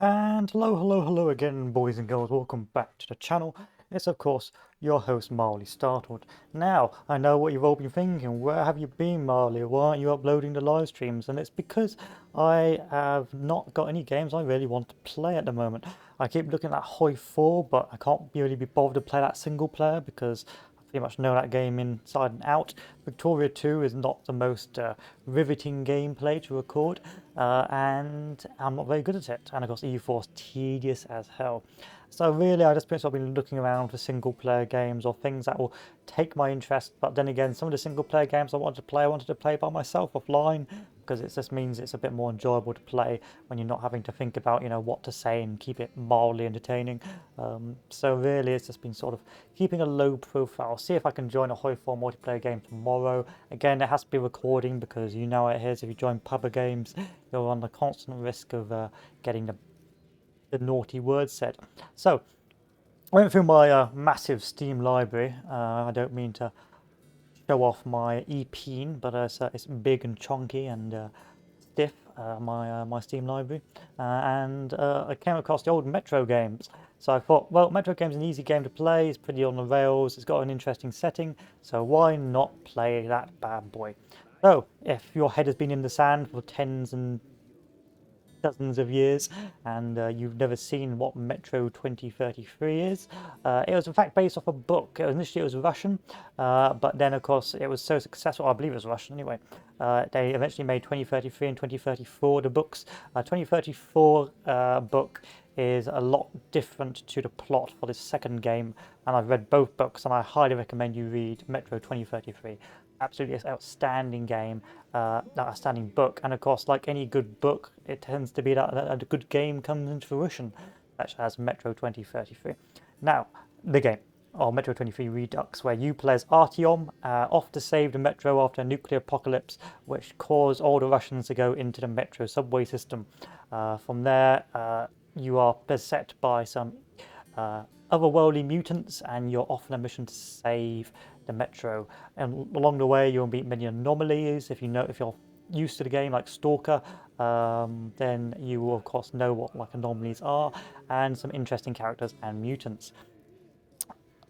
And hello again, boys and girls. Welcome back to the channel. It's, of course, your host, Marley Startled. Now, I know what you've all been thinking. Where have you been, Marley? Why aren't you uploading the live streams? And it's because I have not got any games I really want to play at the moment. I keep looking at Hoi 4, but I can't really be bothered to play that single player because I pretty much know that game inside and out. Victoria 2 is not the most riveting gameplay to record, and I'm not very good at it. And of course, EU4 is tedious as hell. So really, I just I've been looking around for single-player games or things that will take my interest. But then again, some of the single-player games I wanted to play by myself offline because it just means it's a bit more enjoyable to play when you're not having to think about, what to say and keep it mildly entertaining. So really, it's just been sort of keeping a low profile. See if I can join a Hoi 4 multiplayer game tomorrow. Again, it has to be recording because you know it is. If you join pub games, you're on the constant risk of getting the naughty word said. So, I went through my massive Steam library. I don't mean to show off my EP, but it's big and chunky and stiff, my Steam library. And I came across the old Metro games. So I thought, well, Metro game's an easy game to play. It's pretty on the rails. It's got an interesting setting. So why not play that bad boy? So if your head has been in the sand for tens and dozens of years and you've never seen what Metro 2033 is. It was in fact based off a book. Initially it was Russian, but then of course it was so successful, I believe it was Russian anyway, they eventually made 2033 and 2034 the books. 2034 book is a lot different to the plot for this second game, and I've read both books and I highly recommend you read Metro 2033. Absolutely outstanding game, outstanding book, and of course, like any good book, it tends to be that a good game comes into fruition, such as Metro 2033. Now, the game, or Metro 23 Redux, where you play as Artyom, off to save the Metro after a nuclear apocalypse, which caused all the Russians to go into the Metro subway system. From there, you are beset by some otherworldly mutants, and you're off on a mission to save the Metro. And along the way, you'll meet many anomalies. If you're used to the game, like Stalker, then you will of course know what like anomalies are, and some interesting characters and mutants.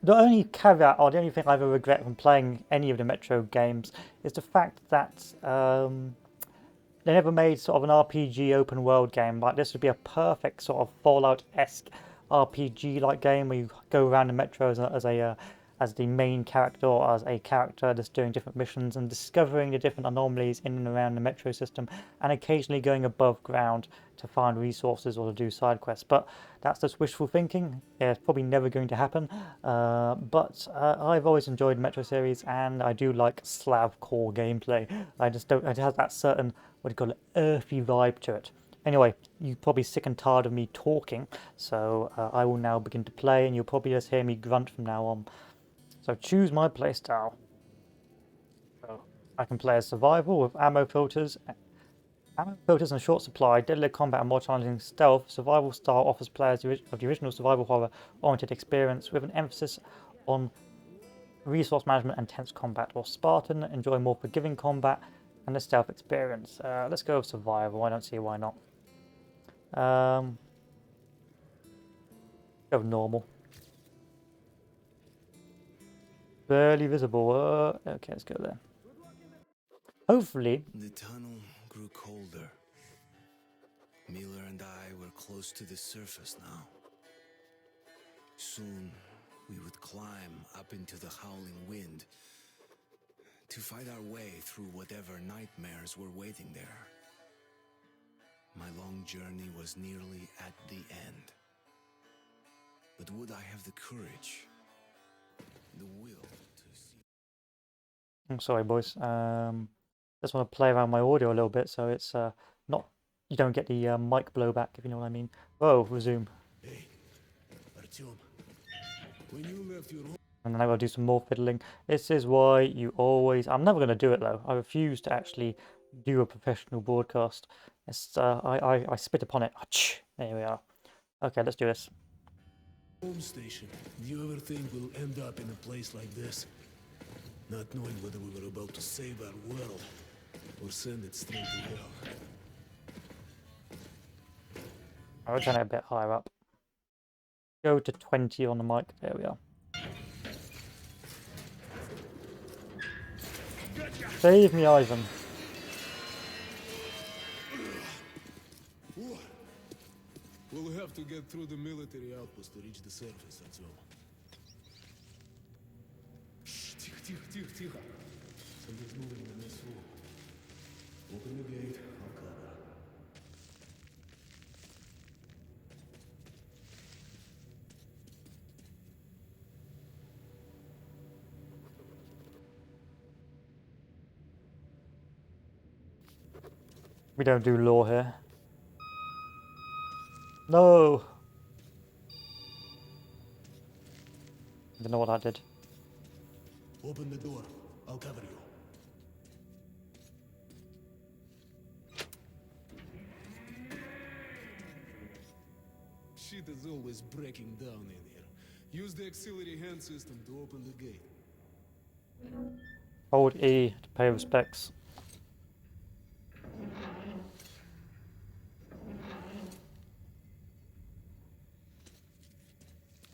The only caveat, or the only thing I ever regret from playing any of the Metro games, is the fact that they never made sort of an RPG open world game. Like this would be a perfect sort of Fallout-esque RPG like game where you go around the metro as the main character or as a character that's doing different missions and discovering the different anomalies in and around the metro system, and occasionally going above ground to find resources or to do side quests. But that's just wishful thinking. It's probably never going to happen. But I've always enjoyed the Metro series, and I do like Slav core gameplay. I just don't. It has that certain, what do you call it, earthy vibe to it. Anyway, you're probably sick and tired of me talking, so I will now begin to play, and you'll probably just hear me grunt from now on. So choose my playstyle. So I can play as survival with ammo filters. Ammo filters and short supply, deadly combat and more challenging stealth. Survival style offers players of the original survival horror oriented experience with an emphasis on resource management and tense combat. Or Spartan, enjoy more forgiving combat and a stealth experience. Let's go with survival. I don't see why not. Go with normal. Barely visible. Okay, let's go there. Hopefully. The tunnel grew colder. Miller and I were close to the surface now. Soon, we would climb up into the howling wind to fight our way through whatever nightmares were waiting there. My long journey was nearly at the end. But would I have the courage, the will to see? I'm sorry, boys. Just want to play around my audio a little bit so it's not, you don't get the mic blowback, if you know what I mean. Oh, resume. Hey, Artyom, when you left your home... And then I will do some more fiddling. This is why you always... I'm never going to do it though. I refuse to actually do a professional broadcast. It's, I spit upon it. There we are. Okay, let's do this. Home station. Do you ever think we'll end up in a place like this? Not knowing whether we were about to save our world or send it straight to hell. I'll turn it a bit higher up. Go to 20 on the mic. There we are. Save me, Ivan. We'll have to get through the military outpost to reach the surface, that's all. Shh, тихо. Something's moving in this room. Open the gate, I'll cover. We don't do law here. No! I don't know what I did. Open the door, I'll cover you. Shit is always breaking down in here. Use the auxiliary hand system to open the gate. Hold E to pay respects.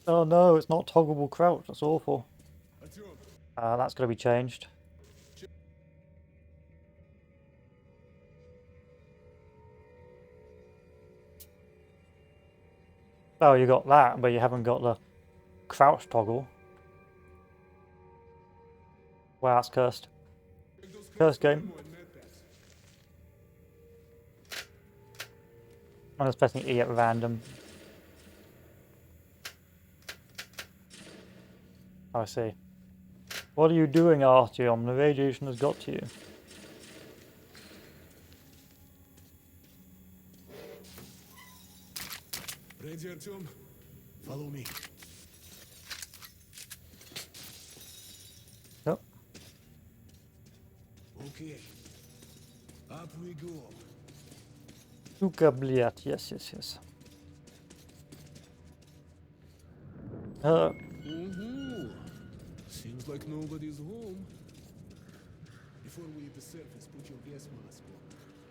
Oh no, it's not toggleable crouch. That's awful. That's going to be changed. Oh, you got that, but you haven't got the crouch toggle. Wow, that's cursed. Cursed game. I'm just pressing E at random. I see. What are you doing, Artyom? The radiation has got to you. Ready, Artyom? Follow me. Yep. Okay. Up we go. Sukabliat, yes. Seems like nobody's home. Before we hit the surface, put your gas mask on.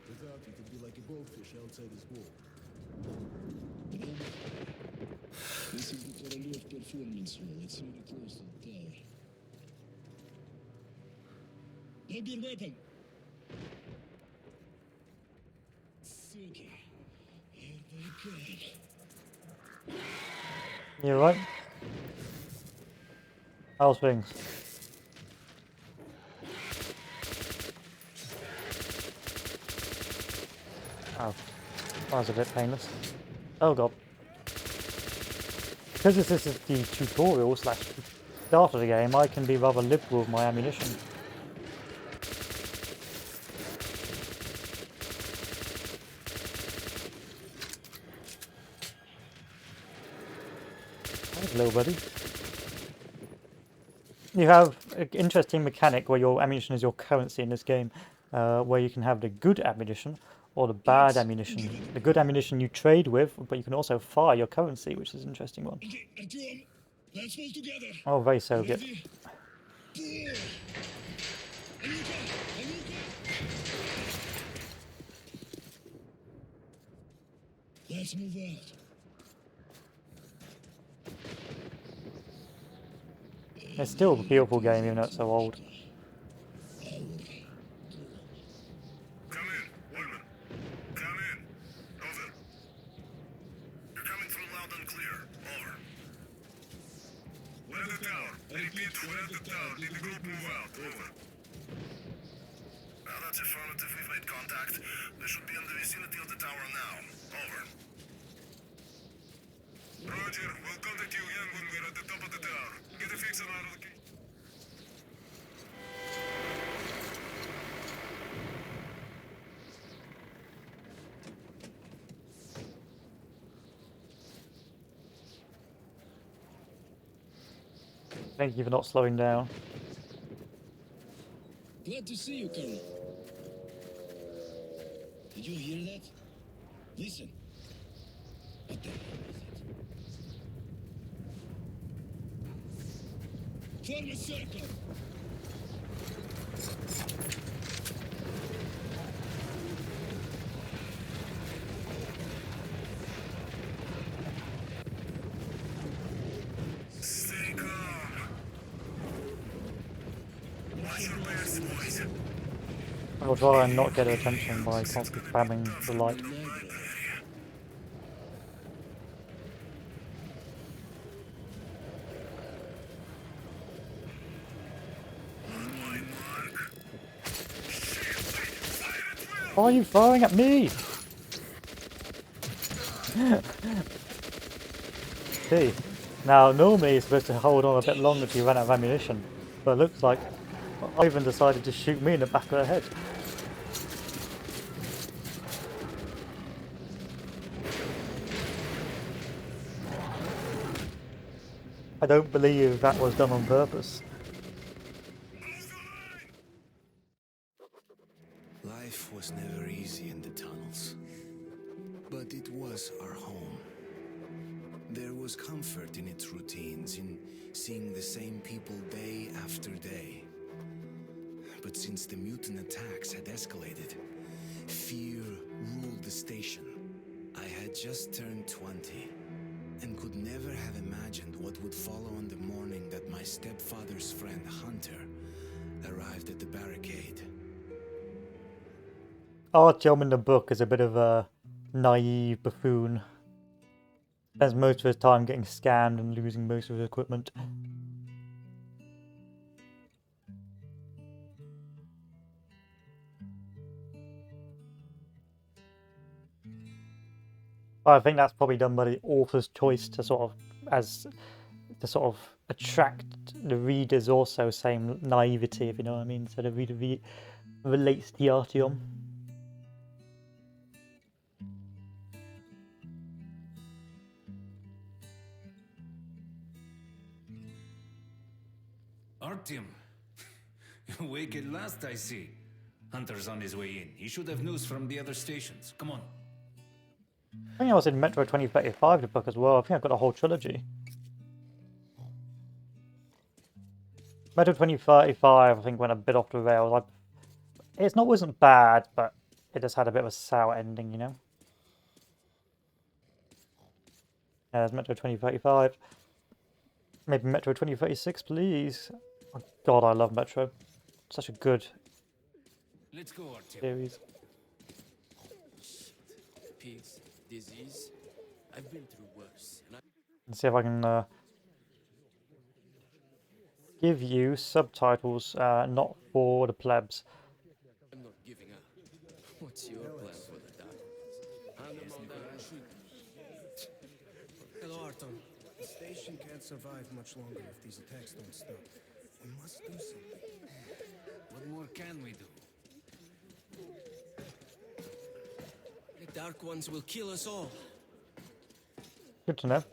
Without it, it'd be like a goldfish outside his wall. This is the Korolov performance hall. It's really close to the tower. Grab your weapon! Suki. Here they come. You right? How's things? Oh, that was a bit painless. Oh god. Because this is the tutorial slash start of the game, I can be rather liberal with my ammunition. Hello, buddy. You have an interesting mechanic where your ammunition is your currency in this game, where you can have the good ammunition or the bad ammunition. The good ammunition you trade with, but you can also fire your currency, which is an interesting one. Okay, Artyom, let's move together. Oh, very Soviet. Ready? Pull! Anuka! Let's move out. It's still a beautiful game, even though it's so old. Come in, Woodman. Come in. Over. You're coming through loud and clear. Over. We're at the tower. I repeat, we're at the tower. Did the group move out? Over. Well, that's affirmative. We've made contact. They should be in the vicinity of the tower now. Over. Roger. We'll contact you again when we're at the top of the tower. Get a fix on out of the gate. Thank you for not slowing down. Glad to see you, Colonel. Did you hear that? Listen. What the hell is it? Form a circle! I'll try and not get her attention by constantly spamming the light. Why are you firing at me? See, now normally you're supposed to hold on a bit longer till you run out of ammunition, but it looks like Ivan decided to shoot me in the back of the head. I don't believe that was done on purpose. Life was never easy in the tunnels, but it was our home. There was comfort in its routines, in seeing the same people day after day. But since the mutant attacks had escalated, fear ruled the station. I had just turned 20 and could never have imagined what would follow on the morning that my stepfather's friend Hunter arrived at the barricade. Artyom in the book is a bit of a naive buffoon. Spends most of his time getting scammed and losing most of his equipment. I think that's probably done by the author's choice to sort of attract the readers also, same naivety, if you know what I mean. So the reader relates to Artyom. Artyom, awake at last, I see. Hunter's on his way in. He should have news from the other stations. Come on. I think I was in Metro 2035, the book as well. I think I've got a whole trilogy. Metro 2035, I think, went a bit off the rails. Wasn't bad, but it just had a bit of a sour ending, you know? There's Metro 2035. Maybe Metro 2036, please. Oh, God, I love Metro. Such a good Let's go, Artyom. series. Pigs, disease. I've been through worse. And Let's see if I can give you subtitles not for the plebs. I'm not giving up. What's your plan for the dark ones? Hello, Artyom. The station can't survive much longer if these attacks don't stop. We must do something. What more can we do? The dark ones will kill us all. Good to know.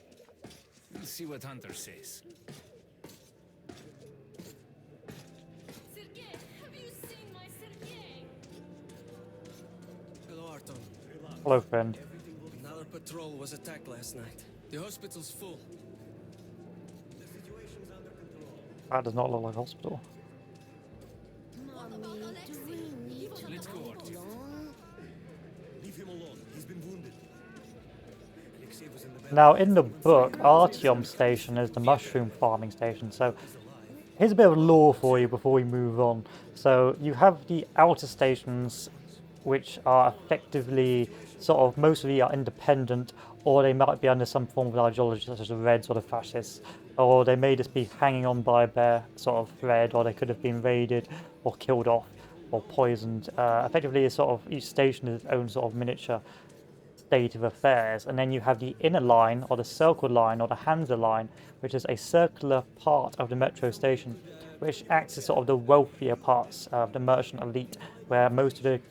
We'll see what Hunter says. Sergei, have you seen my Sergei? Hello, Artyom. Hello, friend. Another patrol was attacked last night. The hospital's full. That does not look like a hospital. What about Alexei? Let's go, Artyom. Leave him alone. He's been wounded. Alexei was in the back. Now, in the book, Artyom Station is the mushroom farming station. So, here's a bit of lore for you before we move on. So, you have the outer stations, which are effectively mostly are independent, or they might be under some form of ideology, such as the Reds or the Fascists, or they may just be hanging on by a bare sort of thread, or they could have been raided or killed off or poisoned. Effectively, each station is its own sort of miniature state of affairs. And then you have the inner line, or the circle line, or the Hansa line, which is a circular part of the metro station, which acts as sort of the wealthier parts of the merchant elite, where most of the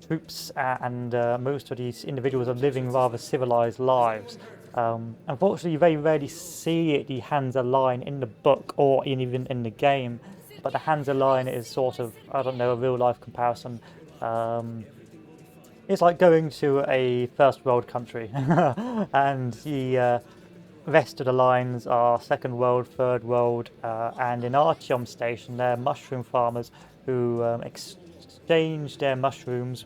troops and most of these individuals are living rather civilized lives. Unfortunately, you very rarely see the Hansa line in the book or even in the game, but the Hansa line is sort of, I don't know, a real life comparison. It's like going to a first world country and the rest of the lines are second world, third world, and in Artyom Station they're mushroom farmers who exchange their mushrooms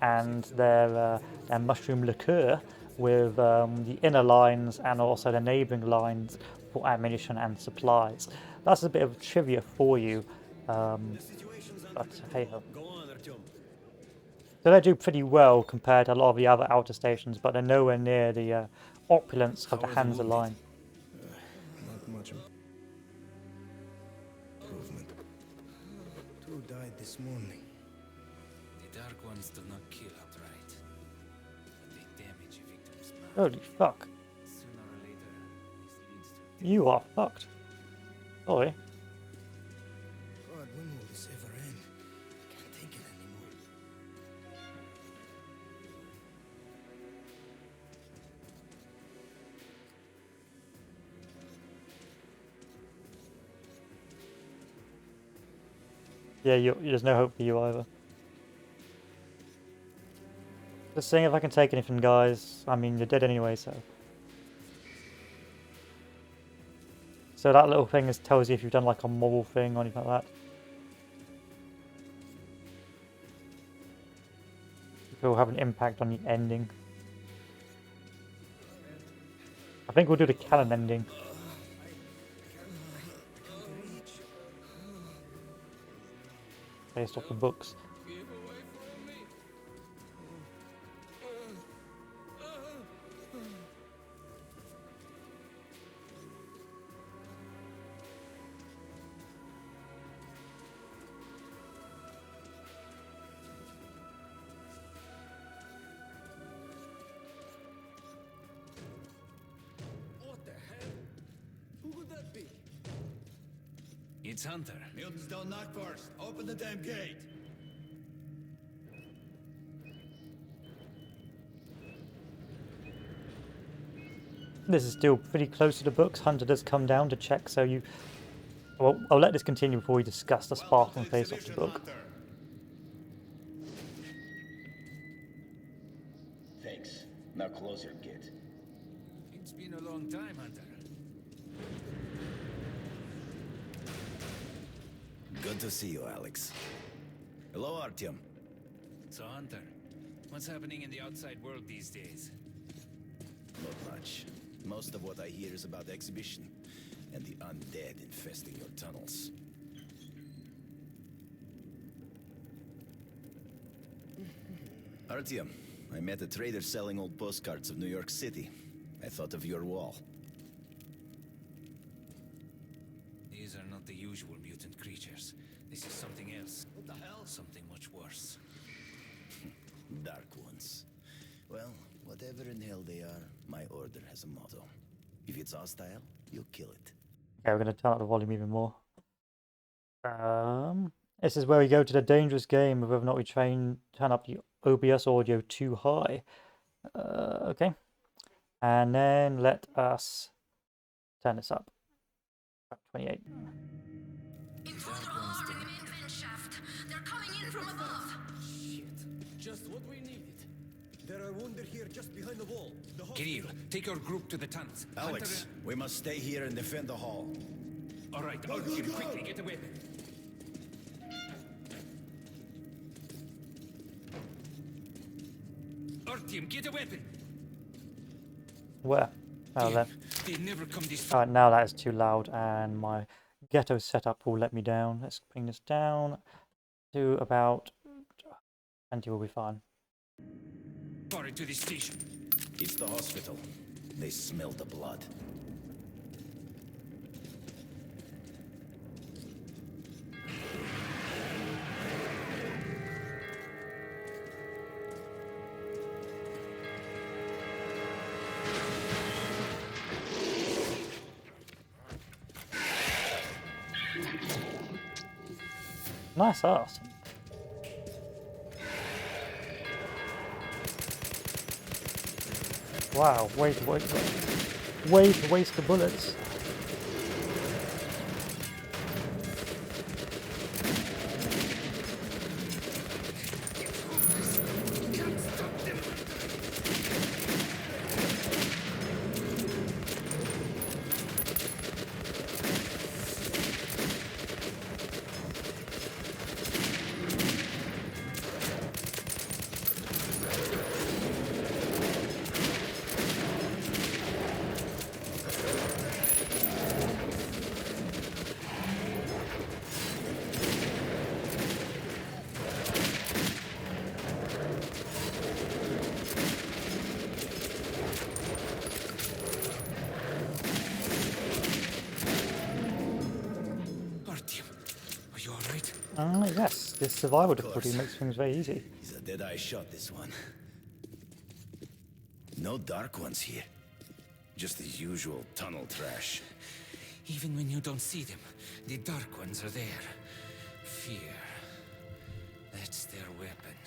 and their mushroom liqueur with the inner lines and also the neighbouring lines for ammunition and supplies. That's a bit of trivia for you. But hey ho. Go on, Artyom. So they do pretty well compared to a lot of the other outer stations, but they're nowhere near the opulence of the How are the Hansa wounded? line. Not much improvement. Two died this morning. The Dark Ones do not kill outright, but they damage a victim's mind. Holy fuck. Sooner or later, this leads to You are fucked. Sorry. God, when will this ever end? Can't take it anymore. Yeah, there's no hope for you either. Just seeing if I can take anything, guys. I mean, you're dead anyway, so. So that little thing tells you if you've done like a moral thing or anything like that. It will have an impact on the ending. I think we'll do the canon ending. Based off the books. What the hell? Who could that be? It's Hunter. Mutants don't knock first. Open the damn gate. This is still pretty close to the books. Hunter does come down to check, so you... Well, I'll let this continue before we discuss the sparkling face of the book. Thanks. Now close your gate. It's been a long time, Hunter. Good to see you, Alex. Hello, Artyom. So, Hunter, what's happening in the outside world these days? Not much. Most of what I hear is about the exhibition and the undead infesting your tunnels. Artyom, I met a trader selling old postcards of New York City. I thought of your wall. These are not the usual mutant creatures. This is something else. What the hell? Something much worse. Dark ones. Well, whatever in hell they are, my order has a motto. If it's hostile, you kill it. Okay, we're going to turn up the volume even more. This is where we go to the dangerous game of whether or not we turn up the OBS audio too high. Okay. And then let us turn this up. 28. Intruder alarm in the main vent shaft. They're coming in from above. Shit. Just what we needed. There are wounded here just behind the wall. The Kirill, take your group to the tunnels. Alex, we must stay here and defend the hall. All right, Artyom, quickly get a weapon. Artyom, get a weapon. Where? Oh, there. They never come this far. Alright, now that is too loud and my ghetto setup will let me down. Let's bring this down to about 20 will be fine. Far into the station. It's the hospital. They smell the blood. Nice ass. Wow, way to waste the bullets. Ah, yes, this survival difficulty makes things very easy. He's a dead-eye shot, this one. No dark ones here. Just the usual tunnel trash. Even when you don't see them, the Dark Ones are there. Fear. That's their weapon.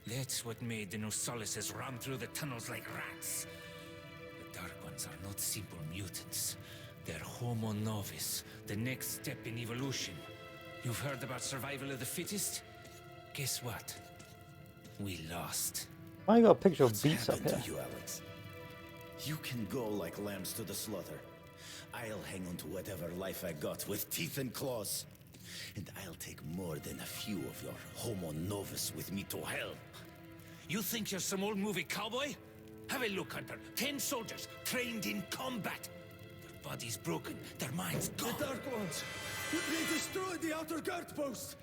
That's what made the Nosalises run through the tunnels like rats. The Dark Ones are not simple mutants. They're Homo Novus, the next step in evolution. You've heard about survival of the fittest? Guess what? We lost. I got a picture of What's Beats up happened here. to you, Alex? You can go like lambs to the slaughter. I'll hang on to whatever life I got with teeth and claws. And I'll take more than a few of your Homo Novus with me to hell. You think you're some old movie cowboy? Have a look, Hunter. 10 soldiers trained in combat. Their bodies broken, their minds gone. The Dark Ones! They destroyed the outer guard post!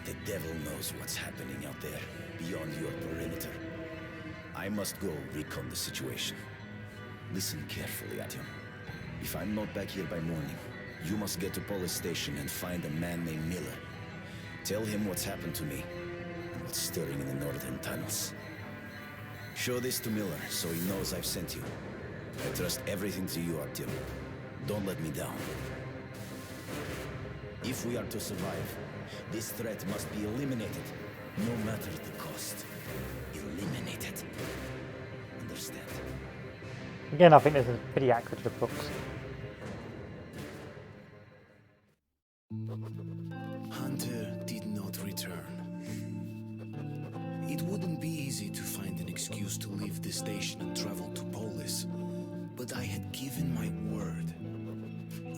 The devil knows what's happening out there, beyond your perimeter. I must go recon the situation. Listen carefully at him. If I'm not back here by morning, you must get to police station and find a man named Miller. Tell him what's happened to me, and what's stirring in the northern tunnels. Show this to Miller, so he knows I've sent you. I trust everything to you, Artyom. Don't let me down. If we are to survive, this threat must be eliminated, no matter the cost. Eliminated. Understand? Again, I think this is pretty accurate to the books. Hunter did not return. It wouldn't be easy to find an excuse to leave the station and travel to Polis, but I had given my word.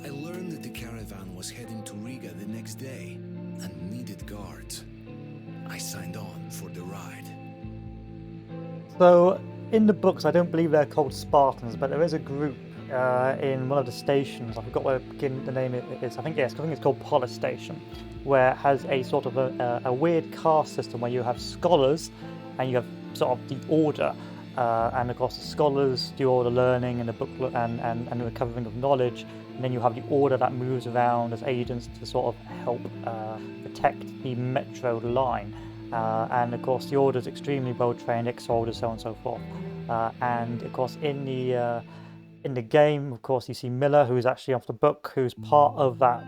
I learned that the caravan was heading to Riga the next day and needed guards. I signed on for the ride. So, in the books, I don't believe they're called Spartans, but there is a group in one of the stations. I forgot what the name it is. I think it's called Polis Station, where it has a sort of a weird caste system where you have scholars and you have sort of the order. And of course, the scholars do all the learning and the book and the recovering of knowledge. And then you have the order that moves around as agents to sort of help protect the metro line. And of course, the order is extremely well trained, ex-soldiers, so on and so forth. And of course, in the game, of course, you see Miller, who's actually off the book, who's part of that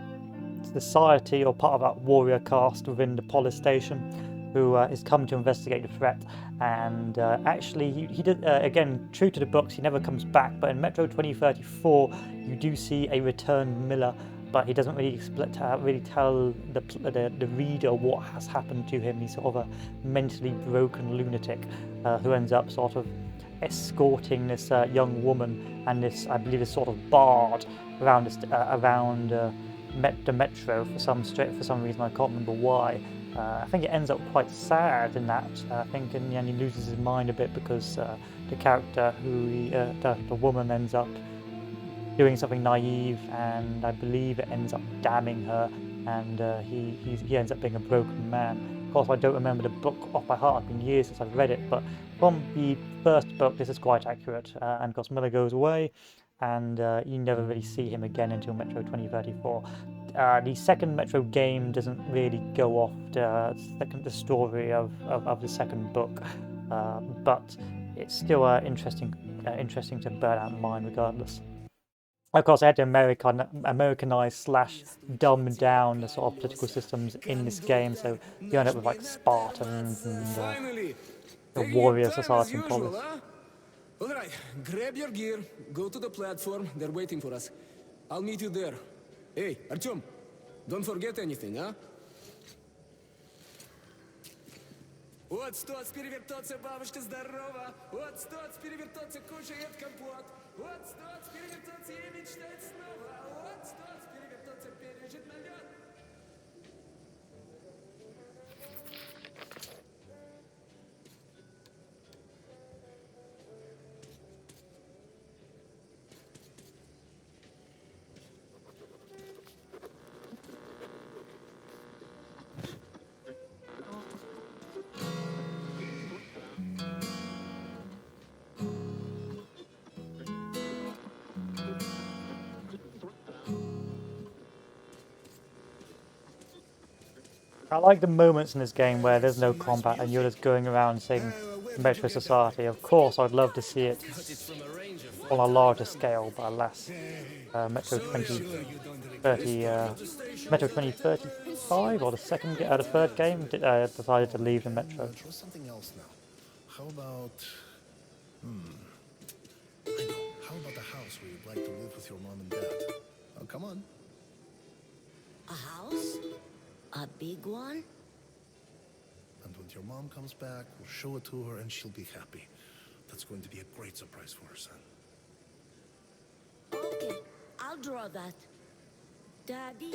society or part of that warrior caste within the Polis Station, who is come to investigate the threat. And actually, he did again, true to the books, he never comes back. But in Metro 2034, you do see a returned Miller, but he doesn't really tell the reader what has happened to him. He's sort of a mentally broken lunatic who ends up sort of escorting this young woman and this, I believe, this sort of bard around the metro for some reason. I can't remember why. I think it ends up quite sad in that. I think in the end he loses his mind a bit because the character the woman ends up doing something naive, and I believe it ends up damning her, and he ends up being a broken man. Of course, I don't remember the book off by heart. It's been years since I've read it, but from the first book, this is quite accurate. And of course, Miller goes away, and you never really see him again until Metro 2034. The second Metro game doesn't really go off the story of the second book, but it's still interesting to bear that in mind regardless. Of course, I had to Americanize / dumb down the sort of political systems in this game, so you end up with like Spartans and the warrior society in Polis. Alright, grab your gear, go to the platform, they're waiting for us. I'll meet you there. Hey, Artyom, don't forget anything, huh? Вот стоц перевертоться, бабушка здорова. Вот стоц перевертоться, кушает компот. Вот стоц перевертоться и мечтает снова. Вот стоц перевертоться. I like the moments in this game where there's no combat and you're just going around saving Metro Society. Of course, I'd love to see it on a larger scale, but alas, Metro 2030, Metro 2035, or the third game, decided to leave the Metro. Try something else now. How about... I know. How about the house where you'd like to live with your mom and dad? Oh, come on. A house? A big one? And when your mom comes back, we'll show it to her and she'll be happy. That's going to be a great surprise for her son. Okay, I'll draw that. Daddy,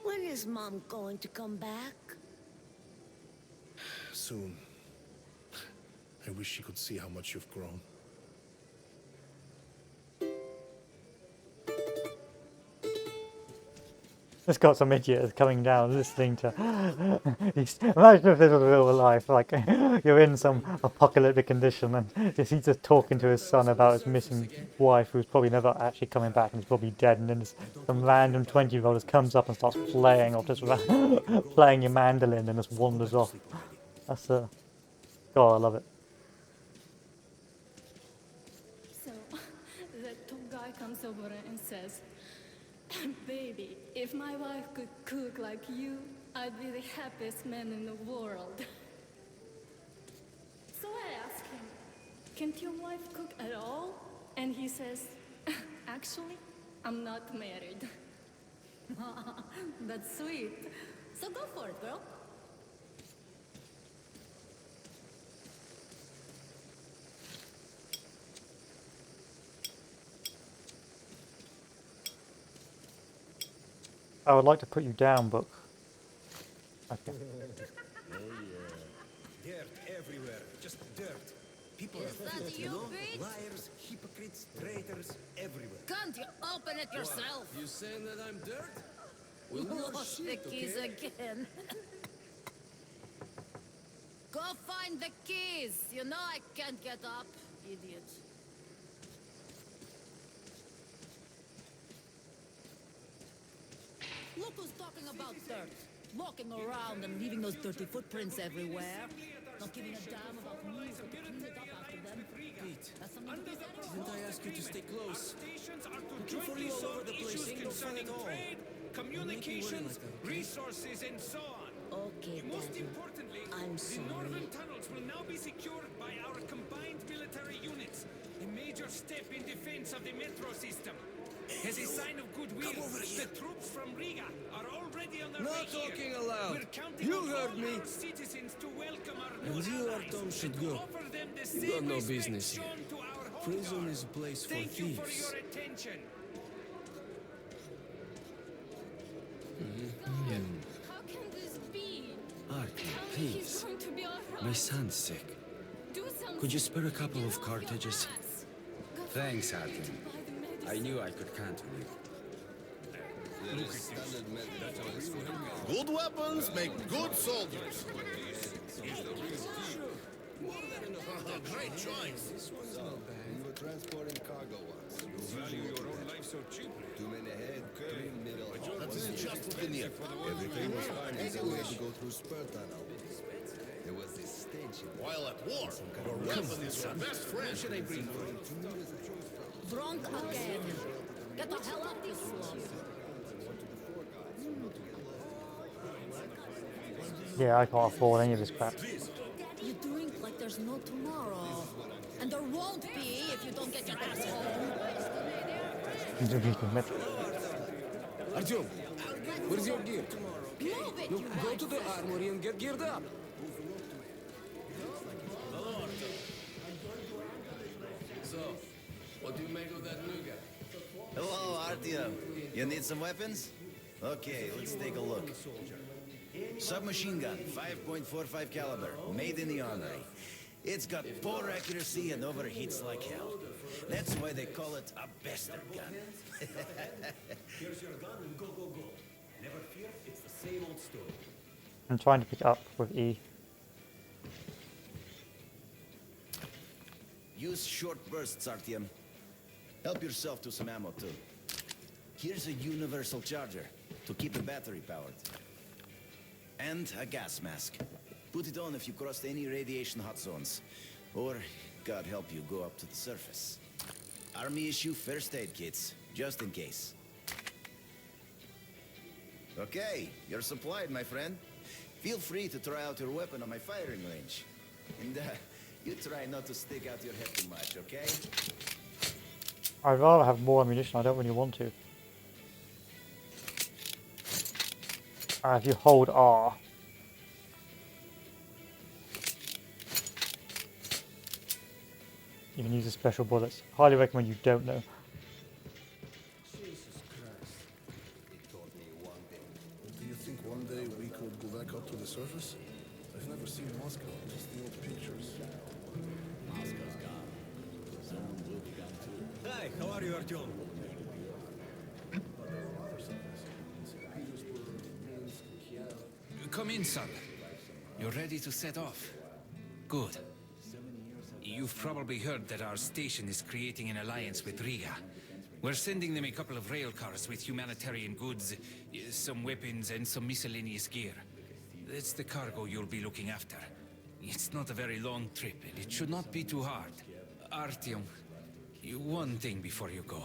when is Mom going to come back? Soon. I wish she could see how much you've grown. It's got some idiot coming down listening to imagine if this was real life, like you're in some apocalyptic condition and he's just talking to his son about his missing wife who's probably never actually coming back and is probably dead, and then some random 20-year-old just comes up and starts playing or just playing your mandolin and just wanders off. That's God, I love it. So the top guy comes over and says, "Baby, if my wife could cook like you, I'd be the happiest man in the world." So I ask him, "Can't your wife cook at all?" And he says, "Actually, I'm not married." That's sweet. So go for it, girl. I would like to put you down, but okay. Dirt everywhere, just dirt. People are filthy, you know? Liars, hypocrites, traitors, everywhere. Can't you open it yourself? You saying that I'm dirt? Lost the keys again. Go find the keys. You know I can't get up, idiot. Look who's talking about dirt. Walking around and leaving those dirty footprints everywhere. Not giving a damn about me to clean it up after them. That's something to be said. Didn't I ask you to stay close? Looking for you all over the place, ain't no fun at all. Communications, resources, and so on. Okay, Most Daddy. importantly, I'm the sorry. northern tunnels will now be secured by our combined military units. A major step in defense of the metro system. As a sign of goodwill, the troops from Riga are already on their way Not here. talking aloud. We're counting You on heard all me. our citizens to welcome our new And you, allies Artem, should and go. offer them the You same got no respect business here. shown to our home Prison guard. is a place for Thank you for thieves. your attention. How can this be? Artem, Tell me he's please. going to be alright. My son's sick. Do something. Could you spare a couple Get of off cartridges? your ass. Go Thanks, find Artem. to buy the medicine. I knew I could count on you. Good weapons make good soldiers. Great choice. We were transporting cargo once. You value your own life so cheaply. 2 men ahead, 3 middle. That isn't just what they need. Everything was fine until we had to go through spur tunnel. There was this stench in While at war, your weapon is your best friend. Drunk again. Get the hell out this slum. Yeah, I can't afford any of this crap. You drink like there's no tomorrow. And there won't be if you don't get your ass home. Artyom, where's your gear? Move it, No, you go to the armory and get geared up. So, what do you make of that nougat? Hello, Artyom. You need some weapons? Okay, let's take a look. Submachine gun, 5.45 caliber, made in the armory. It's got poor accuracy and overheats like hell. That's why they call it a bastard gun. Here's your gun and go, go, go. Never fear, it's the same old story. I'm trying to pick it up with E. Use short bursts, Artyom. Help yourself to some ammo, too. Here's a universal charger to keep the battery powered. And a gas mask. Put it on if you cross any radiation hot zones. Or, God help you, go up to the surface. Army issue first aid kits, just in case. Okay, you're supplied, my friend. Feel free to try out your weapon on my firing range. And you try not to stick out your head too much, okay? I'd rather have more ammunition, I don't really want to. If you hold R. You can use the special bullets. Highly recommend you don't know. Jesus Christ. He told me one day. Do you think one day we could go back up to the surface? I've never seen Moscow, just the old pictures. Moscow's gone. Soon will be gone too. Hi, how are you, Artyom? Come in, son. You're ready to set off. Good. You've probably heard that our station is creating an alliance with Riga. We're sending them a couple of rail cars with humanitarian goods, some weapons, and some miscellaneous gear. That's the cargo you'll be looking after. It's not a very long trip, and it should not be too hard. Artyom, one thing before you go.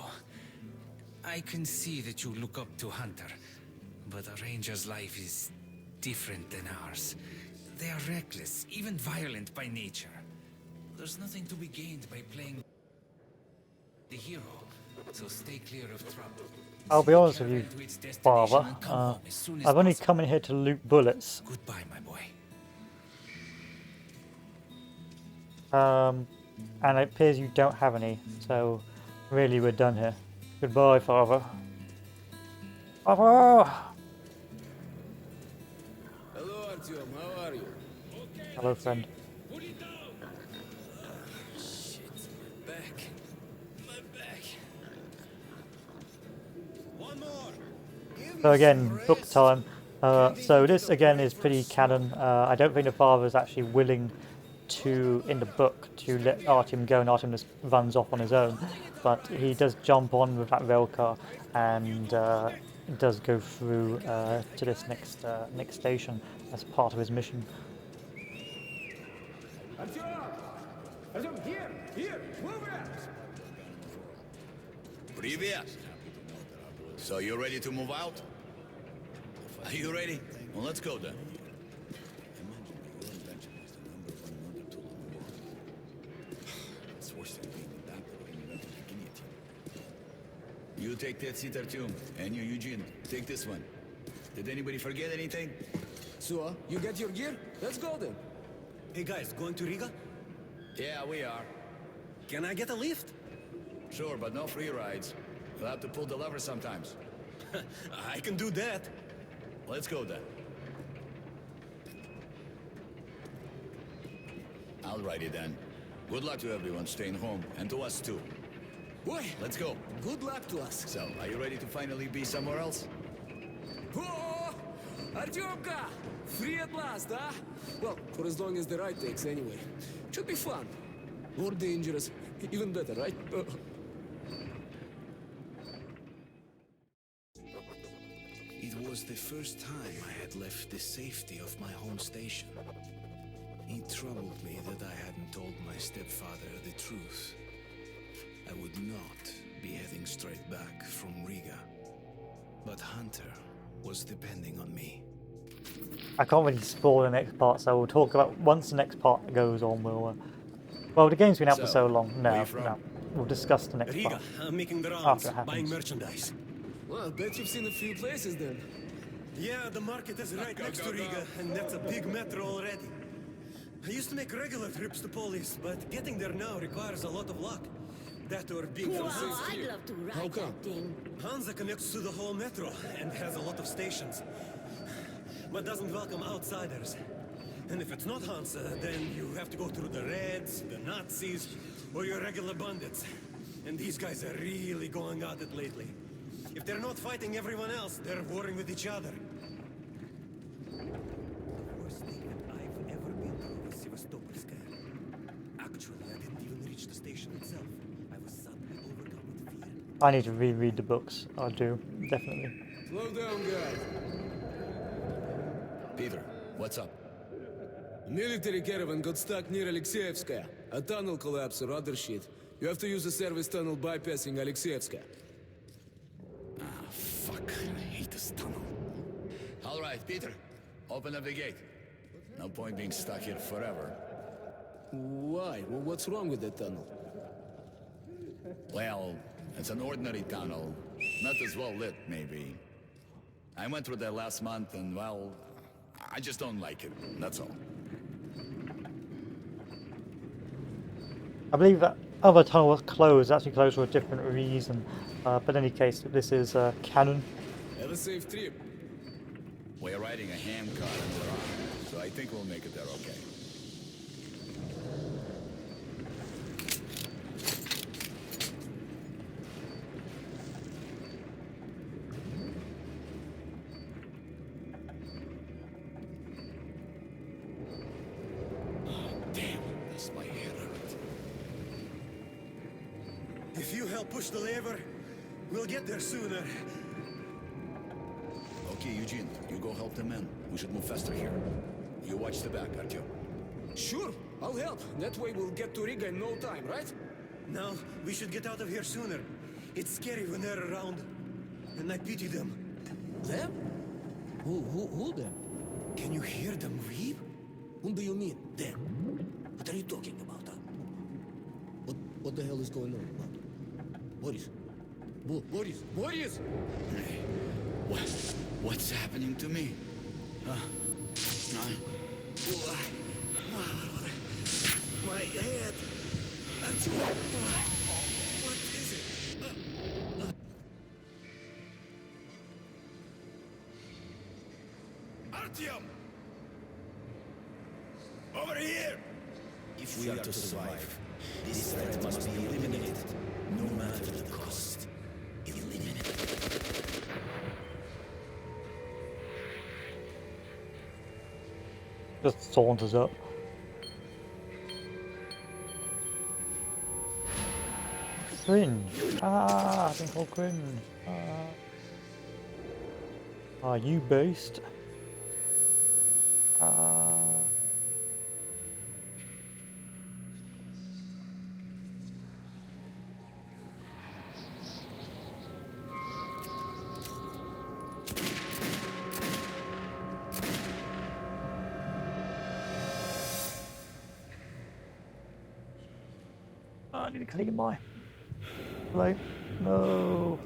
I can see that you look up to Hunter, but a ranger's life is different than ours. They are reckless, even violent by nature. There's nothing to be gained by playing the hero, so stay clear of trouble. I'll be honest with you, father. I've only come in here to loot bullets. Goodbye, my boy. And it appears you don't have any, so really we're done here. Goodbye, father. Father! Hello, Artyom. How are you? Hello, friend. Shit, my back. My back. One more. So again, book time. So this again is pretty canon. I don't think the father is actually willing to, in the book, to let Artyom go, and Artyom just runs off on his own. But he does jump on with that rail car and does go through to this next station as part of his mission. Artyom, here, move it! Привет! So you ready to move out? Are you ready? Well, let's go then. It's worse than being the doctor when you went to the guillotine. You take that seat, Artyom, and you, Eugene, take this one. Did anybody forget anything? So, you get your gear? Let's go then. Hey guys, going to Riga? Yeah, we are. Can I get a lift? Sure, but no free rides. You'll have to pull the lever sometimes. I can do that. Let's go then. Alrighty then. Good luck to everyone staying home, and to us too. Boy, Let's go. good luck to us. So, are you ready to finally be somewhere else? Oh, Artyomka! Free at last, huh? Well, for as long as the ride takes anyway. Should be fun. Or dangerous. Even better, right? It was the first time I had left the safety of my home station. It troubled me that I hadn't told my stepfather the truth. I would not be heading straight back from Riga. But Hunter was depending on me. I can't really spoil the next part, so we'll talk about once the next part goes on. Well, the game's been out for so long. No, we'll discuss the next Riga, part I'm making the rounds, after it buying happens. merchandise. Well, I bet you've seen a few places then. Yeah, the market is right next to Riga, and that's a big metro already. I used to make regular trips to Polis, but getting there now requires a lot of luck. That or being Wow, from I'd love to How ride come? that thing. Hansa connects to the whole metro and has a lot of stations, but doesn't welcome outsiders. And if it's not Hansa, then you have to go through the Reds, the Nazis, or your regular bandits. And these guys are really going at it lately. If they're not fighting everyone else, they're warring with each other. Worst thing that I've ever been through was Sevastopolskaya. Actually, I didn't even reach the station itself. I was suddenly overcome with fear. I need to reread the books. I do, definitely. Slow down, guys. Peter, what's up? A military caravan got stuck near Alexeyevskaya. A tunnel collapsed or other shit. You have to use the service tunnel bypassing Alexeyevskaya. Ah, fuck. I hate this tunnel. All right, Peter. Open up the gate. No point being stuck here forever. Why? Well, what's wrong with that tunnel? Well, it's an ordinary tunnel. Not as well lit, maybe. I went through there last month and, well, I just don't like it. That's all. I believe that other tunnel was closed, actually closed for a different reason. But in any case, this is canon. Have a safe trip. We're riding a handcart under our arm, so I think we'll make it there okay. If you help push the lever, we'll get there sooner. Okay, Eugene, you go help them in. We should move faster here. You watch the back, Artyom. Sure, I'll help. That way we'll get to Riga in no time, right? No, we should get out of here sooner. It's scary when they're around. And I pity them. Them? Who them? Can you hear them weep? Whom do you mean, them? What are you talking about, huh? What the hell is going on? Boris? Boris? Boris? What's happening to me? My head. What is it? Artyom! Over here! If we are to survive, this threat must be eliminated, no matter the cost. Eliminated. Just saunters up. Cringe. I've been called cringe. Are you based? I need to clean my plate. No.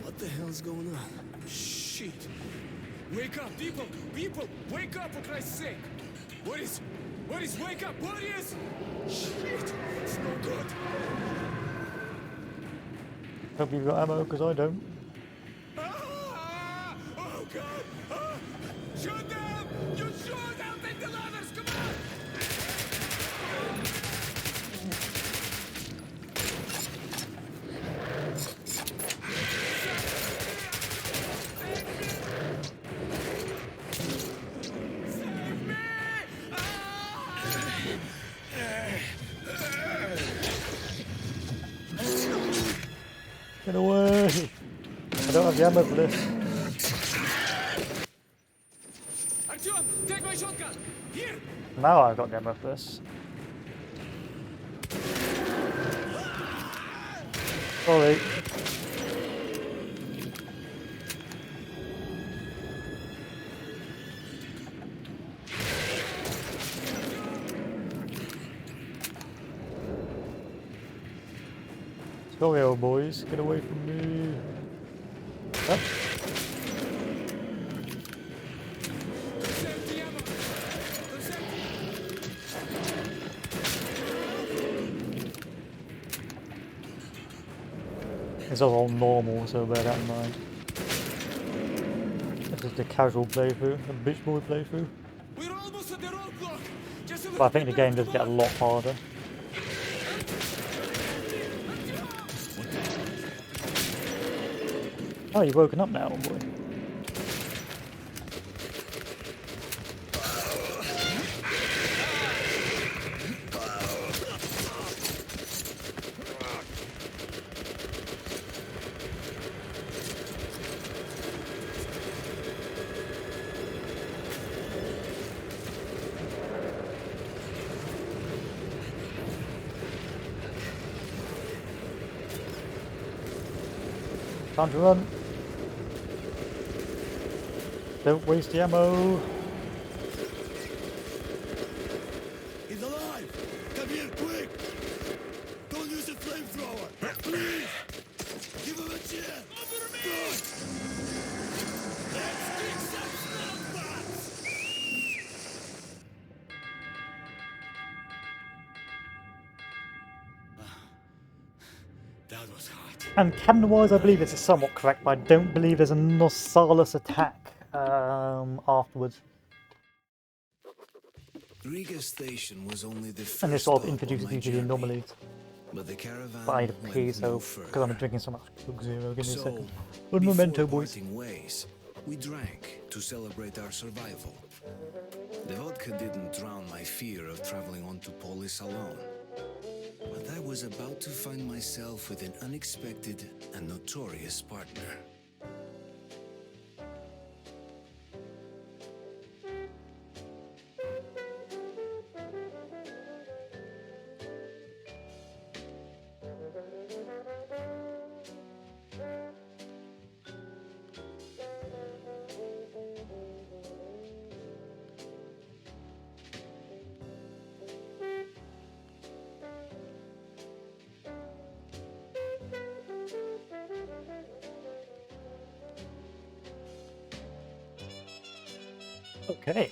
What the hell's going on? Shit! Wake up, people! People! Wake up, for Christ's sake! Boris! Boris, wake up! Boris! Shit! It's no good! Hope you've got ammo, because I don't. Ah! Oh God! Ah! Shoot them! You shoot! I'll take the ladders! Come on! Get away! I don't have the ammo for this. Artyom, take my shotgun! Here! Now I've got the ammo for this. Sorry. Sorry, old boys. Get away from me. Yep. It's all normal, so bear that in mind. This is the casual playthrough, the bitch boy playthrough. We're almost at the roadblock. Just a But I little think the bit game left, does come get a on. lot harder. Oh, you've woken up now, old boy. Time to run. Don't waste the ammo. He's alive! Come here, quick! Don't use the flamethrower! Please! Give him a chance! Over me! Let's kick some snuff bots! That was hot. And canon-wise, I believe this is somewhat correct, but I don't believe there's a Nosalis attack afterwards. Riga station was only the first And this sort of stop on introduces my you to the journey, anomalies. but the caravan But I need to pee, went so no because I'm further. drinking so much Coke Zero, give me a So, second. One before memento, boys. parting ways, we drank to celebrate our survival. The vodka didn't drown my fear of traveling on to Polis alone. But I was about to find myself with an unexpected and notorious partner. Okay.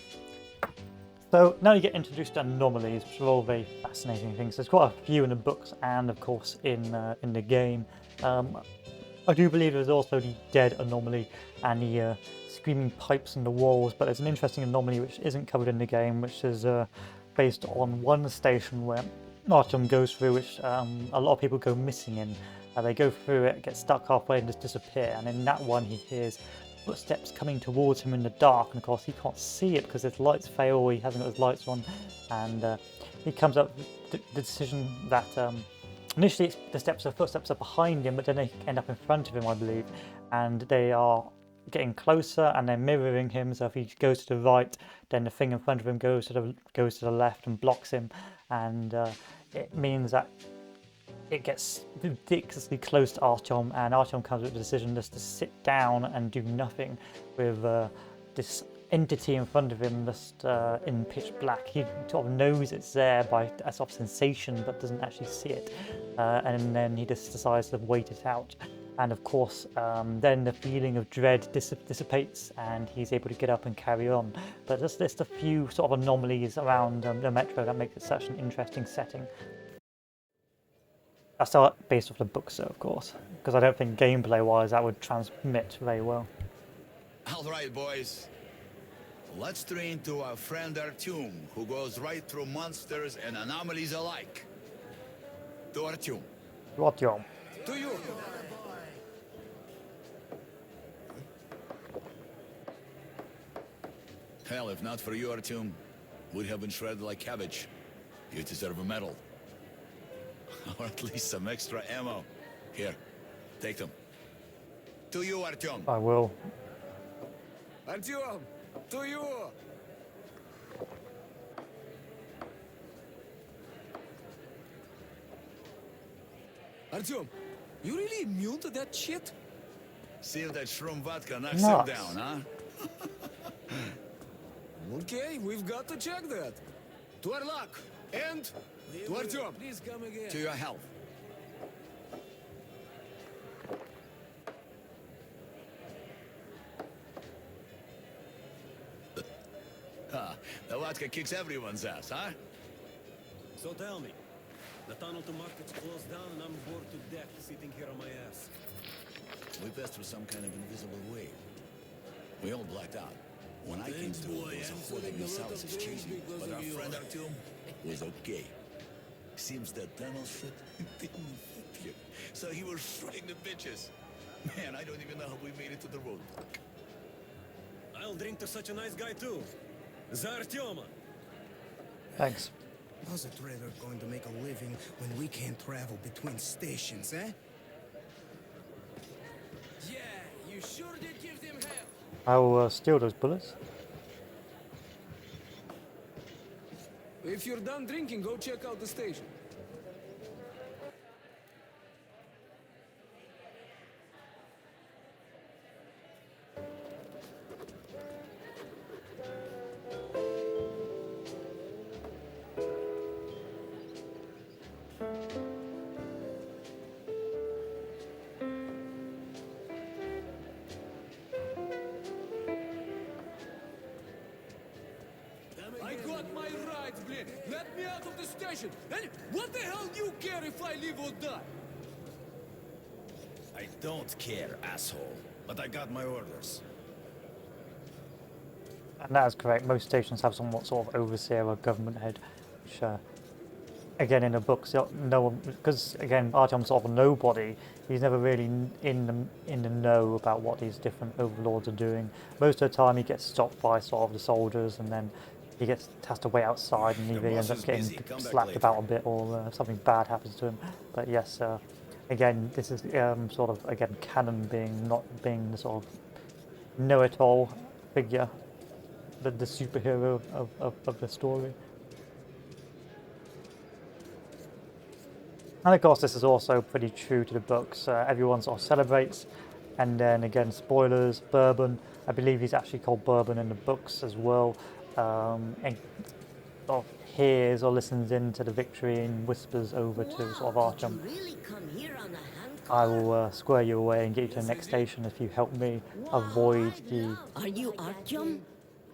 So now you get introduced to anomalies, which are all very fascinating things. There's quite a few in the books and, of course, in the game. I do believe there's also the dead anomaly and the screaming pipes in the walls, but there's an interesting anomaly which isn't covered in the game, which is based on one station where Artyom goes through, which a lot of people go missing in. They go through it, get stuck halfway and just disappear, and in that one he hears footsteps coming towards him in the dark, and of course he can't see it because his lights fail, he hasn't got his lights on, and he comes up with the decision that initially the footsteps are behind him, but then they end up in front of him, I believe, and they are getting closer and they're mirroring him. So if he goes to the right, then the thing in front of him goes to the left and blocks him, and it means that it gets ridiculously close to Artyom, and Artyom comes with the decision just to sit down and do nothing with this entity in front of him just in pitch black. He sort of knows it's there by a sort of sensation but doesn't actually see it, and then he just decides to wait it out. And of course then the feeling of dread dissipates and he's able to get up and carry on. But there's a few sort of anomalies around the metro that makes it such an interesting setting. That's all based off the books, though, of course, because I don't think gameplay-wise that would transmit very well. All right, boys. Let's train to our friend Artyom, who goes right through monsters and anomalies alike. To Artyom. Artyom. To you. Hell, if not for you, Artyom, we'd have been shredded like cabbage. You deserve a medal. Or at least some extra ammo. Here, take them. To you, Artyom. I will. Artyom, to you. Artyom, you really immune to that shit? See if that shroom vodka knocks Nice. him down, huh? Okay, we've got to check that. To our luck. And to Artyom. Please come again. To your health. vodka kicks everyone's ass, huh? So tell me, the tunnel to market's closed down and I'm bored to death sitting here on my ass. We passed through some kind of invisible wave. We all blacked out. When I came to, there was a horde of Gonzalez's chasing me, but our friend Artyom was okay. Seems that tunnel shit didn't fit him. So he was shooting the bitches. Man, I don't even know how we made it to the roadblock. I'll drink to such a nice guy too. За Artyoma! Thanks. How's a trader going to make a living when we can't travel between stations, eh? Yeah, you sure did give them hell. I will steal those bullets. If you're done drinking, go check out the station. I got my rights, Blin. Let me out of the station. And what the hell do you care if I live or die? I don't care, asshole. But I got my orders. And that is correct. Most stations have somewhat sort of overseer or government head, which, again, in the books, no one, because again, Artyom's sort of a nobody. He's never really in the know about what these different overlords are doing. Most of the time, he gets stopped by sort of the soldiers, and then he has to wait outside, and he ends up getting slapped about a bit, or something bad happens to him. But yes, again, this is sort of again canon not being the sort of know-it-all figure, the superhero of the story. And of course, this is also pretty true to the books. Everyone sort of celebrates, and then again, spoilers, Bourbon. I believe he's actually called Bourbon in the books as well. And sort of hears or listens into the victory and whispers over to sort of Artyom. Really come here on a hand I will square you away and get you to the next station if you help me avoid the... Are you Artyom?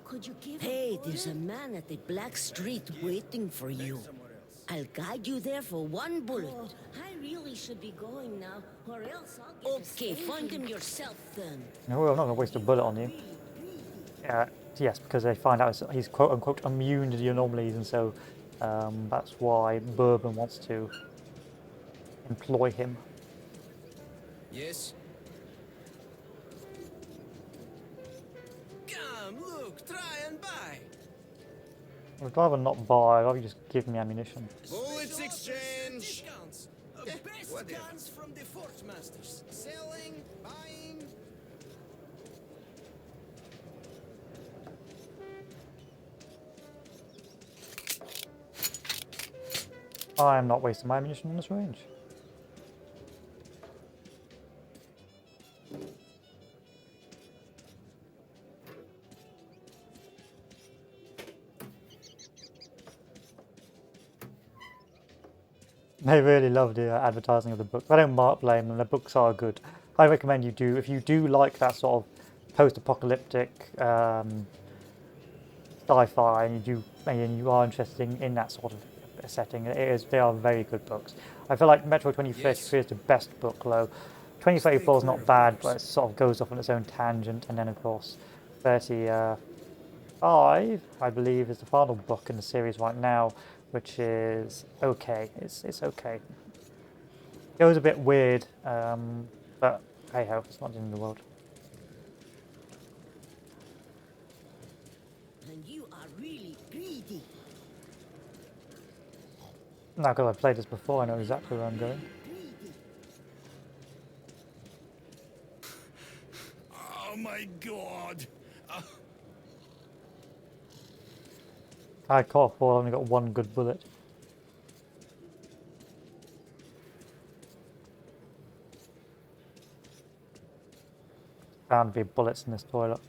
Could you give Hey, there's a man at the Black Street waiting for you. I'll guide you there for one bullet. Oh, I really should be going now, or else I'll get Okay, find him yourself then. No, I'm not going to waste a bullet on you. Yes, because they find out he's quote-unquote immune to the anomalies, and so that's why Bourbon wants to employ him. Yes? Come, look, try and buy. I'd rather not buy, I'd rather just give me ammunition. Bullets exchange. Discounts. The best guns from the Forge Masters. Selling, buying. I am not wasting my ammunition in this range. They really love the advertising of the book. I don't blame them, the books are good. I recommend you do, if you do like that sort of post-apocalyptic sci-fi and you are interested in that sort of setting, they are very good books. I feel like Metro 2033 is the best book, though. 2034 is not bad, but it sort of goes off on its own tangent, and then of course 35, I believe, is the final book in the series right now, which is okay. It's okay. It goes a bit weird, but hey ho, it's not the end of the world. And you are really greedy. Now, because I've played this before, I know exactly where I'm going. Oh my god! I can't afford, I've only got one good bullet. Bound to be bullets in this toilet.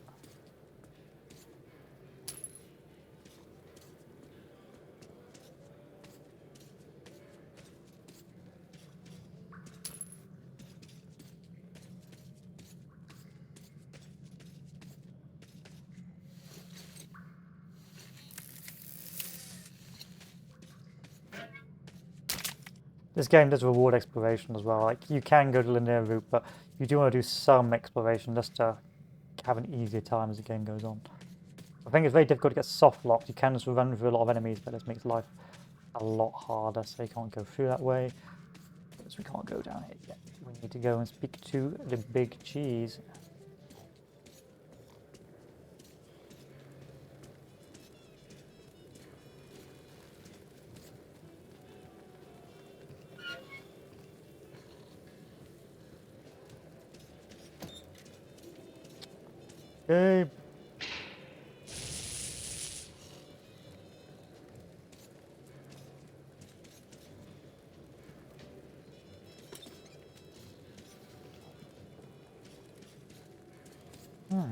This game does reward exploration as well. Like, you can go the linear route, but you do want to do some exploration just to have an easier time as the game goes on. I think it's very difficult to get soft locked. You can just run through a lot of enemies, but this makes life a lot harder, so you can't go through that way. Because we can't go down here yet. We need to go and speak to the big cheese. Okay.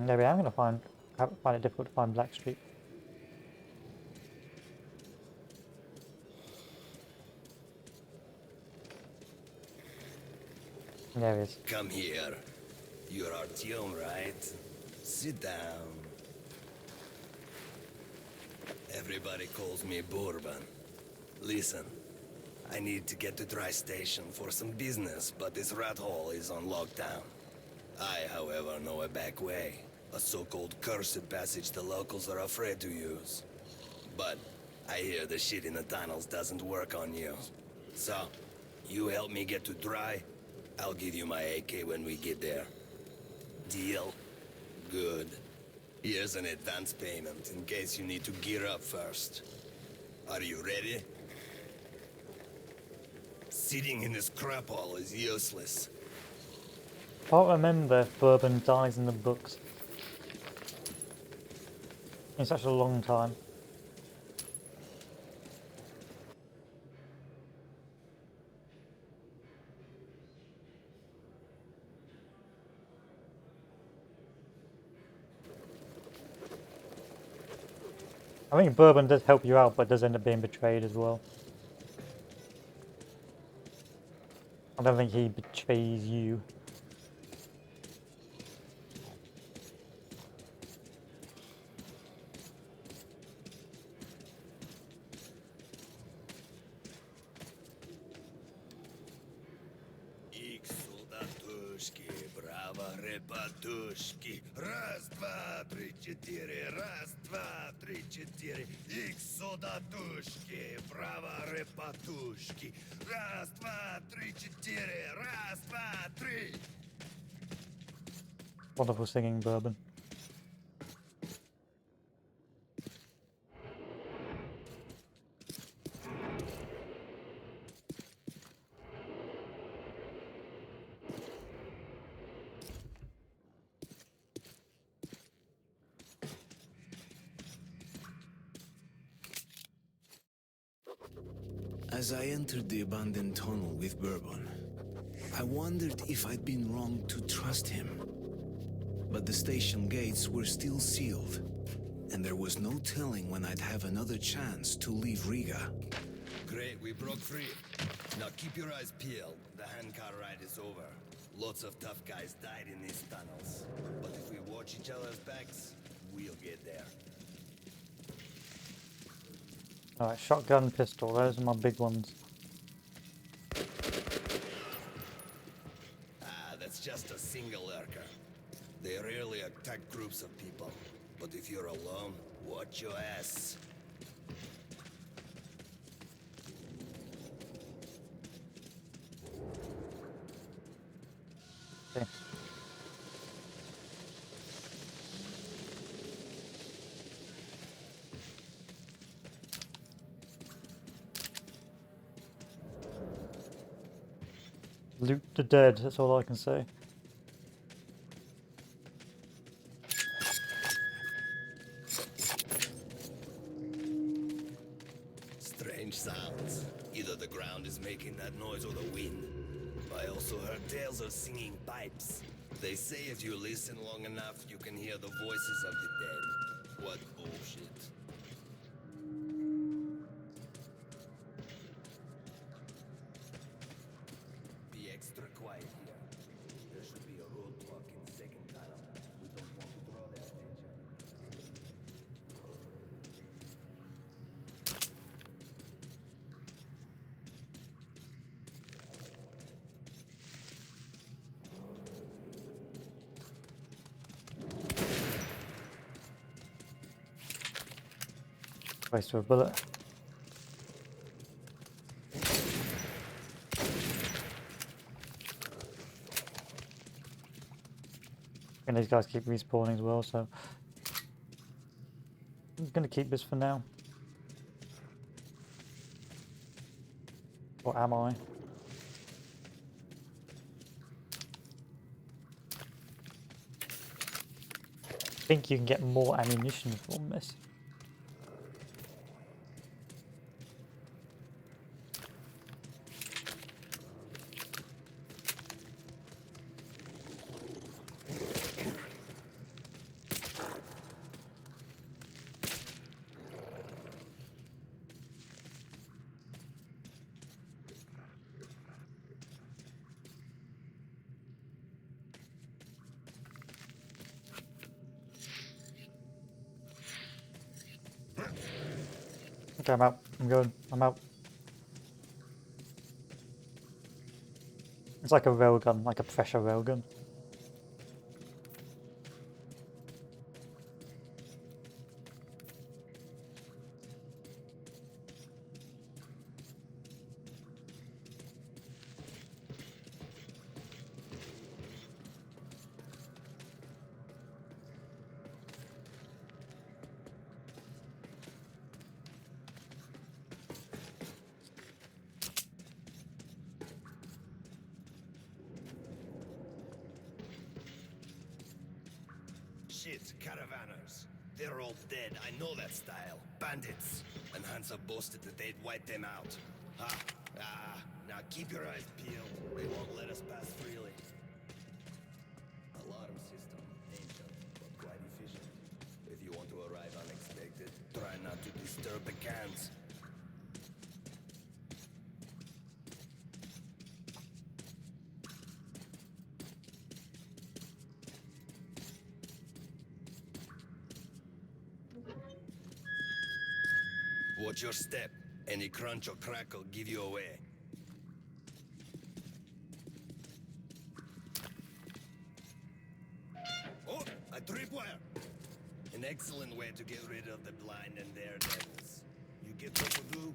Maybe I'm gonna find it difficult to find Blackstreet. There he is. Come here. You're Artyom, right? Sit down. Everybody calls me Bourbon. Listen, I need to get to Dry Station for some business, but this rat hole is on lockdown. I, however, know a back way. A so-called cursed passage the locals are afraid to use. But I hear the shit in the tunnels doesn't work on you. So, you help me get to Dry, I'll give you my AK when we get there. Deal? Good. Here's an advance payment in case you need to gear up first. Are you ready? Sitting in this crap hole is useless. I can't remember if Bourbon dies in the books. In such a long time. I think Bourbon does help you out, but does end up being betrayed as well. I don't think he betrays you. Repatushki. Раз, два, три, четыре. Раз, два, три, четыре. Иксодатушки. Браво, репатушки. Раз, два, три, четыре. Раз, два, три. Wonderful singing, Bourbon. As I entered the abandoned tunnel with Bourbon, I wondered if I'd been wrong to trust him. But the station gates were still sealed, and there was no telling when I'd have another chance to leave Riga. Great, we broke free. Now keep your eyes peeled. The handcar ride is over. Lots of tough guys died in these tunnels. But if we watch each other's backs, we'll get there. Alright, shotgun, pistol, those are my big ones. That's just a single lurker. They rarely attack groups of people. But if you're alone, watch your ass. Okay. Loot the dead, that's all I can say. Strange sounds. Either the ground is making that noise or the wind. I also heard tales of singing pipes. They say if you listen long enough, you can hear the voices of the dead. What bullshit. Be extra quiet here. There should be a roadblock in the second tunnel. We don't want to draw their attention. Waste of a bullet. And these guys keep respawning as well, so I'm gonna keep this for now. Or am I? I think you can get more ammunition from this. Okay, I'm out. I'm going. I'm out. It's like a railgun, like a pressure railgun. Shit, caravanners. They're all dead, I know that style. Bandits. And Hansa boasted that they'd wipe them out. Now keep your eyes peeled. They won't let us pass freely. Alarm system. Ancient, but quite efficient. If you want to arrive unexpected, try not to disturb the cans. Watch your step. Any crunch or crackle give you away. Oh, a tripwire! An excellent way to get rid of the blind and their devils. You get what to do?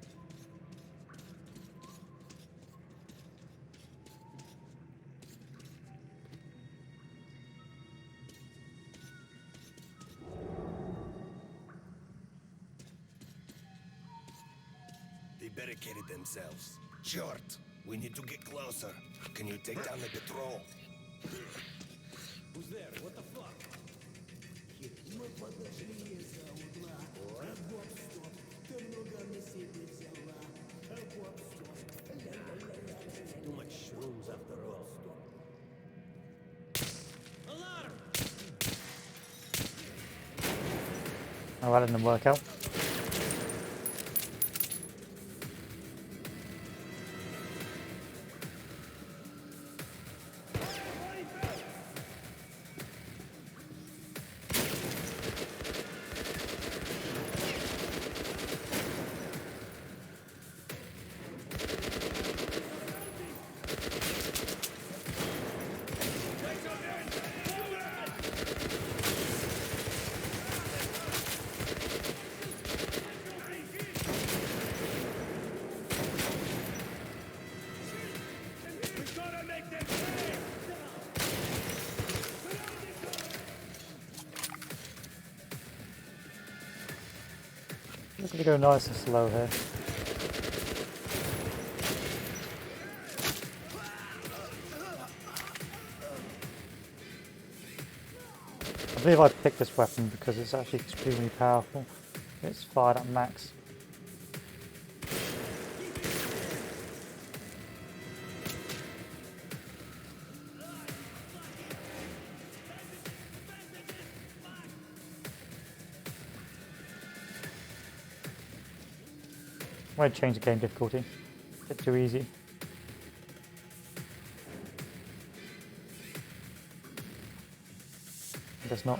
They barricaded themselves. Short, we need to get closer. Can you take down the patrol? Who's there? What the fuck? Too much shrooms after all. Alarm! Oh, that didn't work out. I'm gonna go nice and slow here. I believe I picked this weapon because it's actually extremely powerful. It's fired at max. I might change the game difficulty. It's too easy. I guess not.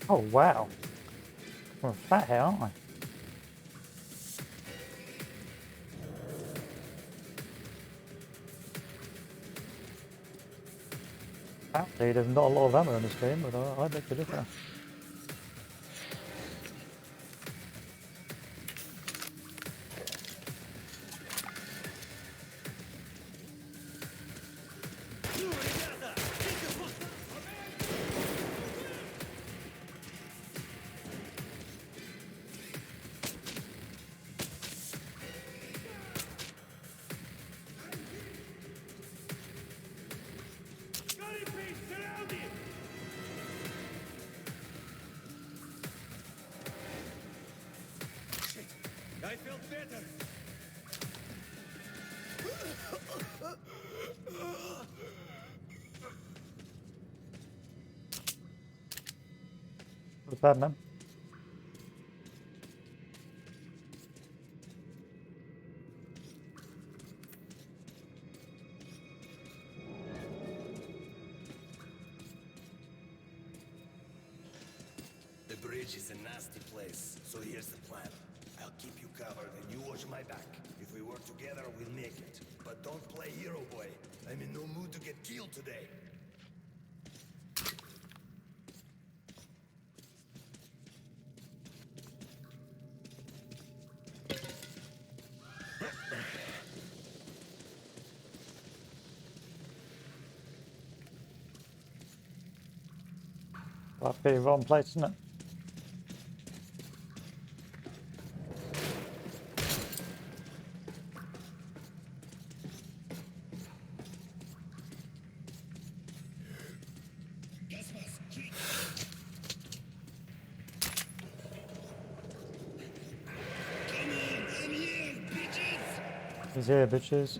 Oh wow. We're fat here, aren't we? Apparently there's not a lot of ammo in this game, but I beg to differ. I felt better. What's bad, man? The bridge is a nasty place, so here's the plan. I'll keep you covered and you watch my back. If we work together, we'll make it. But don't play hero boy. I'm in no mood to get killed today. That's pretty wrong place, isn't it? He's here, bitches.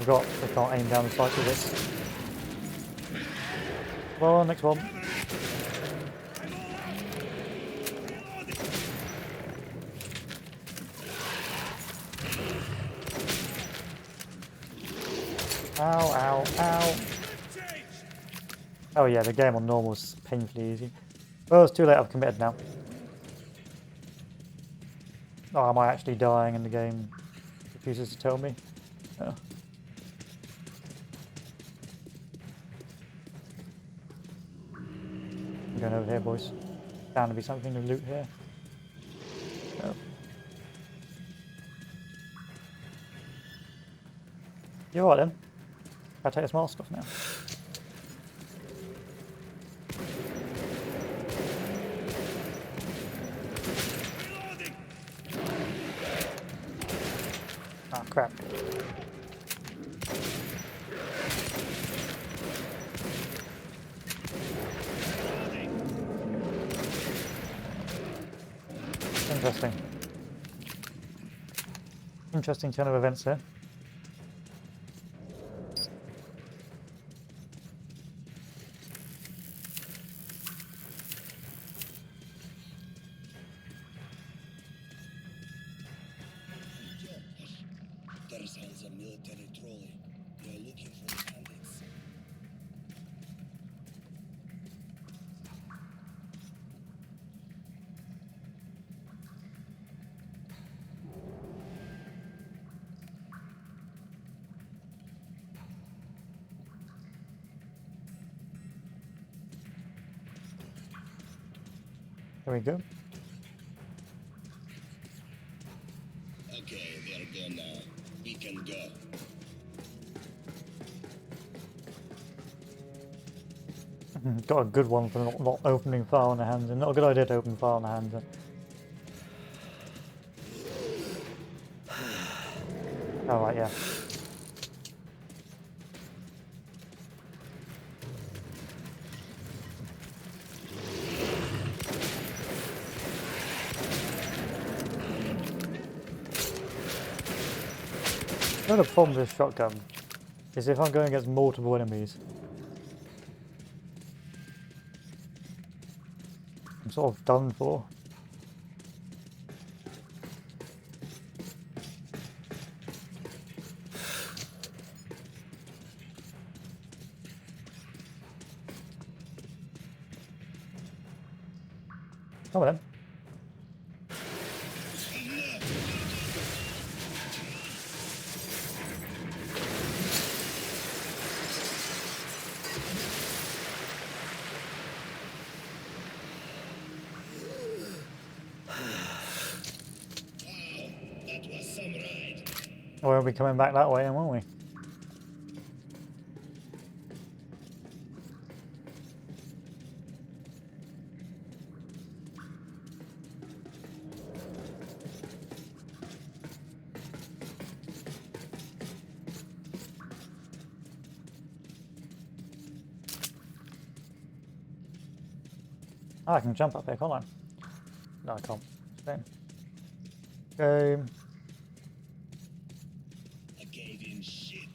I can't aim down the sight with this. Come on, next one. Ow, ow, ow. Oh yeah, the game on normal is painfully easy. Well, it's too late, I've committed now. Oh, am I actually dying and the game refuses to tell me? Oh. I'm going over here, boys. Bound to be something to loot here. Oh. You alright then? I'll take this mask off now. Ah, crap. Interesting. Interesting turn of events there. There sounds a military trolley. They are looking for the bandits. There we go. Okay, they're gone now. We can go. Got a good one for not opening fire on the hands, and not a good idea to open fire on the hands. Oh right, yeah. You know the problem with this shotgun is if I'm going against multiple enemies, I'm sort of done for. Come on then. We'll be coming back that way, won't we? Oh, I can jump up here, can't I? No, I can't. Same. I gave him shit.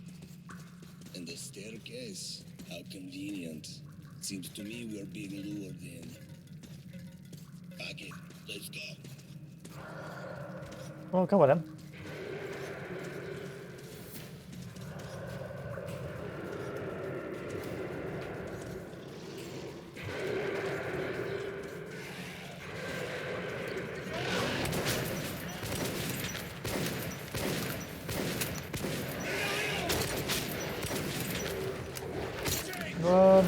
And the staircase? How convenient. Seems to me we're being lured in. Pack it. Let's go. Well, come on then. Run.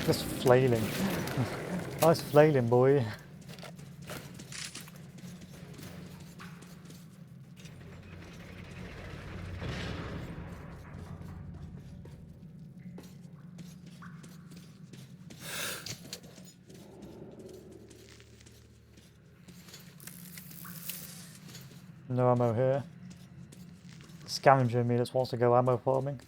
Just flailing. Nice flailing, boy. No ammo here. Scavenger in me just wants to go ammo farming.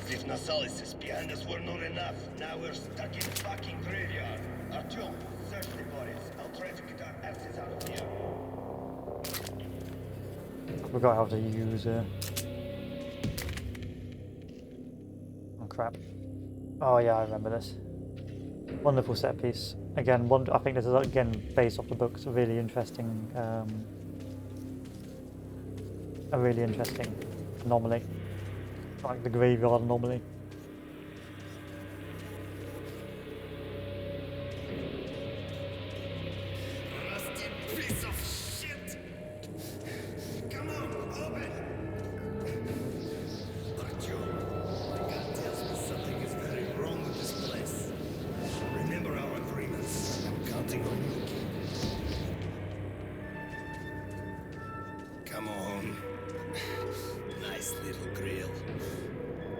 If Nasalis behind us were not enough, now we're stuck in fucking graveyard. Artyom, search the bodies. I'll try to get our asses out of here. I forgot how to use oh crap. Oh yeah, I remember this. Wonderful set piece. Again, I think this is again based off the books. A really interesting anomaly. Like the graveyard anomaly. Rusty piece of shit! Come on, open! Artyom, my gut tells me something is very wrong with this place. Remember our agreements. I'm counting on you, kid. Come on. Nice little grill.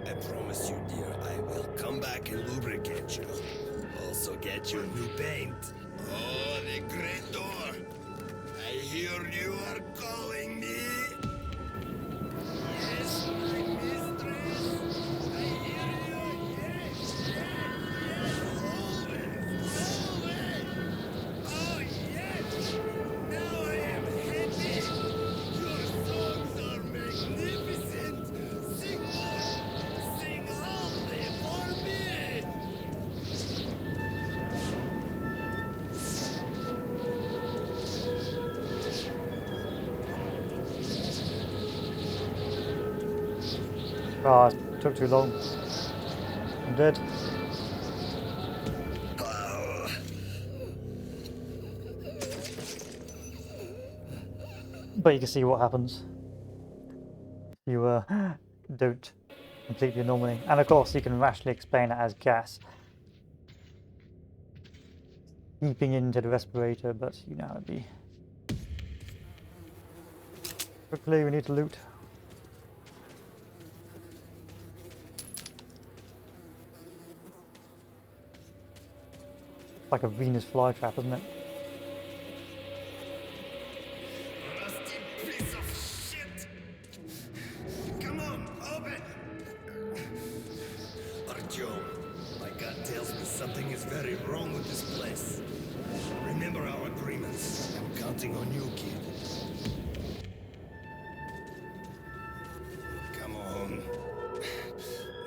I promise you, dear, I will come back and lubricate you. Also get you new paint. Oh, the great door. I hear you are calling me. Yes, my mistress. I hear you. Yes, always. Oh, yes. Now I am happy. Your songs are magnificent. Sing more. Sing only for me. Ah, it took too long. I'm dead. But you can see what happens if you don't complete the anomaly. And of course you can rationally explain it as gas seeping into the respirator, but you know how it'd be. Quickly, we need to loot. Like a Venus flytrap, isn't it? Rusty piece of shit! Come on, open! Something is very wrong with this place. Remember our agreements. I'm counting on you, kid. Come on.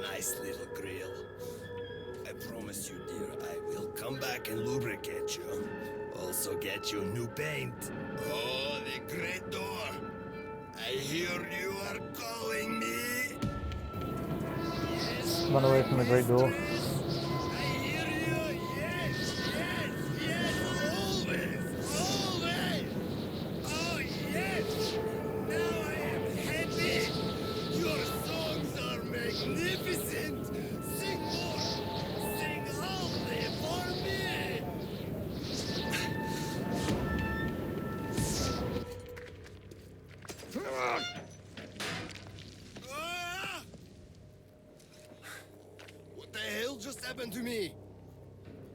Nice little grill. I promise you, dear, I will come back and lubricate you. Also get you new paint. Oh, the great door. I hear you are calling me. Yes, Run away from the great door. I hear you. Yes, yes, yes. Always, always. Oh, yes. Now I am happy. Your songs are magnificent. Sing more. Sing olde for me. Ah! What the hell just happened to me?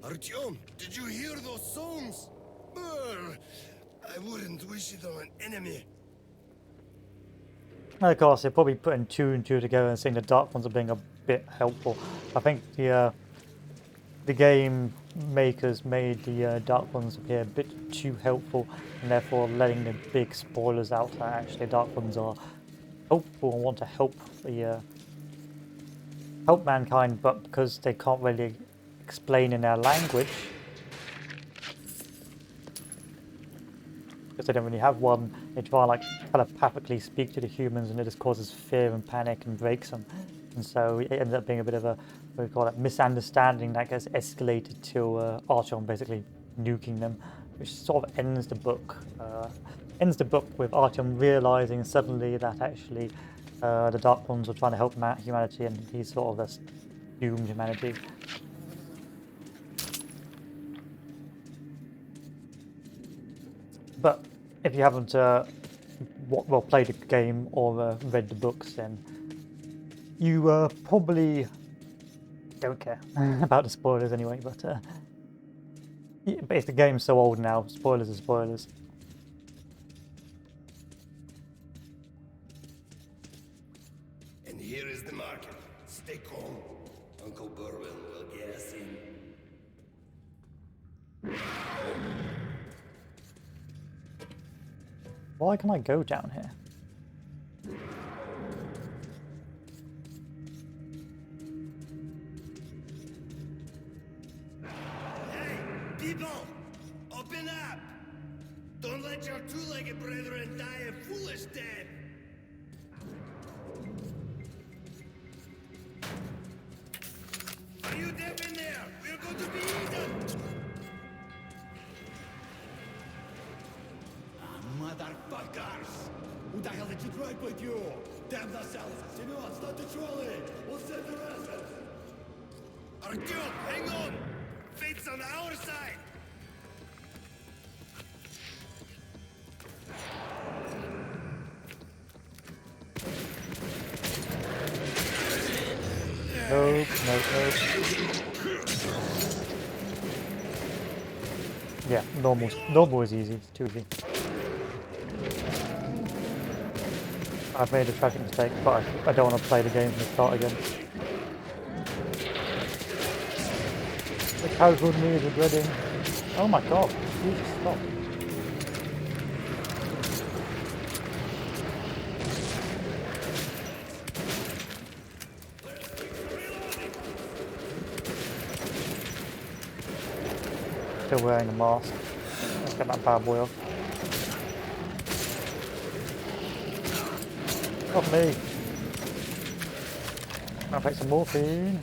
Artyom, did you hear those songs? Brr, I wouldn't wish it on an enemy. And of course, they're probably putting two and two together and seeing the Dark Ones are being a bit helpful. I think the game makers made the Dark Ones appear a bit too helpful, and therefore letting the big spoilers out that actually Dark Ones are helpful and want to help the help mankind, but because they can't really explain in their language, because they don't really have one, they try like telepathically speak to the humans, and it just causes fear and panic and breaks them. And so it ends up being a bit of a, what do you call it, misunderstanding that gets escalated to Artyom basically nuking them, which sort of ends the book. Ends the book with Artyom realizing suddenly that actually the Dark Ones were trying to help humanity, and he's sort of just doomed humanity. But if you haven't played the game or read the books, then you probably don't care about the spoilers anyway. But yeah, the game's so old now, spoilers are spoilers. And here is the market. Stay calm. Uncle Burwell will get us in. Why can I go down here? Hey, people! Open up! Don't let your two-legged brethren die a foolish death! Are you deaf in there? We're going to be eaten! Motherfuckers! Who the hell did you drive with you? Damn yourselves! Simeon, start the trolley! We'll send the rest! Artyom, hang on! Fate's on our side! Nope, nope, nope. Yeah, normal is easy, it's too easy. I've made a tragic mistake, but I don't want to play the game from the start again. The casual me is regretting. Oh my god, Jesus, stop. Still wearing a mask. Let's get that bad boy off. Off me! I'll take some morphine.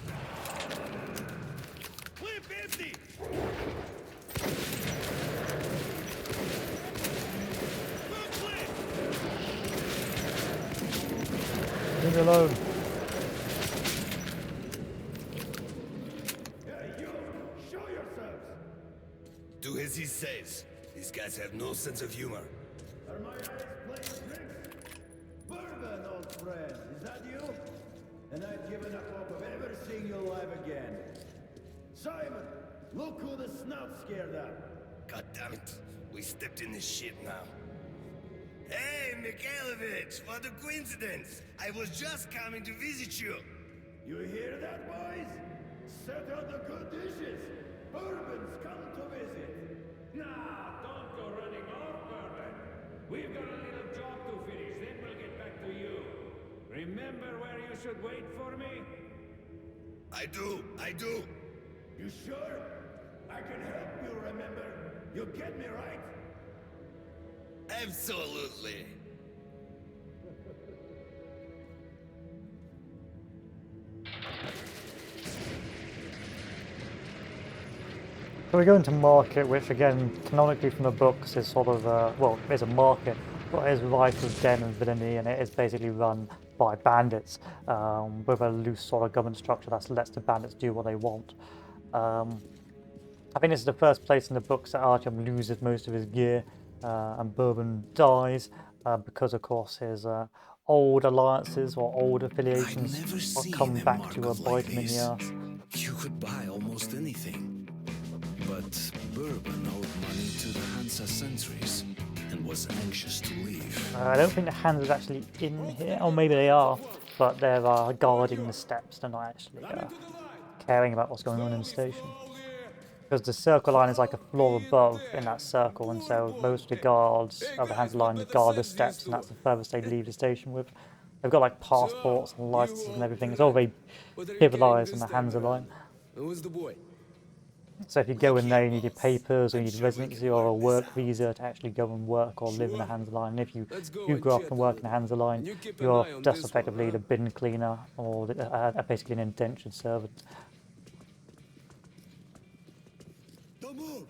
Clip empty! Leave me alone. Do as he says. These guys have no sense of humor. Are my eyes playing tricks? Bourbon, old friend, is that you? And I've given up hope of ever seeing you alive again. Simon, look who the snout scared up. God damn it. We stepped in this shit now. Hey, Mikhailovich, what a coincidence. I was just coming to visit you. You hear that, boys? Set out the good dishes. Bourbon's come to visit. Nah, don't go running off, Bourbon. We've got a little job to finish, then we'll get back to you. Remember where you should wait for me? I do. You sure? I can help you remember. You get me right? Absolutely. So we go into market, which again, canonically from the books is sort of, well, is a market, but it is rife with den and villainy, and it is basically run by bandits, with a loose sort of government structure that lets the bandits do what they want. I think this is the first place in the books that Artyom loses most of his gear, and Bourbon dies, because of course his old alliances or old affiliations will come back to bite him in the ass. You could buy almost anything. But Bourbon owed money to the Hansa sentries and was anxious to leave. I don't think the hands are actually in here, or maybe they are, but they're guarding the steps. They're not actually caring about what's going on in the station. Because the circle line is like a floor above in that circle, and so most of the guards of the Hansa line guard the steps, and that's the furthest they leave the station with. They've got like passports and licenses and everything. It's all very civilized in the Hansa line. Who's the boy? So if you go in there, you need your papers, or you need residency or a work visa to actually go and work or live in the Hansa line. And if you do grow up and work in the Hansa line, you're just effectively the bin cleaner or basically an indentured servant. Don't move!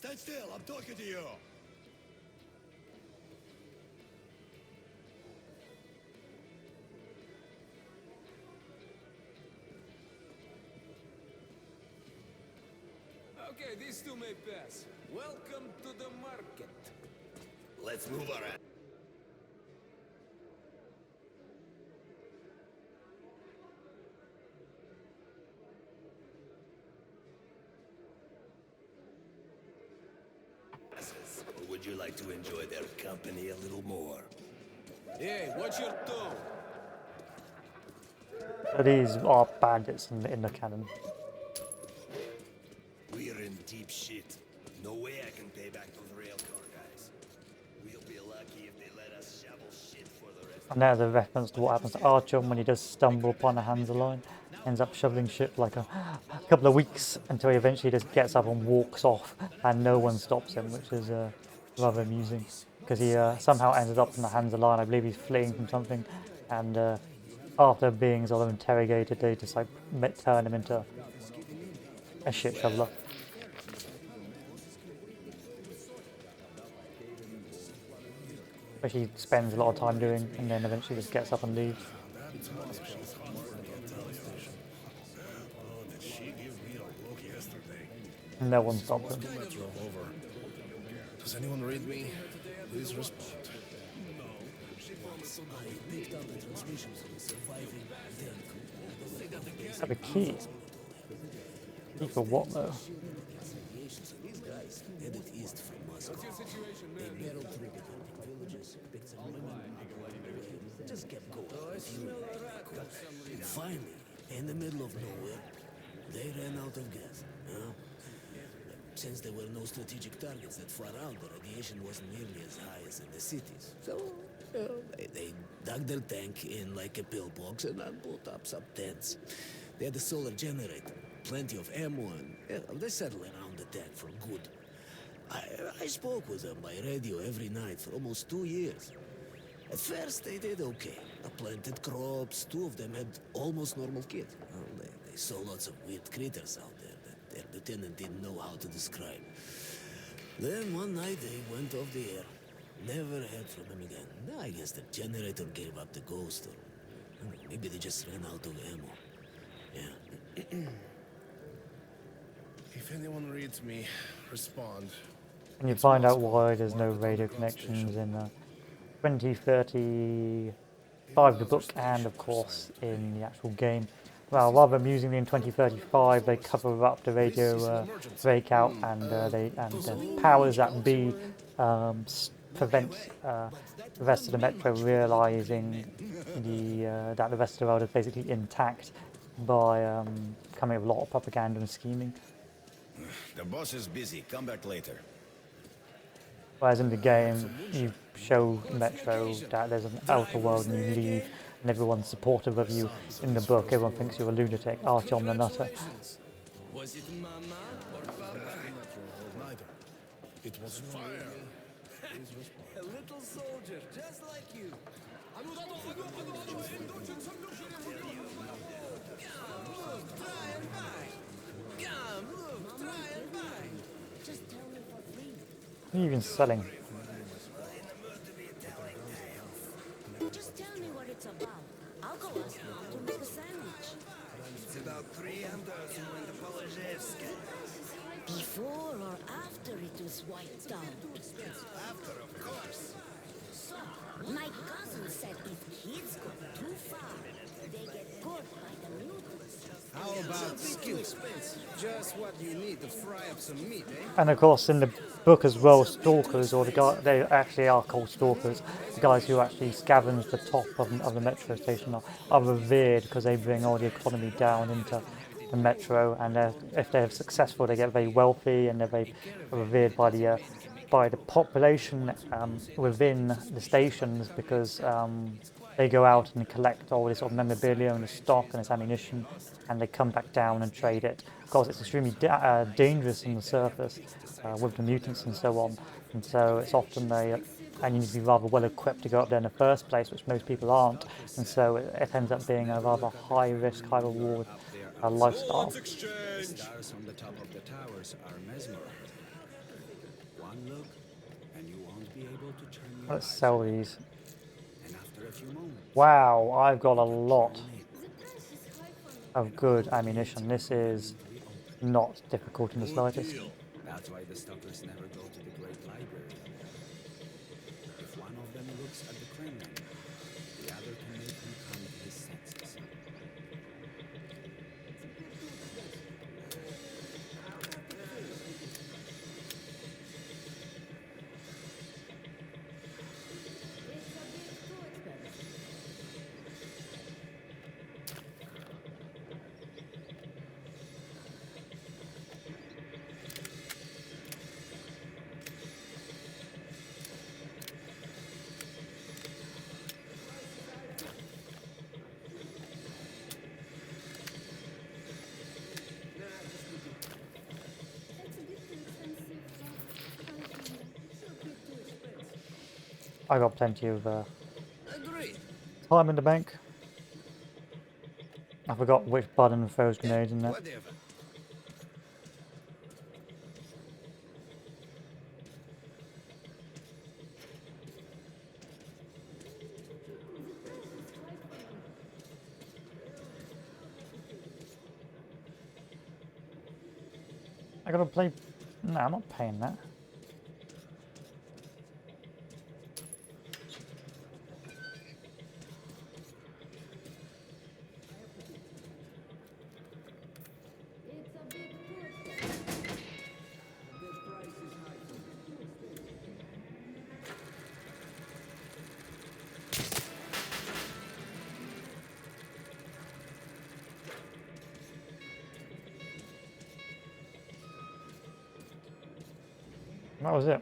Stand still, I'm talking to you! Okay, these two may pass. Welcome to the market. Let's move our ass. Or would you like to enjoy their company a little more? Hey, watch your tone. So these are bandits in the canon. We're in deep shit. No way I can pay back those railcar guys. We'll be lucky if they let us shovel shit for the rest. And there's a reference to what happens to Artyom when he does stumble upon a Hansa line. Ends up shoveling shit for like a couple of weeks until he eventually just gets up and walks off, and no one stops him, which is rather amusing. Because he somehow ended up in the Hansa line. I believe he's fleeing from something, and after being sort of interrogated, they just like turn him into a shit shoveler. Which he spends a lot of time doing, and then eventually just gets up and leaves. And no one stops him. Does anyone read me? Please respond. Have a key. Key for what though? Just kept going. And finally, in the middle of nowhere, they ran out of gas. Since there were no strategic targets that far out, the radiation wasn't nearly as high as in the cities. So, they dug their tank in like a pillbox and then put up some tents. They had a solar generator, plenty of ammo, and they settled around the tank for good. I spoke with them by radio every night for almost 2 years. At first, they did okay. I planted crops. 2 of them had almost normal kids. They saw lots of weird critters out there that their lieutenant didn't know how to describe. Then one night, they went off the air. Never heard from them again. I guess the generator gave up the ghost, or maybe they just ran out of ammo. Yeah. If anyone reads me, respond. And you find out why there's no radio connections in 2035, the book, and of course in the actual game. Well, rather amusingly, in 2035 they cover up the radio breakout, and the powers that be prevent the rest of the Metro realizing that the rest of the world is basically intact, by coming with a lot of propaganda and scheming. The boss is busy. Come back later. Whereas in the game, you show Metro that there's an outer world and you leave, and everyone's supportive of you. In the book, everyone thinks you're a lunatic, Artyom the Nutter. Was it Mama or Papa? Neither. It was fire. A little soldier, just like you. Come, look, try and buy. Come, look, try and buy. Just tell me for free. What are you even selling? Just tell me what it's about. I'll go ask Mom to make a sandwich. It's about 3 Anders who went to Polozhevsk. Before or after it was wiped out? After, of course. So, my cousin said if kids go too far, they get caught by the mutants. How about too expensive? Just what you need to fry up some meat, eh? And of course, in the book as well, stalkers, or the guy, they actually are called stalkers, the guys who actually scavenge the top of the metro station are revered because they bring all the economy down into the metro, and if they're successful, they get very wealthy, and they're very revered by the population within the stations, because they go out and collect all this sort of memorabilia and the stock and this ammunition, and they come back down and trade it. Of course, it's extremely dangerous on the surface with the mutants and so on, and so it's often and you need to be rather well equipped to go up there in the first place, which most people aren't, and so it ends up being a rather high risk, high reward lifestyle. The stars on the top of the towers are mesmerizing. One look, and you won't be able to turn your Let's eyes sell away. these. And after a few moments, Wow, I've got a lot of good ammunition. This is not difficult in the slightest. that's why the stalkers never go to the Great Library. If one of them looks at the Kremlin, the other can make him come to his senses. I got plenty of Agreed. time in the bank. I forgot which button throws grenades in there. Whatever. I gotta play. No, I'm not paying that. That was it.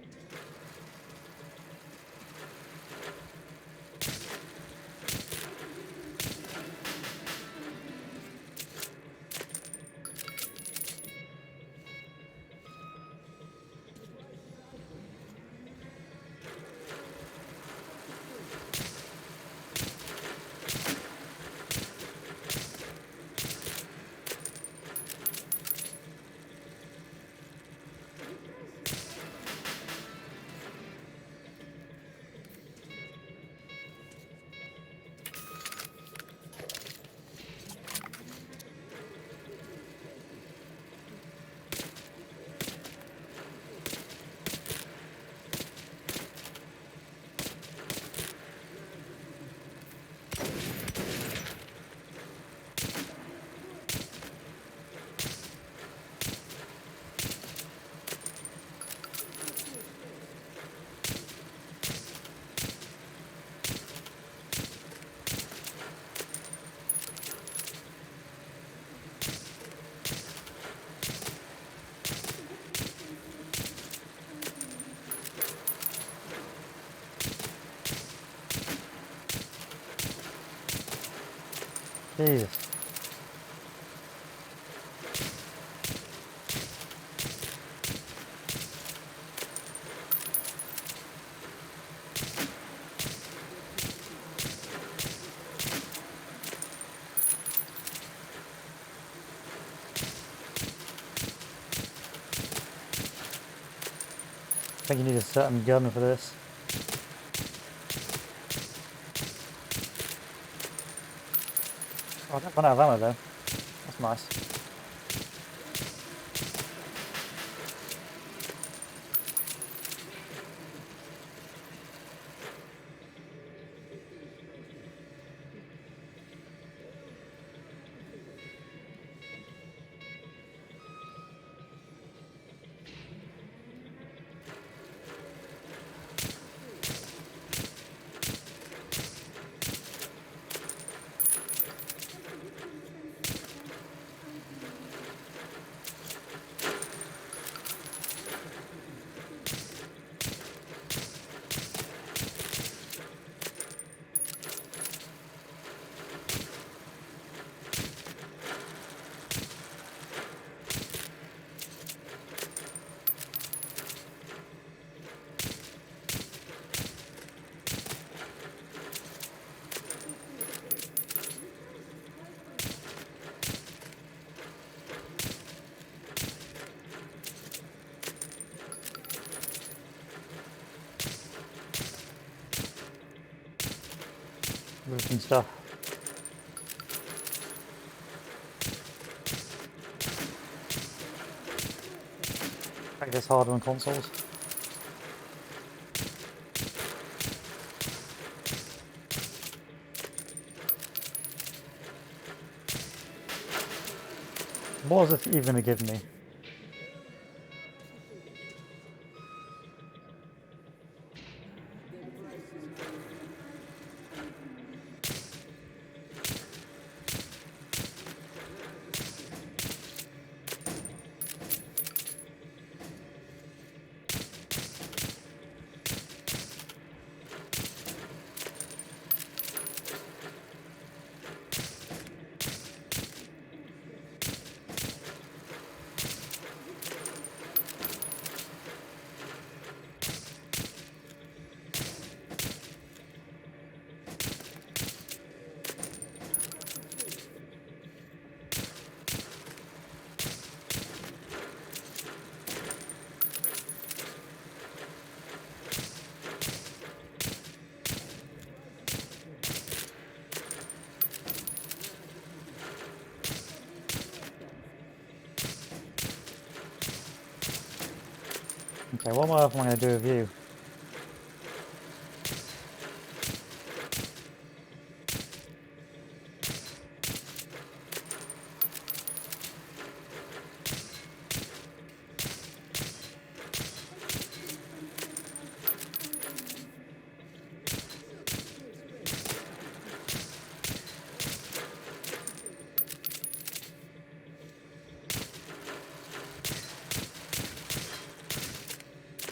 Jesus. I think you need a certain gun for this. Oh, I don't run out of ammo though. That's nice. Looting stuff. Make this harder on consoles. What is it even going to give me? Okay, what on earth am I going to do with you?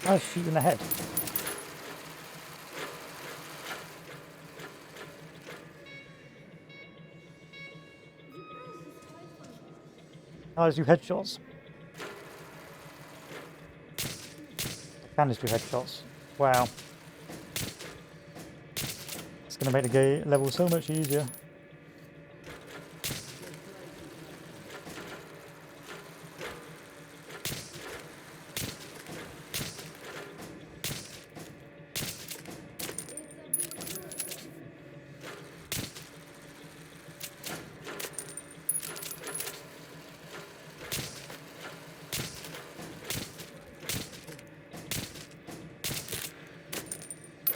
I was shooting in the head. I just do headshots. I can just do headshots. Wow. It's going to make the game level so much easier.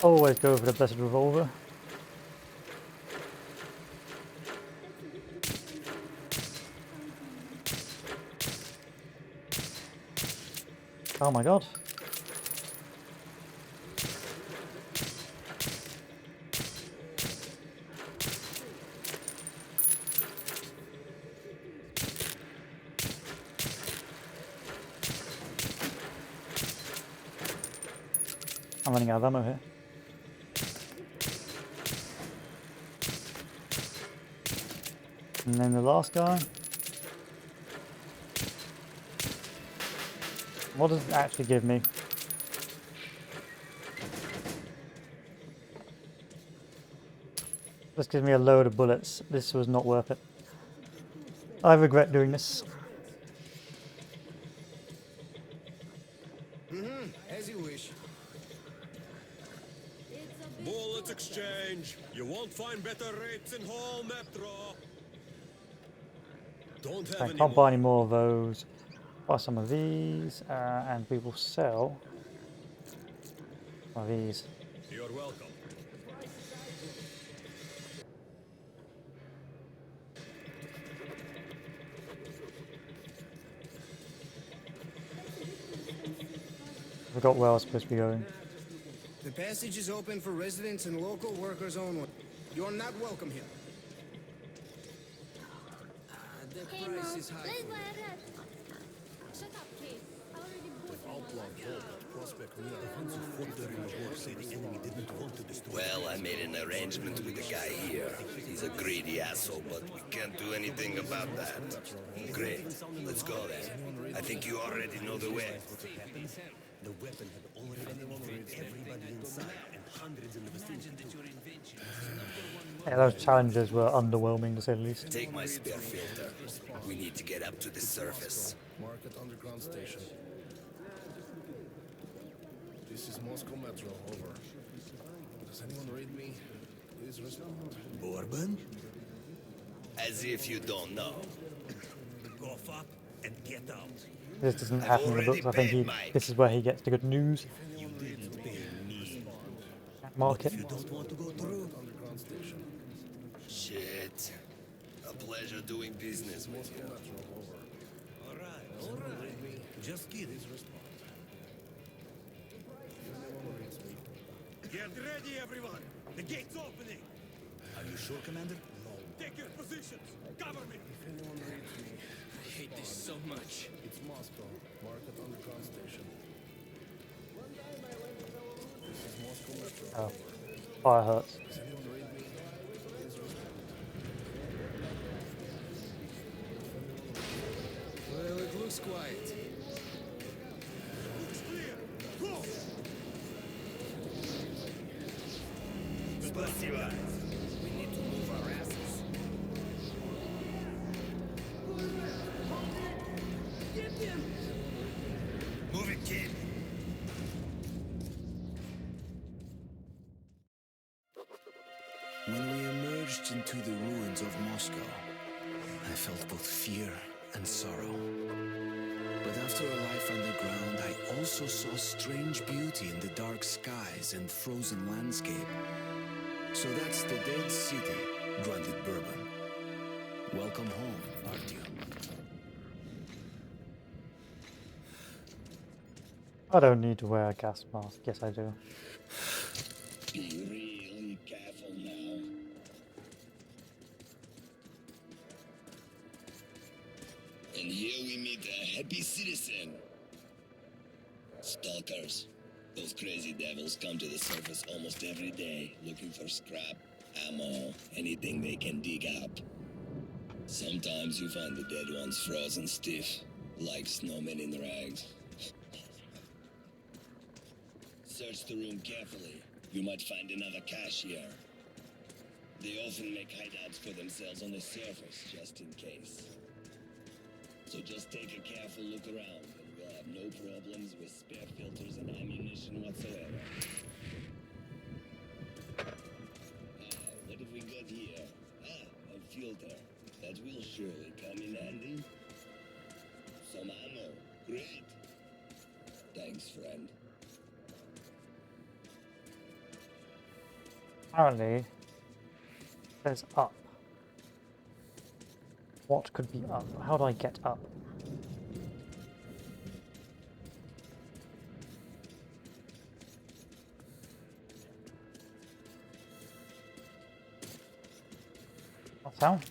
Always go for the best revolver. Oh my god. I'm running out of ammo here. And then the last guy. What does it actually give me? This gives me a load of bullets. This was not worth it. I regret doing this. As you wish. Bullets exchange. You won't find better rates in whole metro. Don't have I any can't buy more. any more of those. Buy some of these, and we will sell one of these. You're welcome. I forgot where I was supposed to be going. The passage is open for residents and local workers only. You're not welcome here. The Hey, price Mom, is high. let's buy a rat. Shut up, kid. I already bought one. Well, I made an arrangement with the guy here. He's a greedy asshole, but we can't do anything about that. Great. Let's go then. I think you already know the way. The weapon had already infected everybody inside and hundreds in the vicinity. Yeah, those challenges were underwhelming to say the least. Take my spare filter. We need to get up to the surface. Market underground station. This is Moscow Metro, over. Does anyone read me? Please respond. Bourbon? As if you don't know. Cough up and get out. This doesn't happen in the books. I think this is where he gets the good news. You didn't pay me. Market. If you don't want to go through, Underground station. Shit. A pleasure doing business with you. all right. Just kidding. Get ready, everyone. The gate's opening. Are you sure, Commander? Take your positions. Cover me. I hate this so much. It's Moscow. Market underground station. This is Moscow Metro. Oh, fire hurts. Does anyone read me? Please respond. Well, it looks quiet. Looks clear. Go. Спасибо. We need to move our asses. Move it, kid. When we emerged into the ruins of Moscow, I felt both fear and sorrow. But after a life underground, I also saw strange beauty in the dark skies and frozen landscape. So that's the dead city, grunted Bourbon. Welcome home, Artyom. I don't need to wear a gas mask. Yes, I do. Be really careful now. And here we meet a happy citizen. Stalkers. Those crazy devils come to the surface almost every day, looking for scrap, ammo, anything they can dig up. Sometimes you find the dead ones frozen stiff, like snowmen in rags. Search the room carefully. You might find another cache here. They often make hideouts for themselves on the surface, just in case. So just take a careful look around, and we'll have no problems with spare filters and ammunition whatsoever. What have we got here? A filter. That will surely come in handy. Some ammo. Great. Thanks, friend. Apparently, there's up. What could be up? How do I get up? What sound?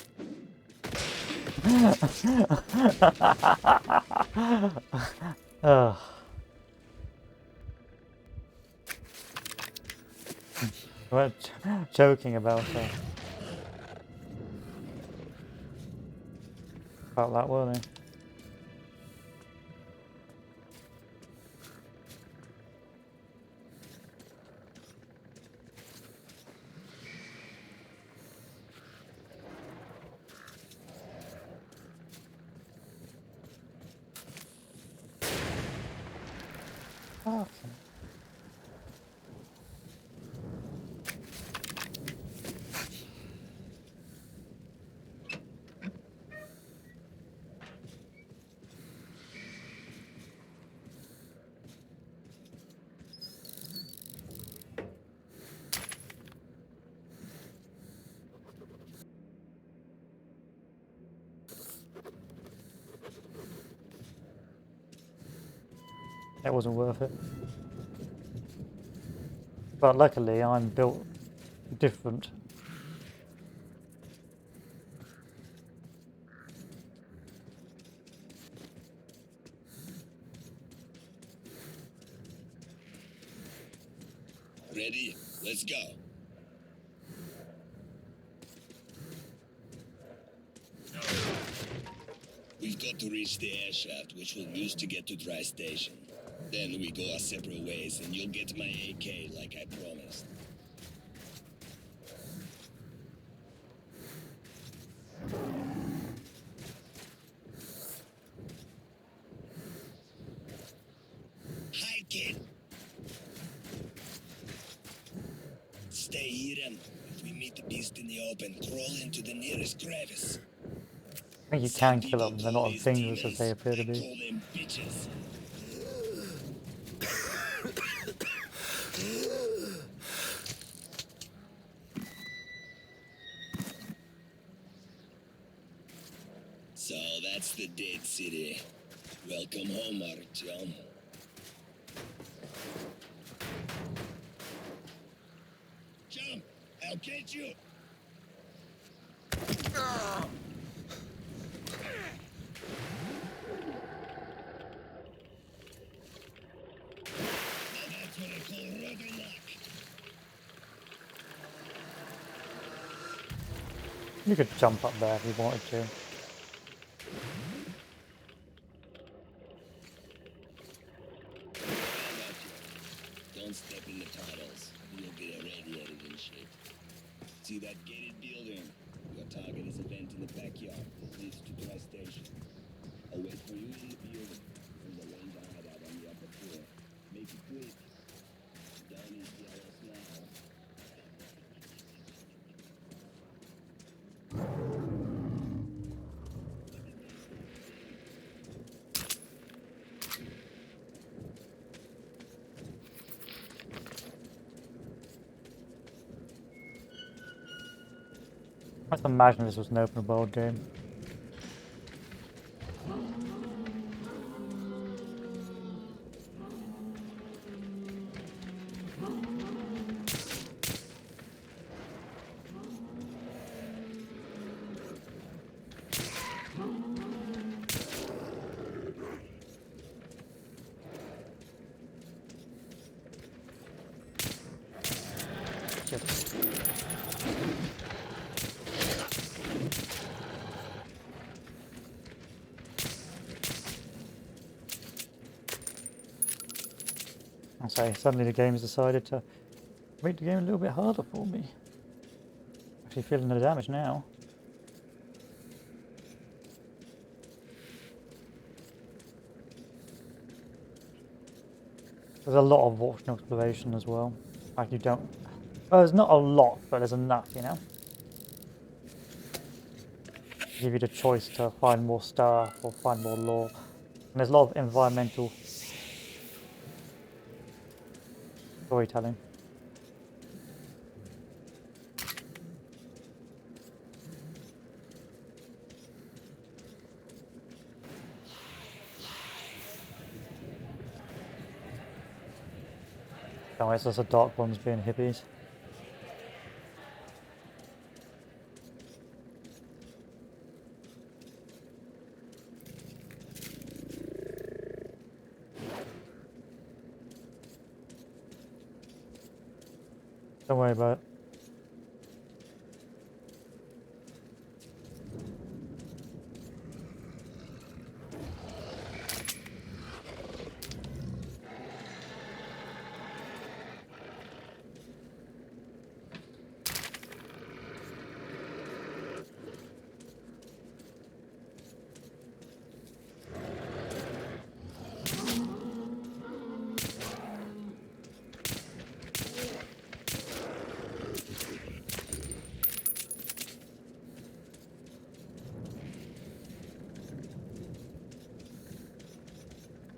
Ugh. We're joking about it. About that, were they? Awesome. It wasn't worth it. But luckily I'm built different. Ready? Let's go. We've got to reach the air shaft, which we'll use to get to Dry Station. Then we go our separate ways, and you'll get my AK like I promised. Hi, kid. Stay hidden. If we meet the beast in the open, crawl into the nearest crevice. I think you can kill them, they're not as dangerous as they appear to be. Call them bitches. So that's the dead city. Welcome home, Artyom. Jump! I'll get you! Now that's what I call rubber luck. You could jump up there if you wanted to. Don't step in the tunnels. You'll get irradiated and shit. See that gated building? Your target is a vent in the backyard. It leads to Dry Station. I'll wait for you in the building. And the range hideout on the upper floor. Make it quick. Down is jealous now. I just imagine this was an open world game. I say, suddenly the game's decided to make the game a little bit harder for me. Actually feeling the damage now. There's a lot of optional exploration as well. Like you don't... Well, there's not a lot, but there's enough, you know? Give you the choice to find more stuff or find more lore. And there's a lot of environmental storytelling. Oh, it's just the dark ones being hippies. Don't worry about it.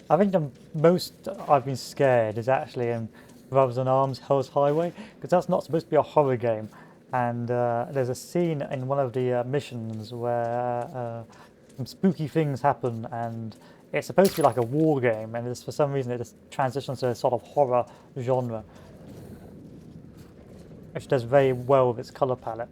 I think the most I've been scared is actually in Brothers in Arms Hell's Highway, because that's not supposed to be a horror game. And there's a scene in one of the missions where some spooky things happen, and it's supposed to be like a war game, and for some reason it just transitions to a sort of horror genre, which does very well with its color palette.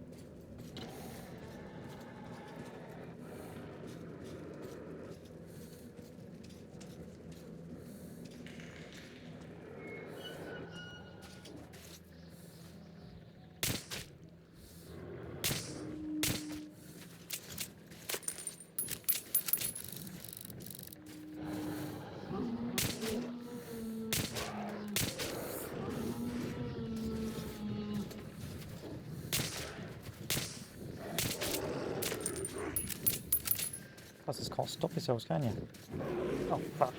I just can't stop yourselves, can you? Oh, fuck.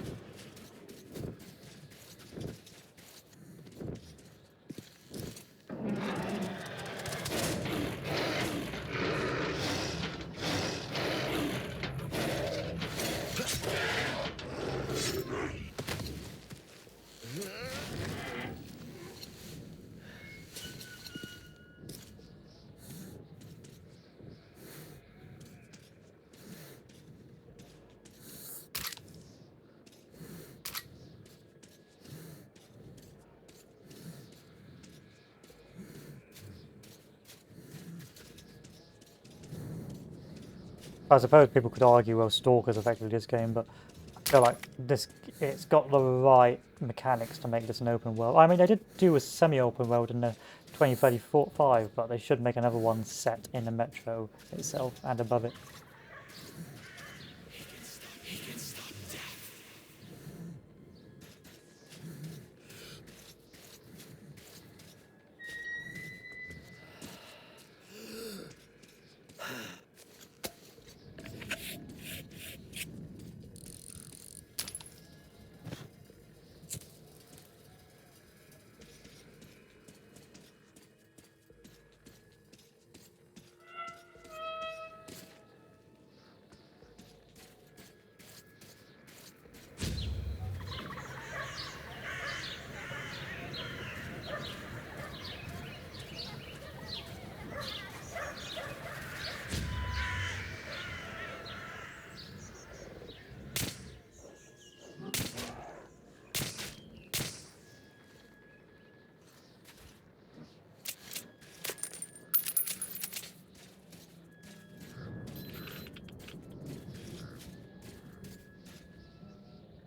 I suppose people could argue, well, Stalker's effectively this game, but I feel like it's got the right mechanics to make this an open world. I mean, they did do a semi-open world in the 2035, but they should make another one set in the metro itself and above it.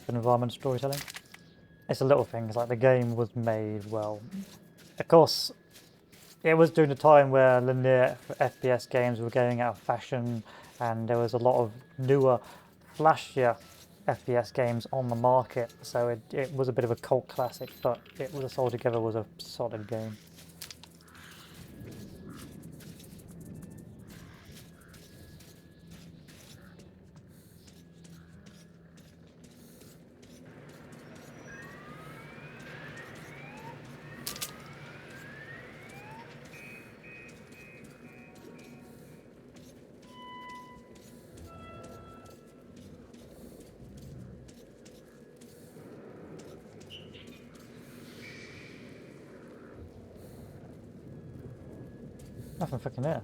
Environment storytelling. It's a little things like the game was made well. Of course, it was during the time where linear FPS games were going out of fashion, and there was a lot of newer, flashier FPS games on the market. So it was a bit of a cult classic, but it was altogether was a solid game. Nothing fucking there.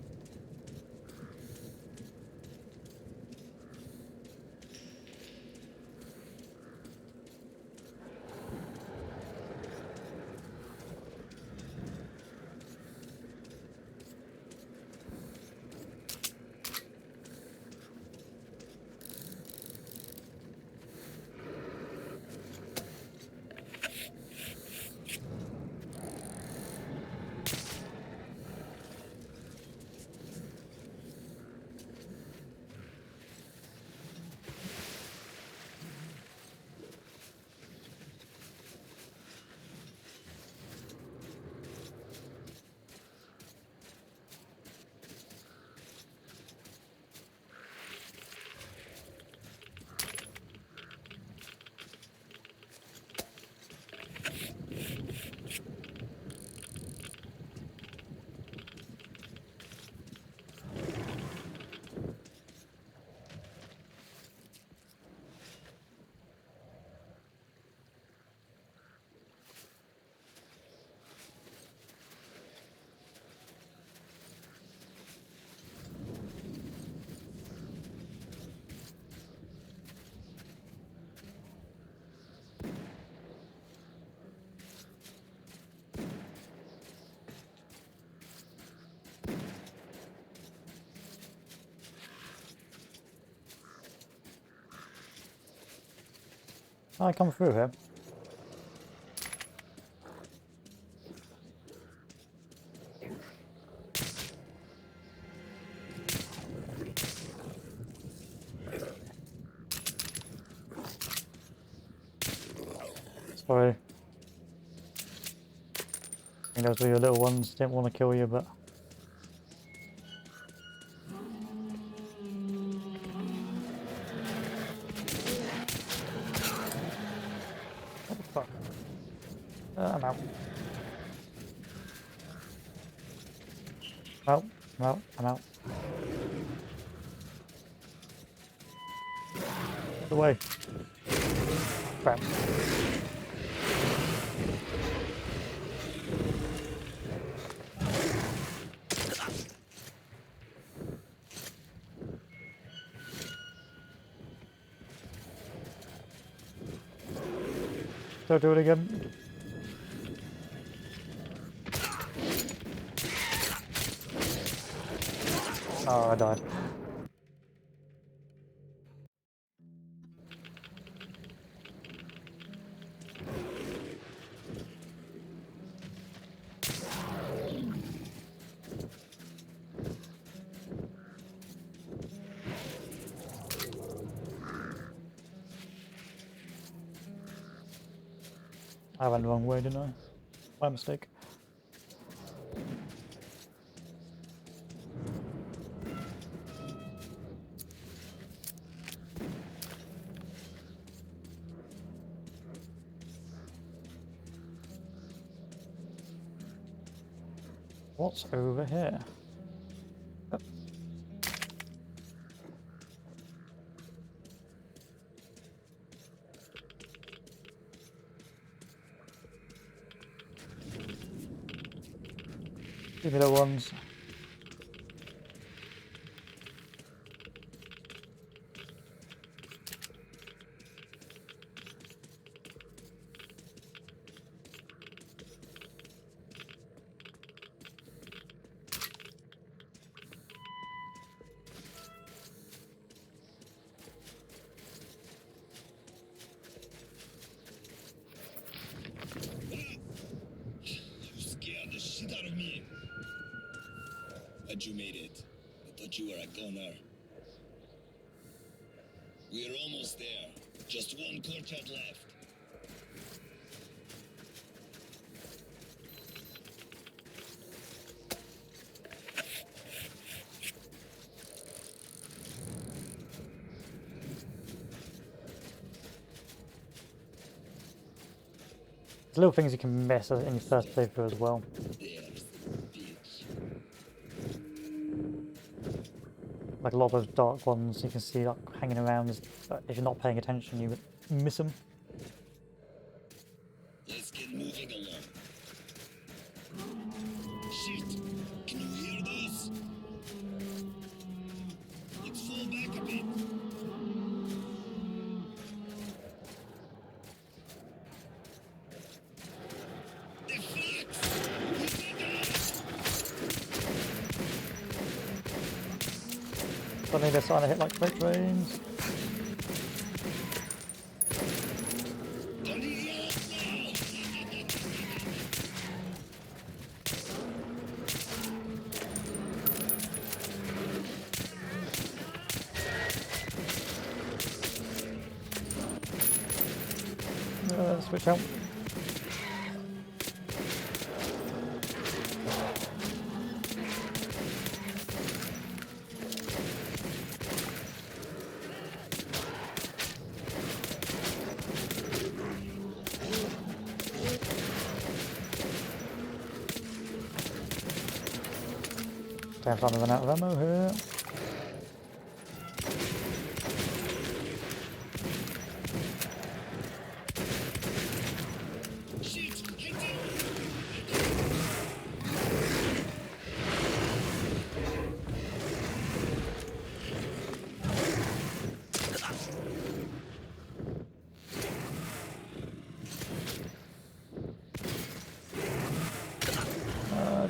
I come through here. Sorry. I think those were your little ones. Didn't want to kill you, but. What the fuck? I'm out. Out. I'm out. I'm out. Get away. Crap. Don't do it again. Oh, I died. I went the wrong way, didn't I? My mistake. What's over here? Oh. Give me the ones. You scared the shit out of me. But you made it. I thought you were a goner. We're almost there. Just one courtyard left. There's little things you can miss in your first playthrough as well. Like a lot of those dark ones you can see like hanging around. If you're not paying attention, you miss them. Let's get moving along. Shit! Can you hear this? Let's fall back a bit. Suddenly they're starting to hit like freight trains. Switch out. Damn, starting to run out of ammo here.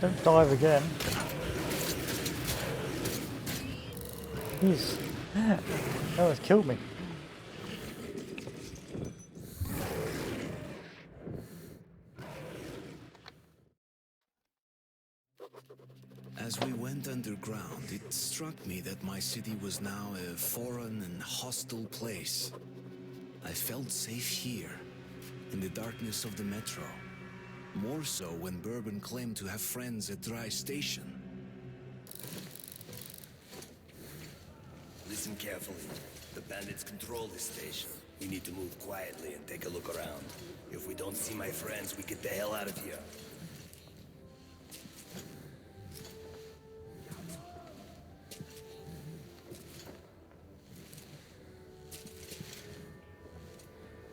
Don't dive again. Jeez. That almost killed me. As we went underground, it struck me that my city was now a foreign and hostile place. I felt safe here, in the darkness of the metro. More so when Bourbon claimed to have friends at Dry Station. Listen carefully. The bandits control this station. We need to move quietly and take a look around. If we don't see my friends, we get the hell out of here.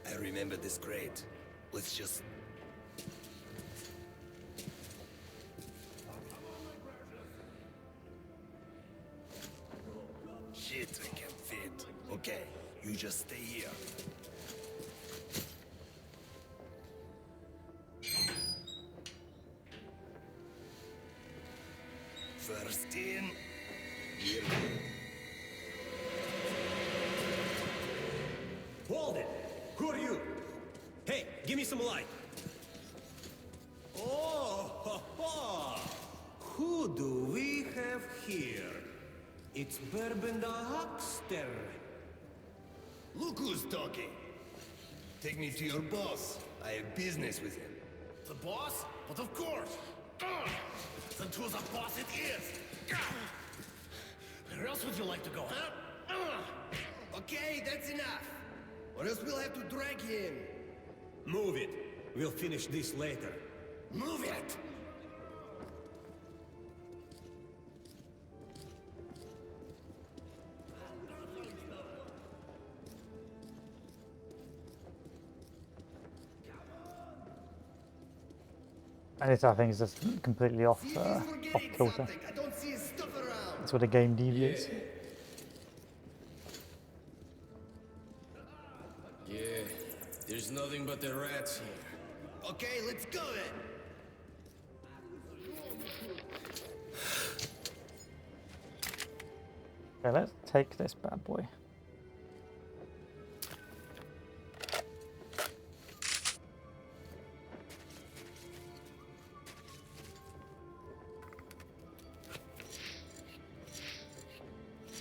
I remember this crate. Let's just... Shit, I can't fit. Okay, you just stay here. First in. Here. Hold it! Who are you? Hey, give me some light. Oh, ha, ha. Who do we have here? It's Bourbon the Huckster. Look who's talking. Take me to your boss. I have business with him. The boss? But of course. Then to the boss it is. Where else would you like to go, huh? Okay, that's enough. Or else we'll have to drag him. Move it. We'll finish this later. Move it! And this, I think, is just completely off kilter. I don't see his stuff around. That's where the game deviates. Yeah, there's nothing but the rats here. Okay, let's go then. Okay, let's take this bad boy.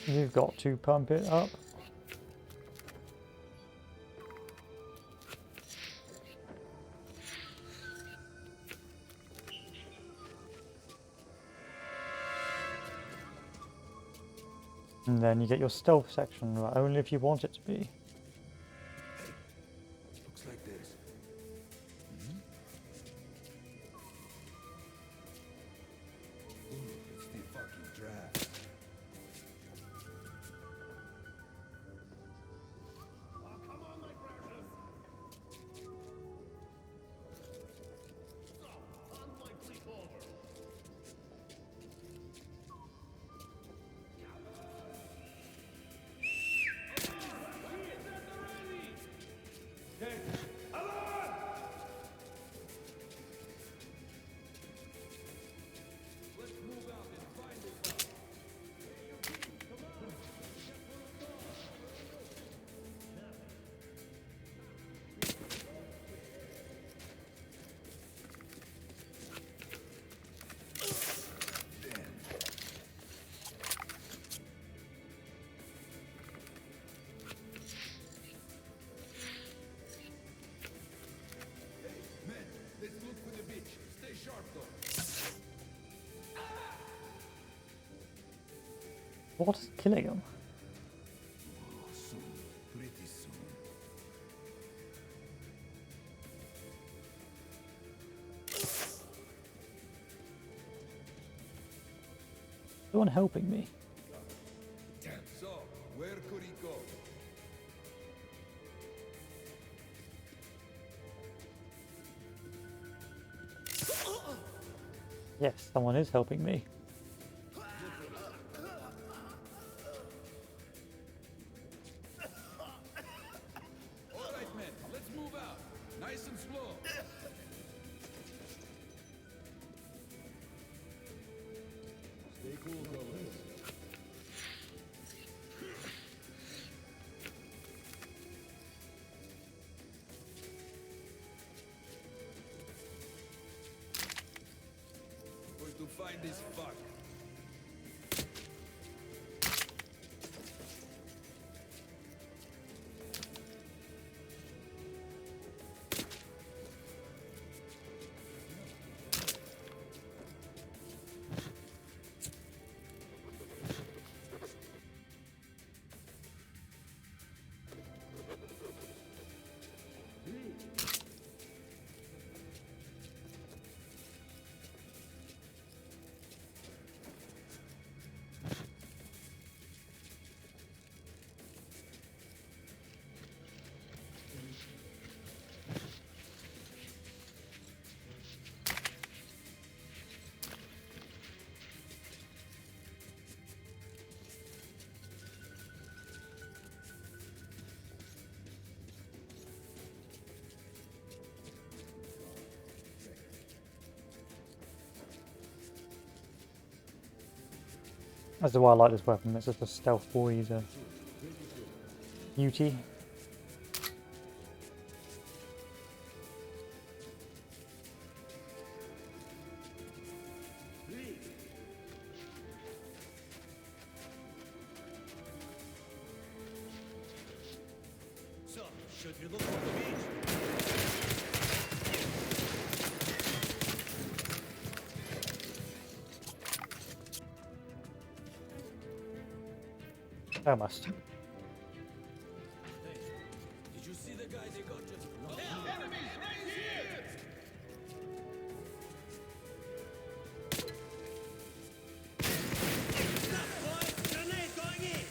You've got to pump it up. And then you get your stealth section, right, only if you want it to be. Looks like this. Ooh, it's the fucking draft. What is killing him? Soon, pretty soon. No one helping me. So, where could he go? Yes, someone is helping me. Alright, men, let's move out. Nice and slow. Stay cool, fellas. Going to find this fuck. That's why I like this weapon. It's just a stealth boy's beauty. So, should we look for the beach? I must. Did you see the guy they got just... Enemies right here! Stop, boys! Grenade going in!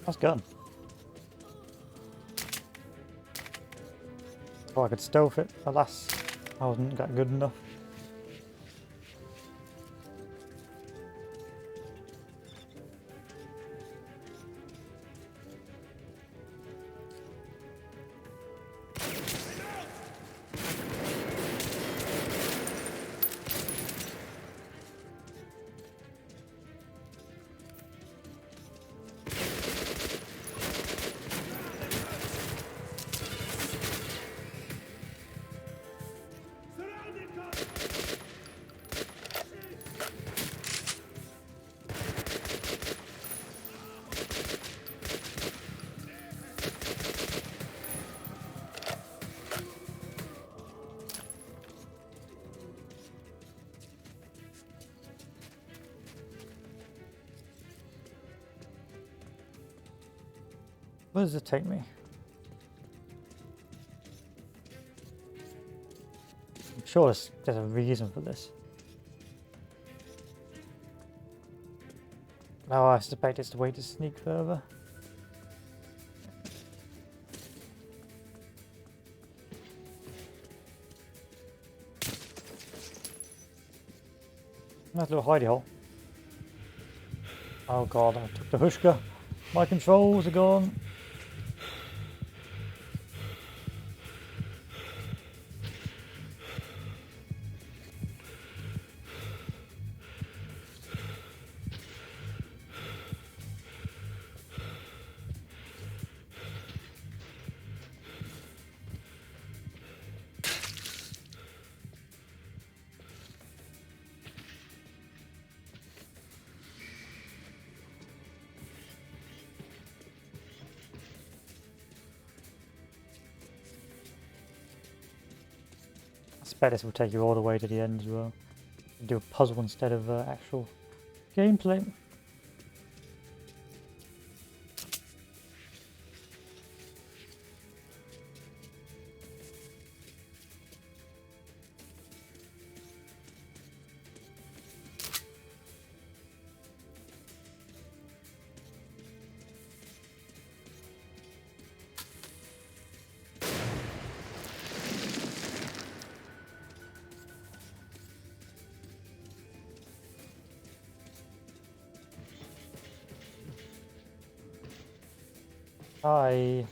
Nice gun. Oh, I could stealth it. Alas, I wasn't that good enough. Where does it take me? I'm sure there's a reason for this. No, I suspect it's the way to sneak further. Nice little hidey hole. Oh god, I took the hushka. My controls are gone. I suspect this will take you all the way to the end as well. Do a puzzle instead of actual gameplay. Hi.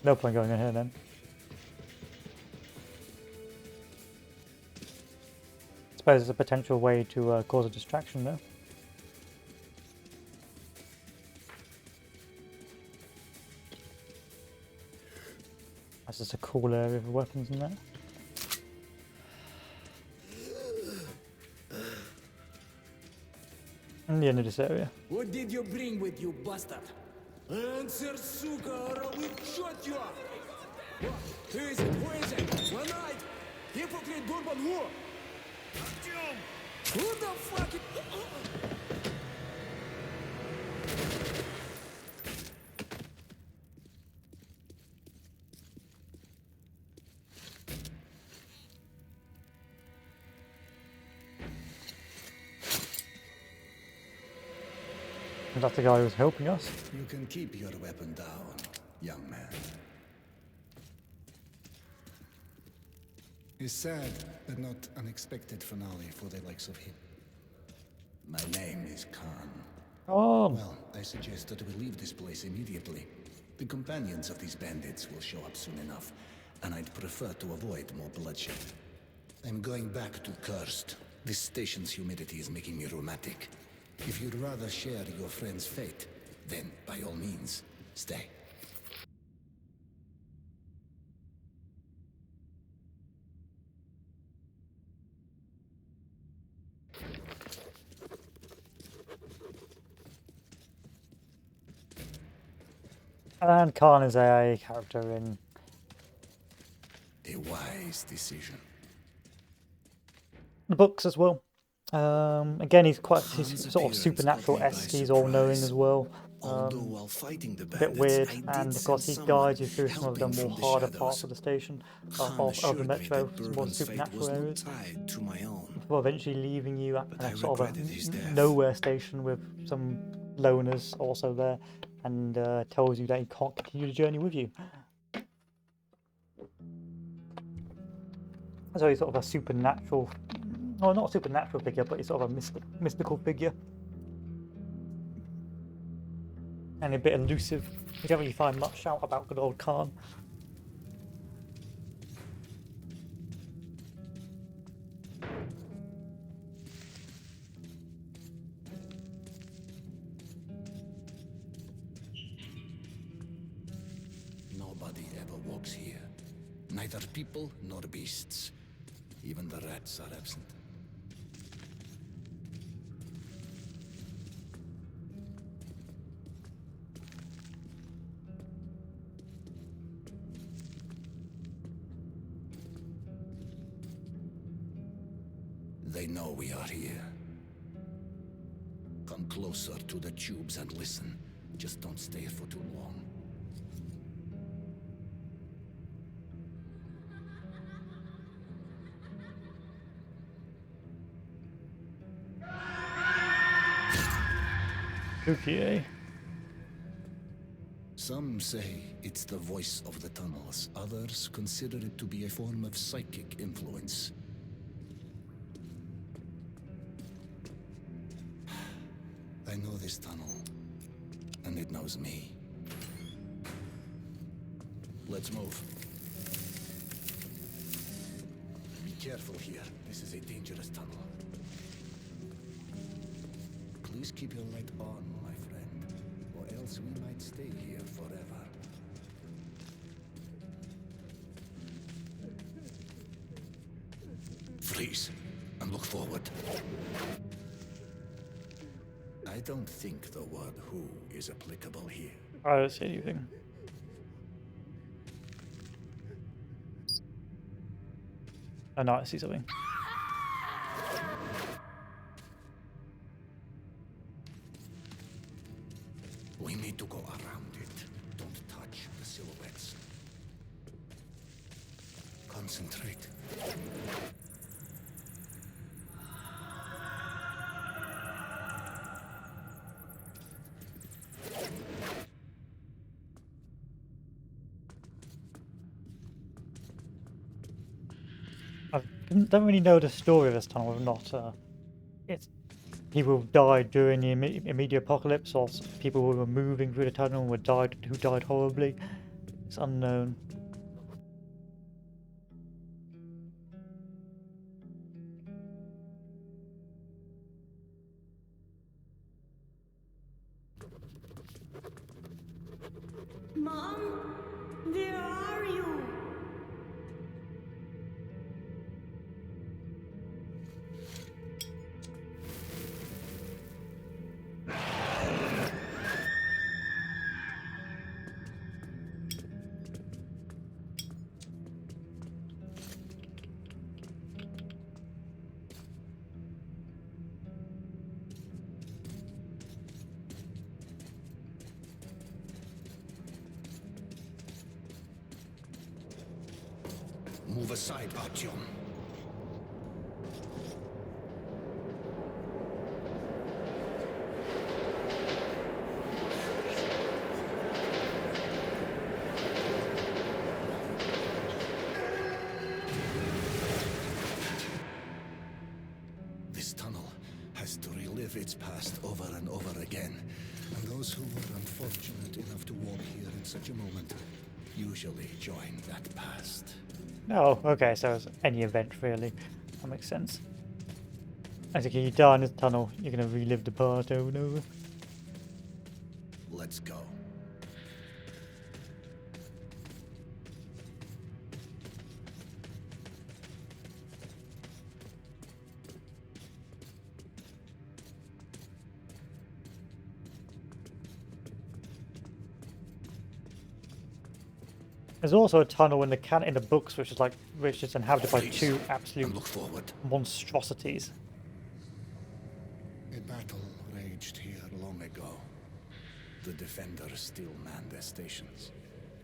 No point going in here then. I suppose it's a potential way to cause a distraction though. That's just a cool area for weapons and that. And the end of this area. What did you bring with you, bastard? Answer, suka, or I will shot you up! What? Who is it? Who is it? One night! Hypocrite Bourbon, who? Who the fuck? And that's the guy who was helping us. You can keep your weapon down, young man. It's sad, but not unexpected finale for the likes of him. My name is Khan. Oh. Well, I suggest that we leave this place immediately. The companions of these bandits will show up soon enough, and I'd prefer to avoid more bloodshed. I'm going back to Cursed. This station's humidity is making me rheumatic. If you'd rather share your friend's fate, then by all means, stay. And Khan is a character in A wise decision. the books as well. Again, he's sort of supernatural-esque. He's all-knowing as well. While fighting the A bit bandits, weird, I did and of sense course he someone guides you through some of the helping more from the harder shadows. parts of the station, Khan of the assured me metro, that some more Bourbon's fate supernatural was not areas, tied to my own. before eventually leaving you at I a sort of regretted his a death. nowhere station with some loners also there, and tells you that he can't continue the journey with you. So he's sort of a supernatural, well, not a supernatural figure, but he's sort of a mystical figure. And a bit elusive. You don't really find much out about good old Khan. Nobody ever walks here. Neither people nor beasts. Even the rats are absent. They know we are here. Come closer to the tubes and listen. Just don't stay for too long. Okay. Some say it's the voice of the tunnels. Others consider it to be a form of psychic influence. I know this tunnel, and it knows me. Let's move. Be careful here. This is a dangerous tunnel. Please keep your light on, my friend, or else we might stay here forever. Freeze, and look forward. I don't think the word "who" is applicable here. I don't see anything. Oh no, I see something. We need to go around it. Don't touch the silhouettes. Concentrate. I don't really know the story of this tunnel. I've not. It's people who died during the immediate apocalypse, or people who were moving through the tunnel who died horribly. It's unknown. Mom? Where are you? move aside, Artyom. This tunnel has to relive its past over and over again. And those who were unfortunate enough to walk here in such a moment usually join that past. Oh, okay, so it's any event really. That makes sense. I think if you die in this tunnel, you're going to relive the past over and over. Let's go. There's also a tunnel in the books which is inhabited by two absolute monstrosities. A battle raged here long ago. The defenders still man their stations.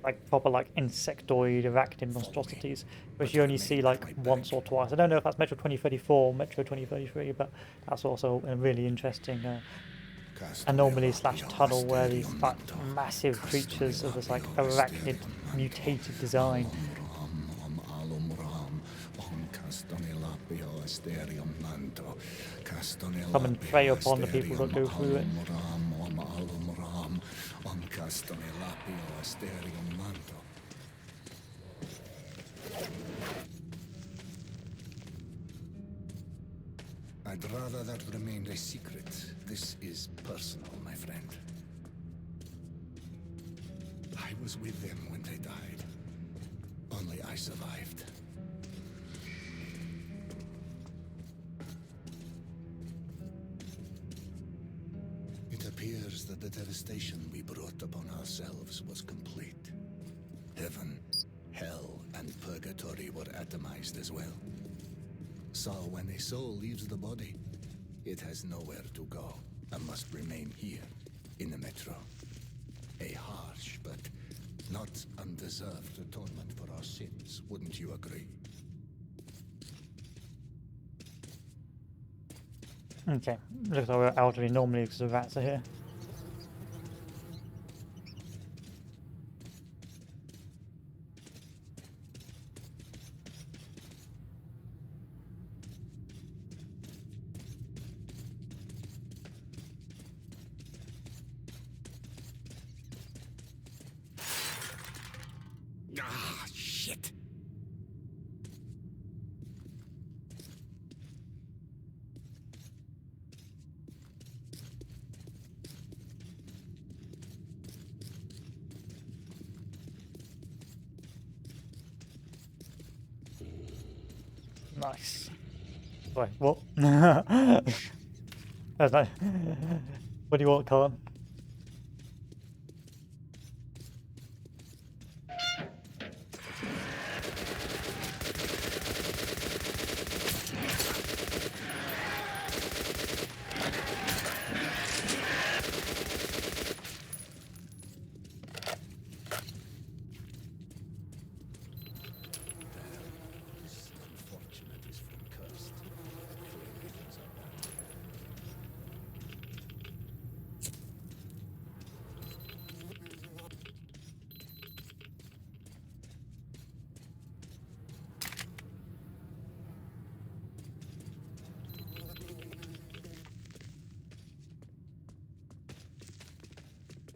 Like proper insectoid arachnid monstrosities, which you only see once or twice. I don't know if that's Metro 2034 or Metro 2033, but that's also a really interesting anomaly / tunnel where these massive creatures of this arachnid mutated design come and prey upon the people that go through it. I'd rather that remained a secret. This is personal, my friend. I was with them when they died. Only I survived. It appears that the devastation we brought upon ourselves was complete. Heaven, hell, and purgatory were atomized as well. So when a soul leaves the body, it has nowhere to go and must remain here, in the Metro. A harsh but not undeserved atonement for our sins, wouldn't you agree? Okay, looks like we're elderly normally because the rats are here. Ah, shit! Nice. Wait, what? That's nice. What do you want, Khan?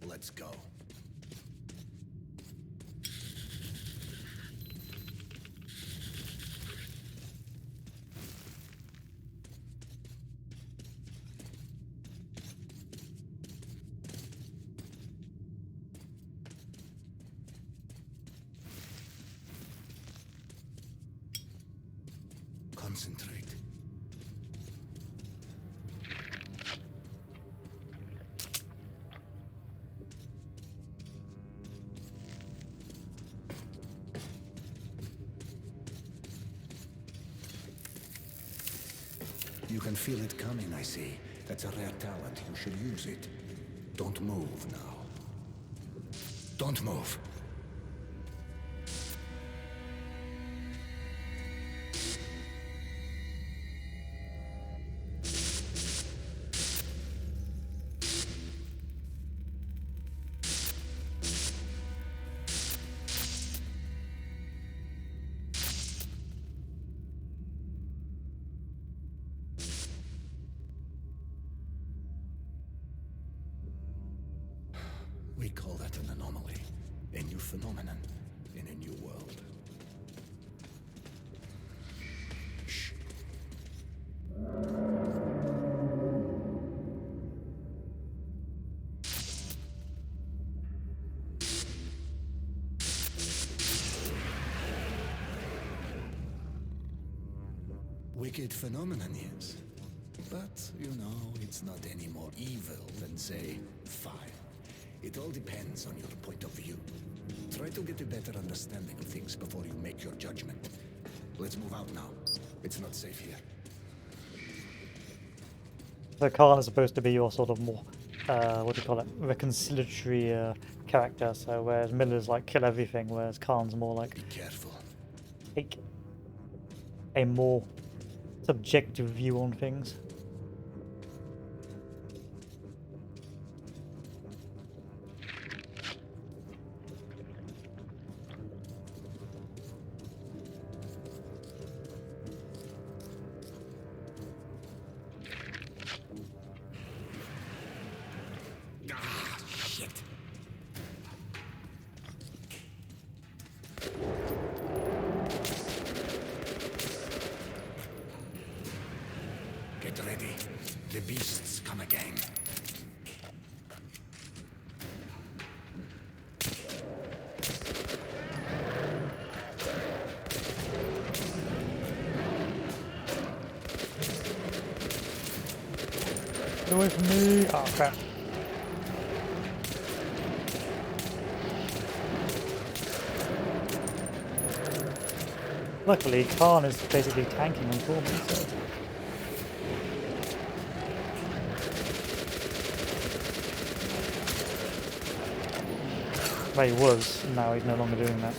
Let's go. Concentrate. You can feel it coming, I see. That's a rare talent. You should use it. Don't move now. Don't move. an anomaly, a new phenomenon in a new world. Shh. Wicked phenomenon, yes. But, you know, it's not any more evil than, say, fire. It all depends on your point of view. Try to get a better understanding of things before you make your judgment. Let's move out now. It's not safe here. So Khan is supposed to be your sort of more, what do you call it, reconciliatory character. So whereas Miller's like kill everything, whereas Khan's more like be careful. Take a more subjective view on things. Get ready. The beasts come again. Get away from me! Oh crap. Luckily, Khan is basically tanking on for me, so... Well, he was, now he's no longer doing that.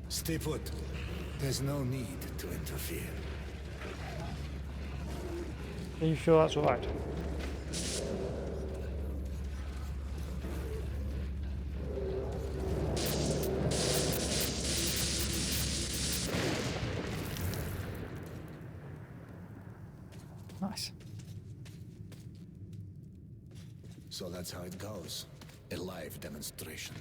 Stay put. There's no need to interfere. Are you sure that's right? Nice. So that's how it goes. A live demonstration.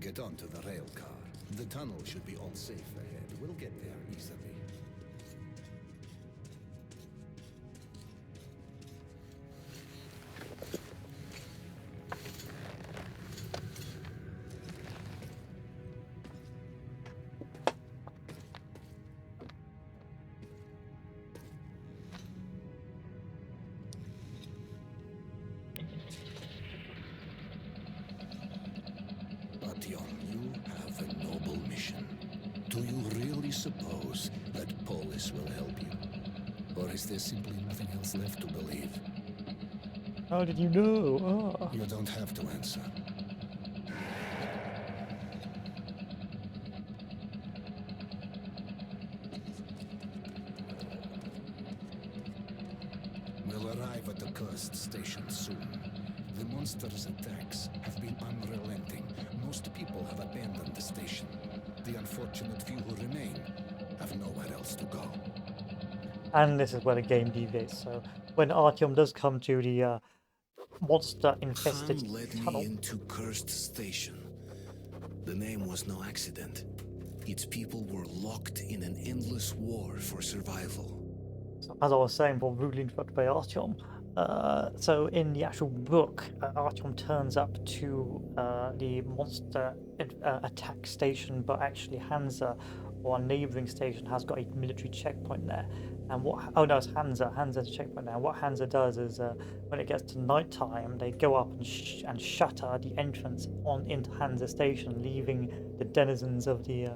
Get onto the rail car. The tunnel should be all safe ahead. We'll get there easily. Artyom, you have a noble mission. Do you really suppose that Polis will help you? Or is there simply nothing else left to believe? How did you know? Oh. You don't have to answer. We'll arrive at the cursed station soon. The monster's attacks have been unrelenting. Most people have abandoned the station. The unfortunate few who remain have nowhere else to go. And this is where the game deviates. So when Artyom does come to the monster-infested Khan led tunnel... me into Cursed Station. The name was no accident. Its people were locked in an endless war for survival. So as I was saying, before rudely interrupted by Artyom, so in the actual book, Artyom turns up to the monster attack station, but actually Hansa or a neighbouring station has got a military checkpoint there. And what? Oh no, it's Hansa. Hansa's checkpoint now. What Hansa does is, when it gets to night time, they go up and shutter the entrance on into Hansa station, leaving the denizens of the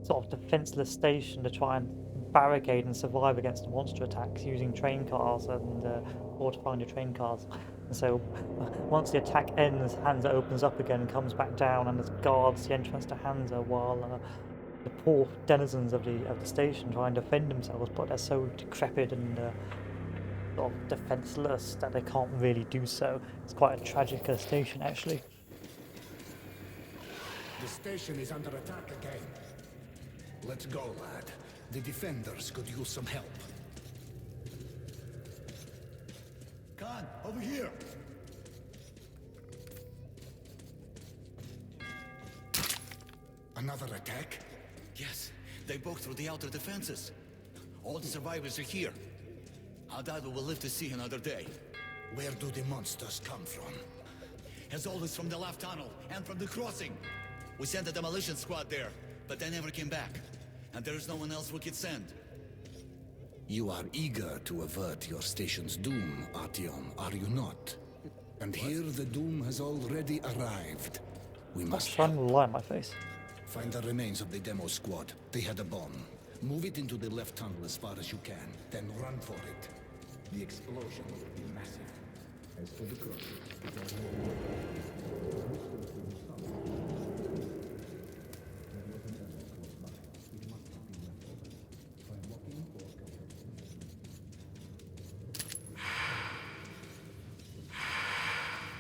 sort of defenseless station to try and barricade and survive against the monster attacks using train cars and fortifying the train cars. And so once the attack ends, Hansa opens up again and comes back down and guards the entrance to Hansa, while the poor denizens of the station try and defend themselves, but they're so decrepit and sort of defenseless that they can't really do so. It's quite a tragic station, actually. The station is under attack again. Let's go, lad. The defenders could use some help. Khan, over here! Another attack? Yes, they broke through the outer defenses. All the survivors are here. I doubt we will live to see another day. Where do the monsters come from? As always, from the left tunnel and from the crossing. We sent a demolition squad there, but they never came back. And there is no one else we could send. You are eager to avert your station's doom, Artyom, are you not? And here the doom has already arrived. We must trying to lie in my face. Find the remains of the demo squad. They had a bomb. Move it into the left tunnel as far as you can, then run for it. The explosion will be massive. As for the crossing,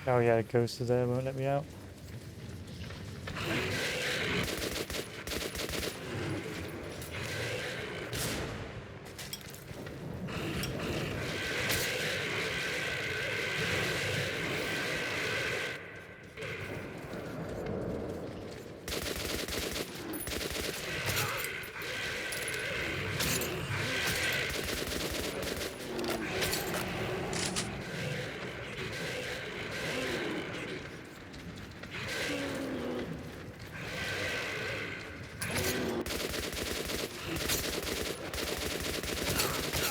Oh yeah, the ghost is there, won't let me out.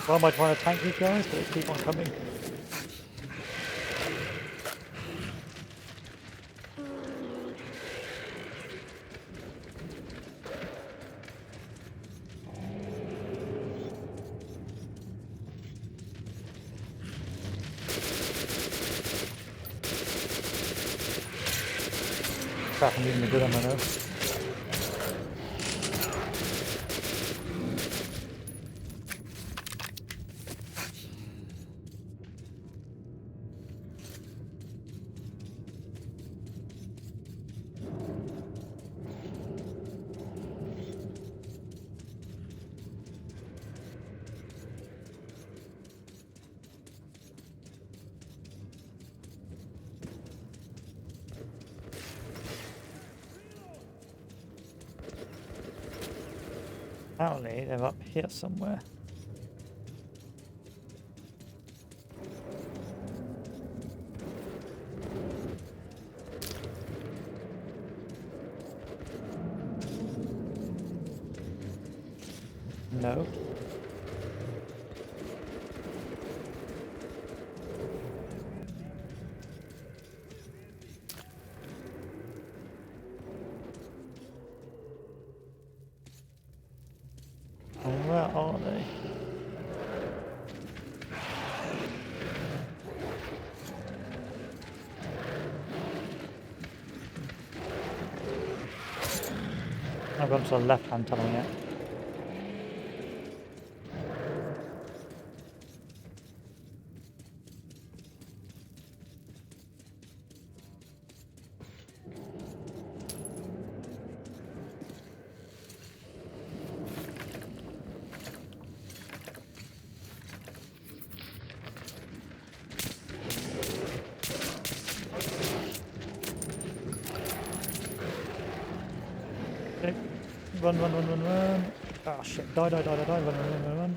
Why am I trying to tank these guys? But they keep on coming. Crap, I'm using a good on my nose. Apparently they're up here somewhere. No. And where are they? I've gone to the left-hand tunnel yet. Okay. Run, run, run, run, run. Ah shit, die, die, die, die, die, run, run, run, run, run.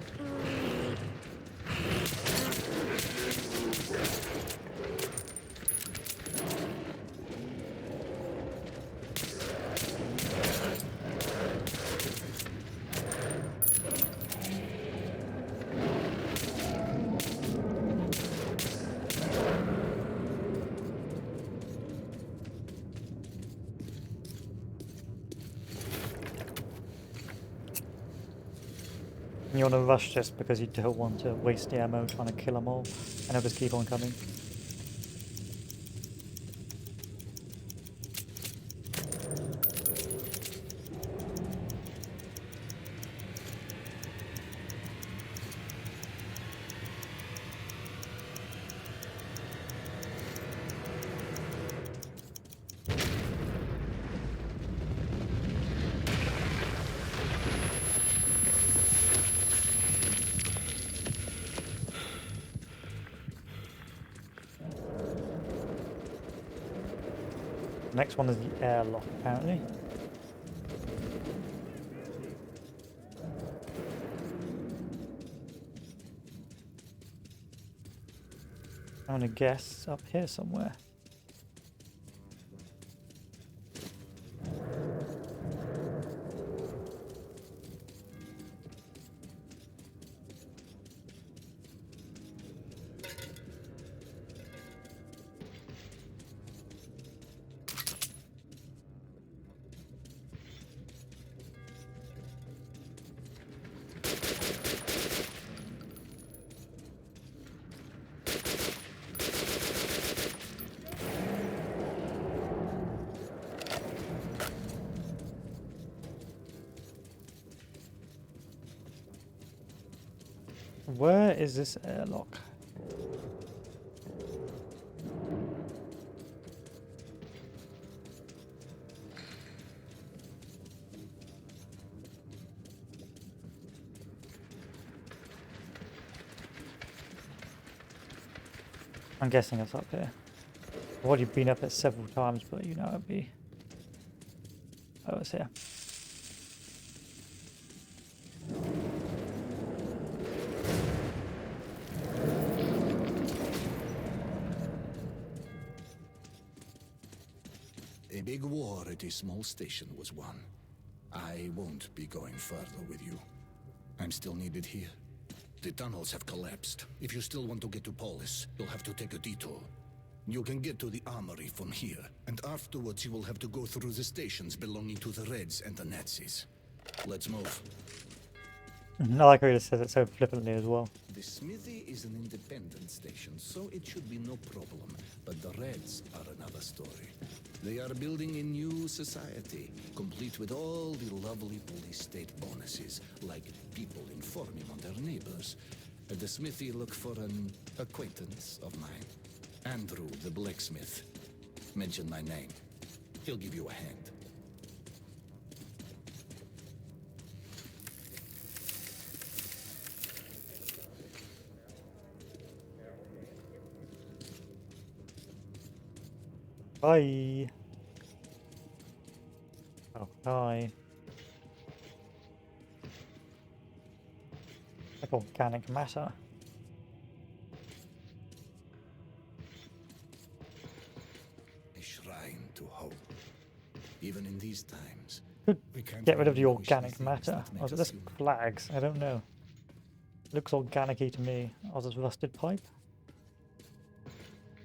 You want to rush this because you don't want to waste the ammo trying to kill them all, and they'll just keep on coming. Next one is the airlock, apparently. I'm gonna guess up here somewhere. Where is this airlock? I'm guessing it's up here. I've already been up it several times, but you know it'd be... Oh, it's here. A big war at a small station was won. I won't be going further with you. I'm still needed here. The tunnels have collapsed. If you still want to get to Polis, you'll have to take a detour. You can get to the armory from here, and afterwards you will have to go through the stations belonging to the Reds and the Nazis. Let's move. I like how he just says it so flippantly as well. The smithy is an independent station, so it should be no problem. But the Reds are another story. They are building a new society, complete with all the lovely police state bonuses, like people informing on their neighbors. At the smithy, look for an acquaintance of mine. Andrew, the blacksmith. Mention my name. He'll give you a hand. Bye. Oh, hi. Like organic matter. A shrine to hope. Even in these times. Could we can't get rid of the relinquish organic things matter. that make Or is it us this human. flags? I don't know. Looks organic-y to me. Or is this rusted pipe?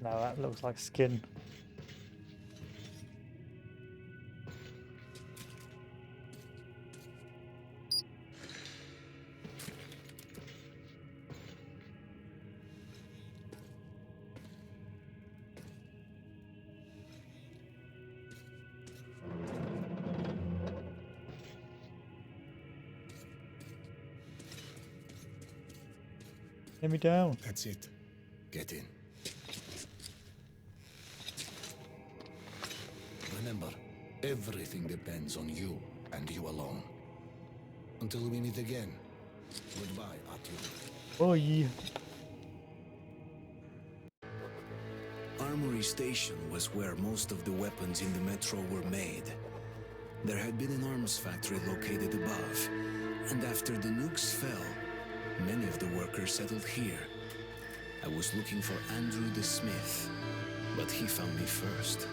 No, that looks like skin. Get me down. That's it. Get in. Remember, everything depends on you and you alone. Until we meet again. Goodbye, Artyom. Bye. Armory Station was where most of the weapons in the metro were made. There had been an arms factory located above, and after the nukes fell, many of the workers settled here. I was looking for Andrew the Smith, but he found me first.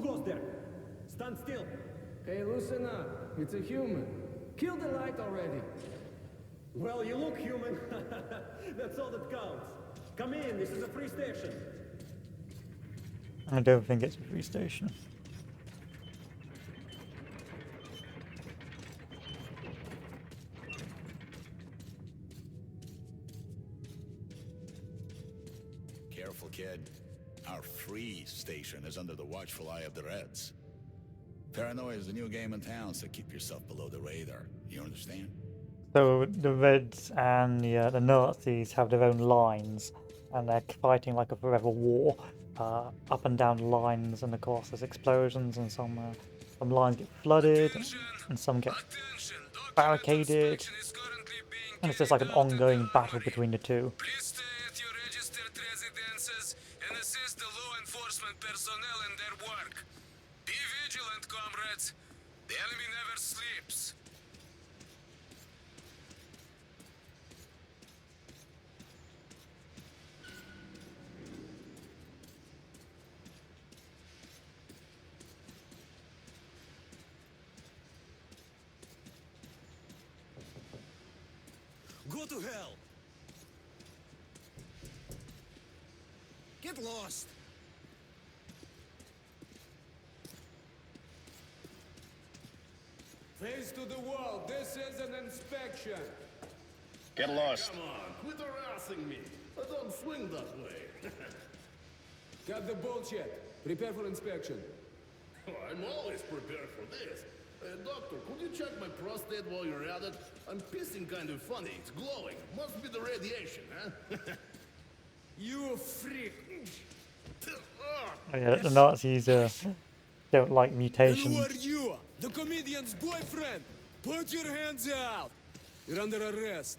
goes there? Stand still. Hey, loosen up. It's a human. Kill the light already. Well, you look human. That's all that counts. Come in, this is a free station. I don't think it's a free station. Careful, kid. Our free station is under the watchful eye of the Reds. Paranoia is the new game in town, so keep yourself below the radar. You understand? So the Reds and the Nazis have their own lines, and they're fighting like a forever war, up and down lines, and of course there's explosions, and some lines get flooded, and some get barricaded, and it's just like an ongoing battle between the two. Please stay at your registered residences and assist the law enforcement personnel in their work. Be vigilant, comrades. The enemy never sleeps. Go to hell! Get lost. Face to the wall. This is an inspection. Get lost. Come on, quit harassing me. I don't swing that way. Got the bullshit. Prepare for inspection. I'm always prepared for this. Doctor, could you check my prostate while you're at it? I'm pissing kind of funny. It's glowing. Must be the radiation, huh? You freak. Oh, yeah, the Nazis don't like And mutations. who are you? The comedian's boyfriend. Put your hands out. You're under arrest.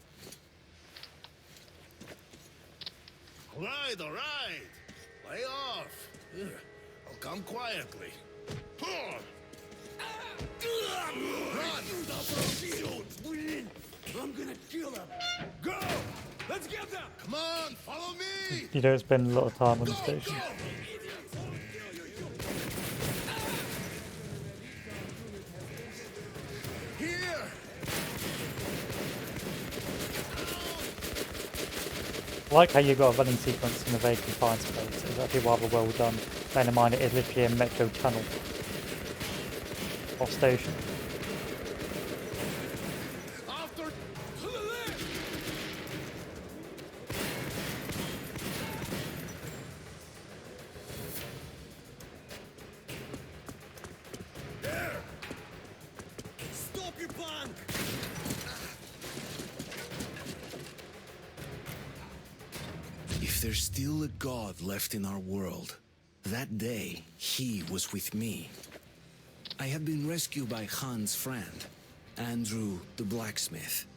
All right. Lay off. Here, I'll come quietly. Run! I'm gonna kill him. Go! Let's get them! Come on, follow me! You don't spend a lot of time on the station. Here! I like how you got a running sequence in a very confined space. It's actually rather well done. Bear in mind it is literally a metro tunnel or station. After... There! Stop, you punk! If there's still a god left in our world, that day he was with me. I had been rescued by Han's friend, Andrew the blacksmith.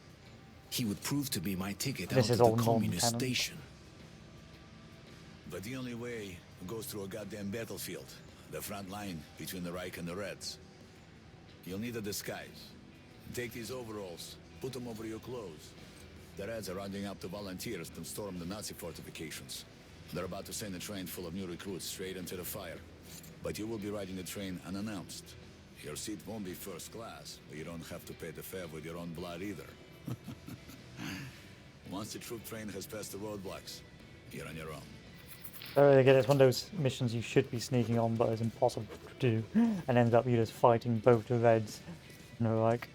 He would prove to be my ticket This out is of all the communist non-canon. station. But the only way goes through a goddamn battlefield. The front line between the Reich and the Reds. You'll need a disguise. Take these overalls, put them over your clothes. The Reds are rounding up the volunteers to storm the Nazi fortifications. They're about to send a train full of new recruits straight into the fire. But you will be riding the train unannounced. Your seat won't be first class, but you don't have to pay the fare with your own blood either. Once the troop train has passed the roadblocks, you're on your own. So again, it's one of those missions you should be sneaking on, but it's impossible to do, and ends up you just fighting both the Reds. And they're like,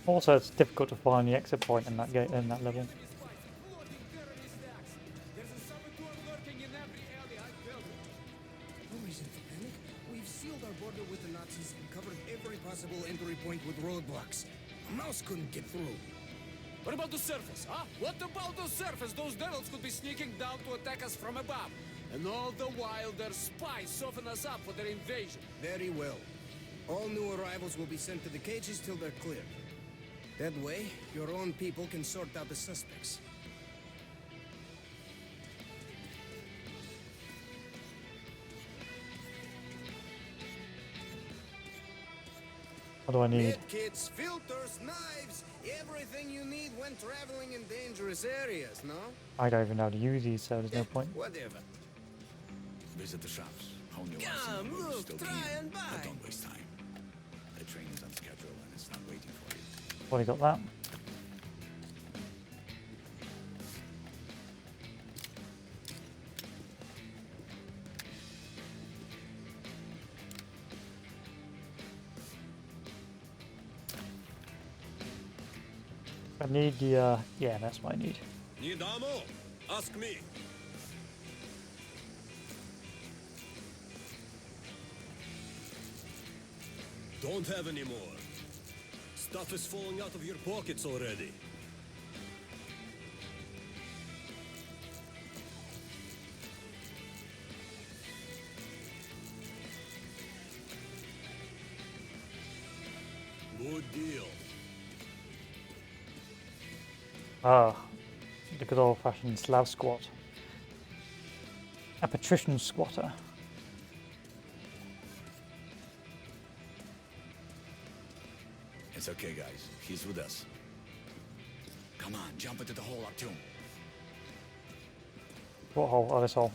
also, it's difficult to find the exit point in that in that level. No reason for panic. We've sealed our border with the Nazis and covered every possible entry point with roadblocks. A mouse couldn't get through. What about the surface, huh? What about the surface? Those devils could be sneaking down to attack us from above. And all the while, their spies soften us up for their invasion. Very well. All new arrivals will be sent to the cages till they're cleared. That way, your own people can sort out the suspects. What do I need? Medkits, filters, knives, everything you need when traveling in dangerous areas, no? I don't even know how to use these, so there's no point. Whatever. Visit the shops. Hone your Come, lesson while you look, still try can, and buy. but don't waste time. The train is on schedule and it's not waiting for you. Already got that. I need the, yeah, that's what I need. Need ammo? Ask me. Don't have any more. Stuff is falling out of your pockets already. Good deal. Ah, the good old-fashioned Slav squat. A patrician squatter. It's okay, guys. He's with us. Come on, jump into the hole up to him. What hole? Oh, this hole.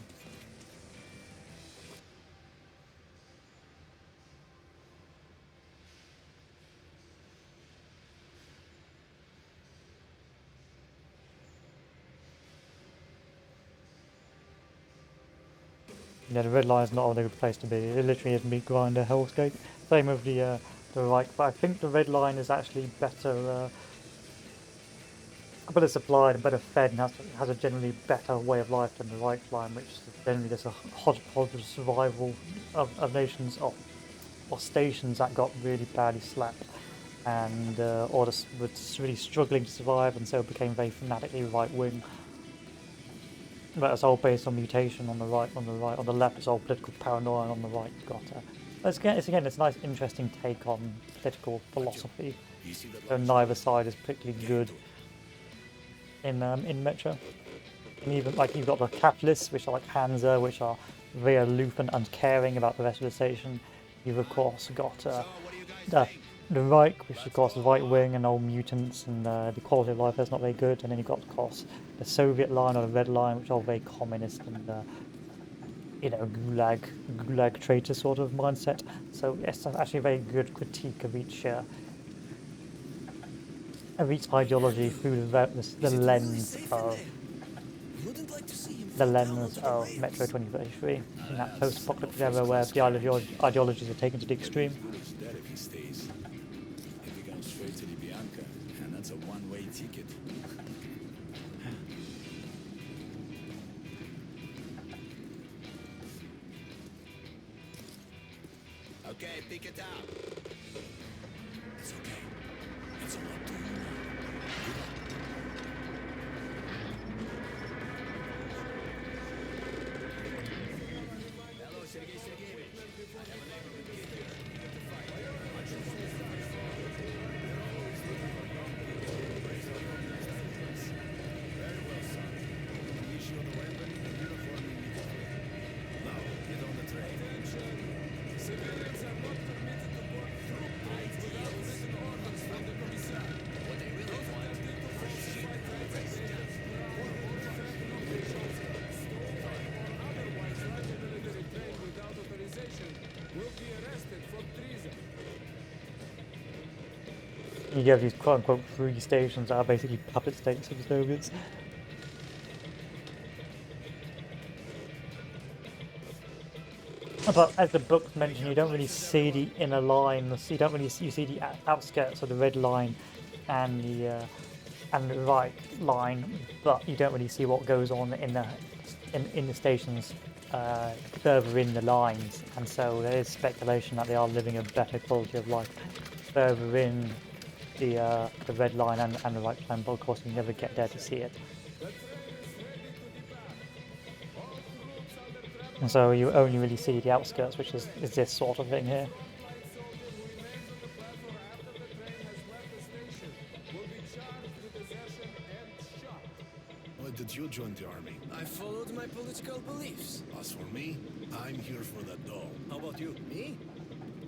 Yeah, the red line is not a good place to be. It literally is meat grinder hellscape. Same with the right, but I think the red line is actually better supplied and better fed, and has a generally better way of life than the right line, which is generally just a hodgepodge of survival of nations or stations that got really badly slapped, and or just were really struggling to survive, and so became very fanatically right wing. But it's all based on mutation on the right, on the left it's all political paranoia, and on the right you've got it's a nice interesting take on political philosophy. So neither side is particularly good in Metro. And even like you've got the capitalists, which are like Hansa, which are very aloof and uncaring about the rest of the station. You've of course got the Reich, which of course is right wing and all mutants, and the quality of life is not very good. And then you've got of course the Soviet line or the red line, which are very communist and gulag traitor sort of mindset. So yes, that's actually a very good critique of each ideology through the lens of Metro 2033 in that post-apocalyptic era where the ideologies are taken to the extreme. If he stays, if he goes straight to the Bianca, and that's a one-way ticket. Okay, pick it up. It's okay. It's all up to you now. Good luck. Hello, Sergei Sergeyevich. I have a neighborhood kid here. To fight. Much Very well, son. We issue the weapon and uniform immediately. Now, get on the train. Civilians are not permitted to board troop trains without written orders from the commissar. What they really want are sheep and residents. Otherwise, run a military train without authorization will be arrested for treason. You have these quote-unquote free stations that are basically puppet states of the Soviets. But as the book mentioned, you don't really see the inner lines. You don't really you see the outskirts of the red line and the right line, but you don't really see what goes on in the stations further in the lines. And so there is speculation that they are living a better quality of life further in the red line and the right line. But of course, you never get there to see it. The train is ready to depart. All troops under And so you only really see the outskirts, which is this sort of thing here. Why did you join the army? I followed my political beliefs. As for me, I'm here for the dough. How about you? Me?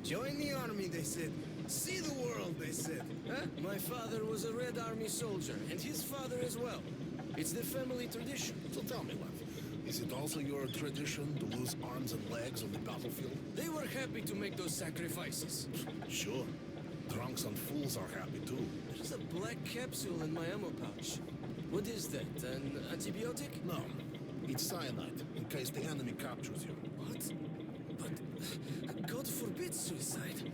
Join the army, they said. See the world, they said. Huh? My father was a Red Army soldier, and his father as well. It's the family tradition. So tell me, lad, is it also your tradition to lose arms and legs on the battlefield? They were happy to make those sacrifices. Sure. Drunks and fools are happy too. There's a black capsule in my ammo pouch. What is that? An antibiotic? No. It's cyanide, in case the enemy captures you. What? But God forbid suicide.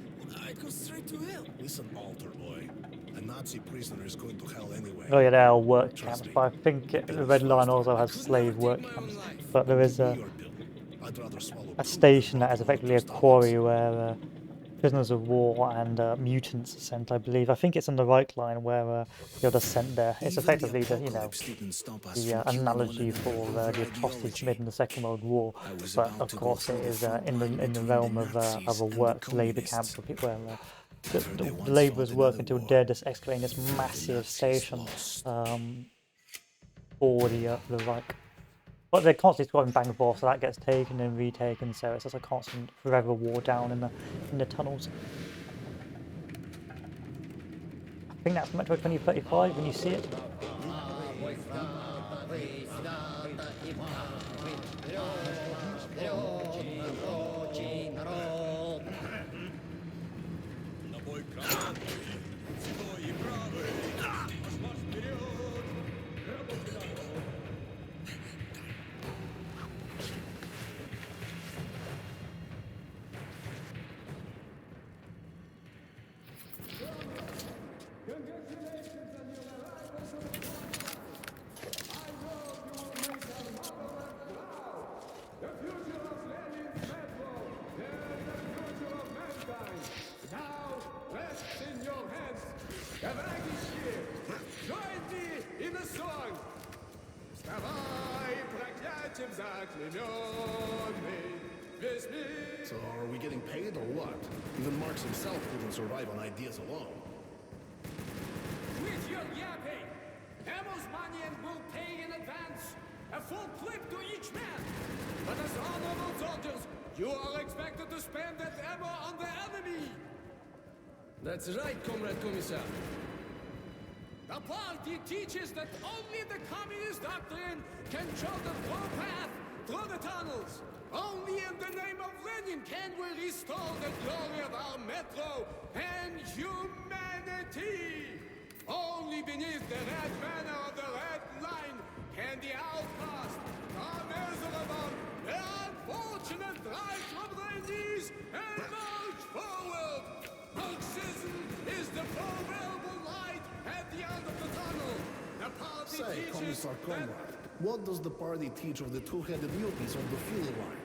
I'd go straight to hell. Listen, altar boy. A Nazi prisoner is going to hell anyway. Oh yeah, they are work camps, but I think the Red Line also has slave work camps. But there is a station that is effectively a quarry where prisoners of war and mutants are sent, I believe. I think it's on the right line where you're just sent there. It's effectively the, you know, the analogy for the atrocities committed in the Second World War. But of course, it is in the realm of a work labour camp where the labourers work until they're just excavating this massive station for the like. But they're constantly going back and forth, so that gets taken and retaken. So it's just a constant, forever war down in the tunnels. I think that's Metro 2035 when you see it. So are we getting paid or what? Even Marx himself couldn't survive on ideas alone. With your yapping! Ammo's money and we'll pay in advance! A full clip to each man! But as honorable soldiers, you are expected to spend that ammo on the enemy! That's right, Comrade Commissar. The party teaches that only the communist doctrine can show the true path through the tunnels. Only in the name of Lenin can we restore the glory of our metro and humanity. Only beneath the red banner of the Red Line can the outcast, the miserable, the unfortunate rise from their knees and march forward. Marxism is the proverbial light at the end of the tunnel. The party Say, teaches Commissar Conrad, what does the party teach of the two-headed muties of the fuel line?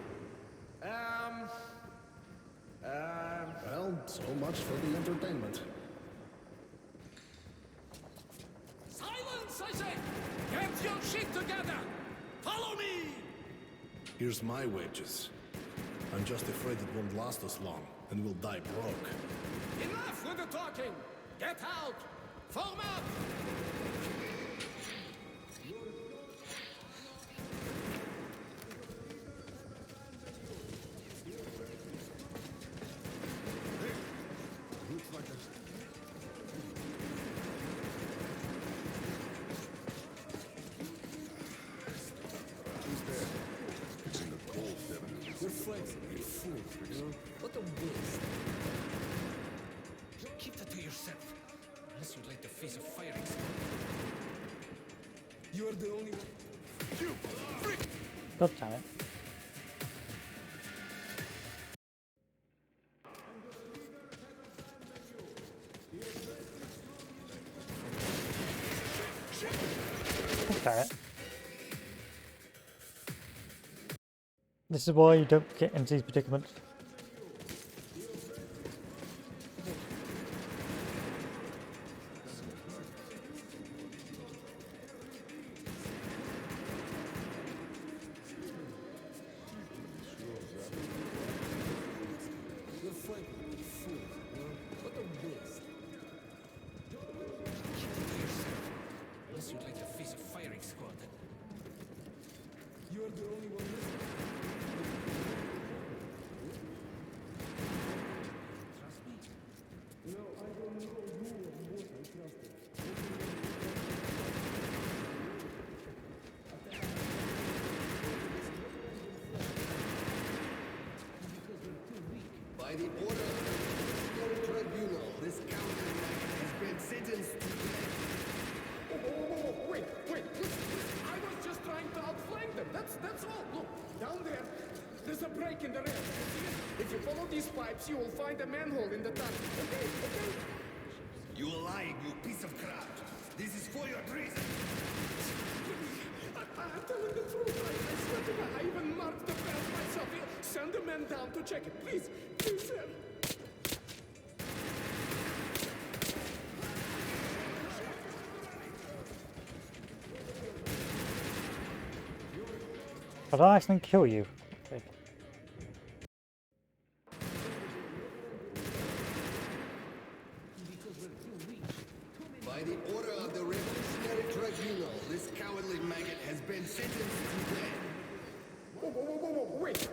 Well, so much for the entertainment. Silence, I say! Get your shit together! Follow me! Here's my wages. I'm just afraid it won't last us long, and we'll die broke. Enough with the talking! Get out! Form up! We're fighting, you fool, you know? What a waste. Keep that to yourself, unless you'd like to face a firing squad. You are the only one. You freak! God damn it. Okay. This is why you don't get into these predicaments. are the only one listening. Trust me? No, I don't know who or what I trusted. By the order of the Military Tribunal, this county has been sentenced to death. Wait, listen. I was just trying to outflank them. That's all. Look, down there, there's a break in the rail. You see it? If you follow these pipes, you will find a manhole in the tunnel. Okay? You are lying, you piece of crap. This is for your treason. I'm telling the truth. I swear to God, I even marked the path myself. Send a man down to check it, please. Please, sir. But I accidentally kill you. Okay. By the order of the Revolutionary Tribunal, this cowardly maggot has been sentenced to death. Wait.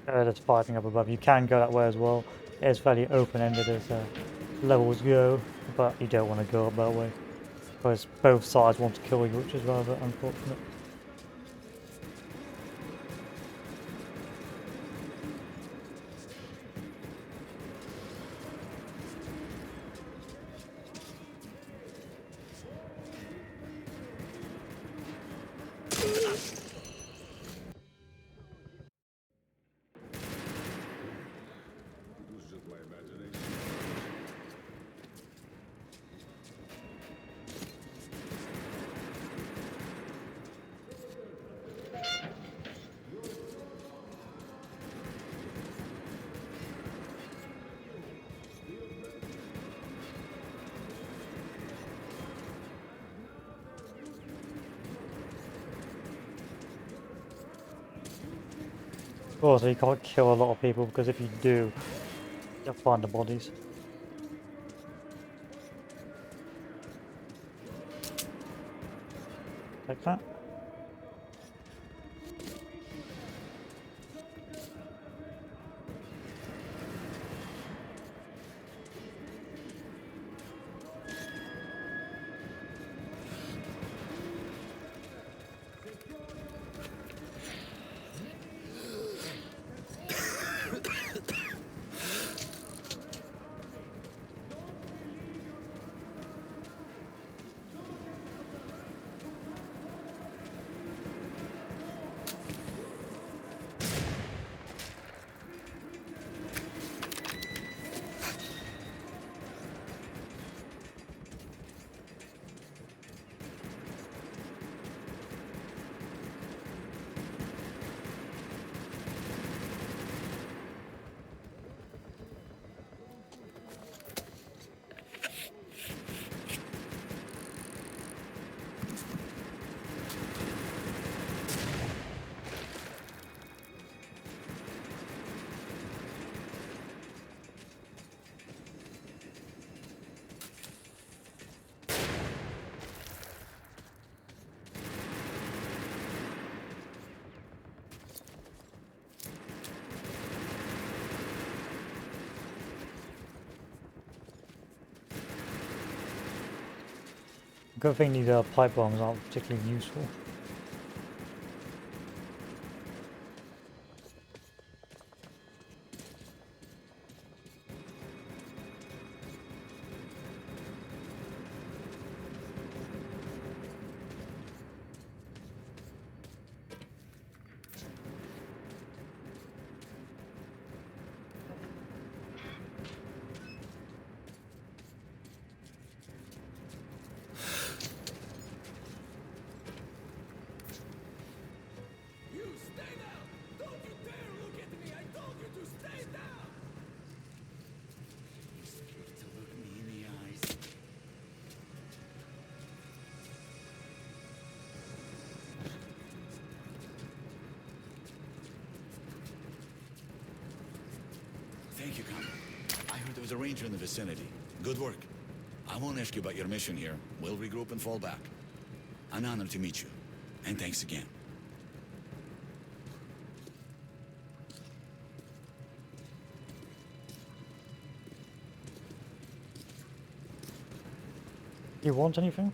There's fighting up above. You can go that way as well. It's fairly open-ended as levels go, but you don't want to go up that way because both sides want to kill you, which is rather unfortunate. Also, you can't kill a lot of people because if you do, you'll find the bodies. Like that. Good thing these pipe bombs aren't particularly useful. make you come. I heard there was a ranger in the vicinity. Good work. I won't ask you about your mission here. We'll regroup and fall back. An honor to meet you. And thanks again. You want anything?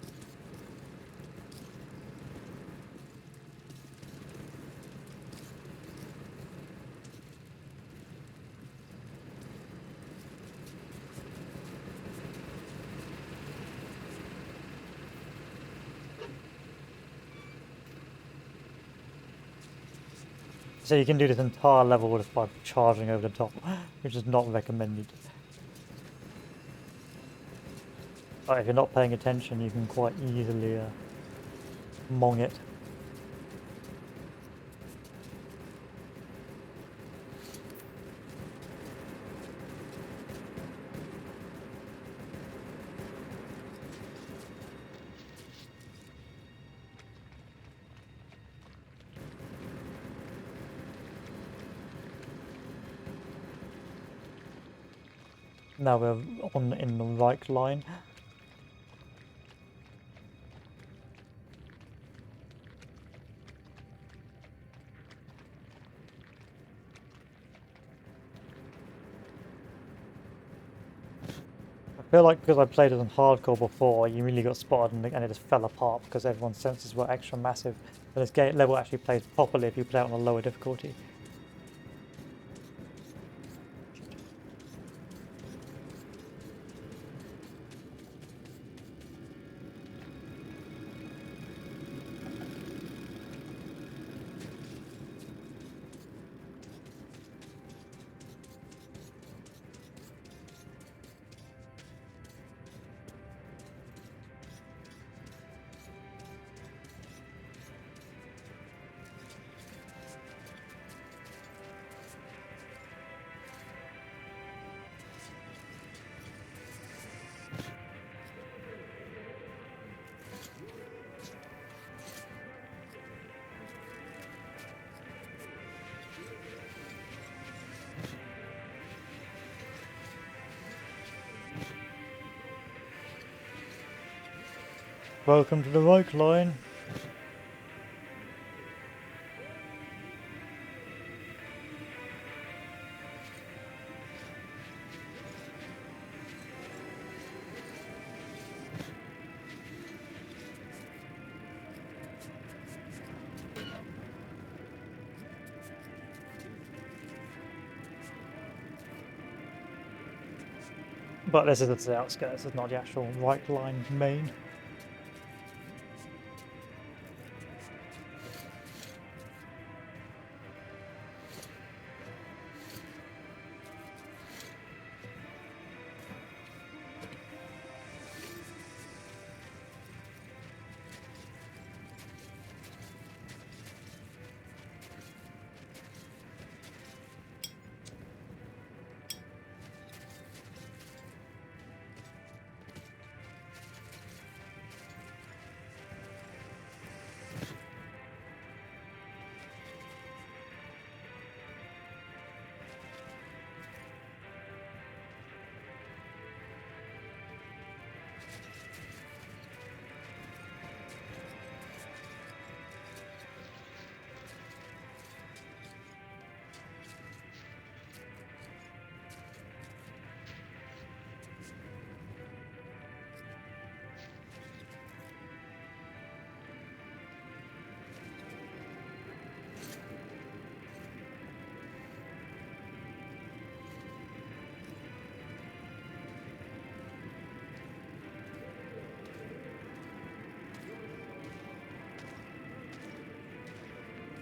So you can do this entire level just by charging over the top, which is not recommended. But if you're not paying attention, you can quite easily mong it. Now we're in the right line. I feel like because I played it on hardcore before, you really got spotted and it just fell apart because everyone's senses were extra massive. But this game level actually plays properly if you play it on a lower difficulty. Welcome to the right line. But this is the outskirts, it's not the actual right line main.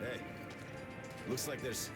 Hey, looks like there's...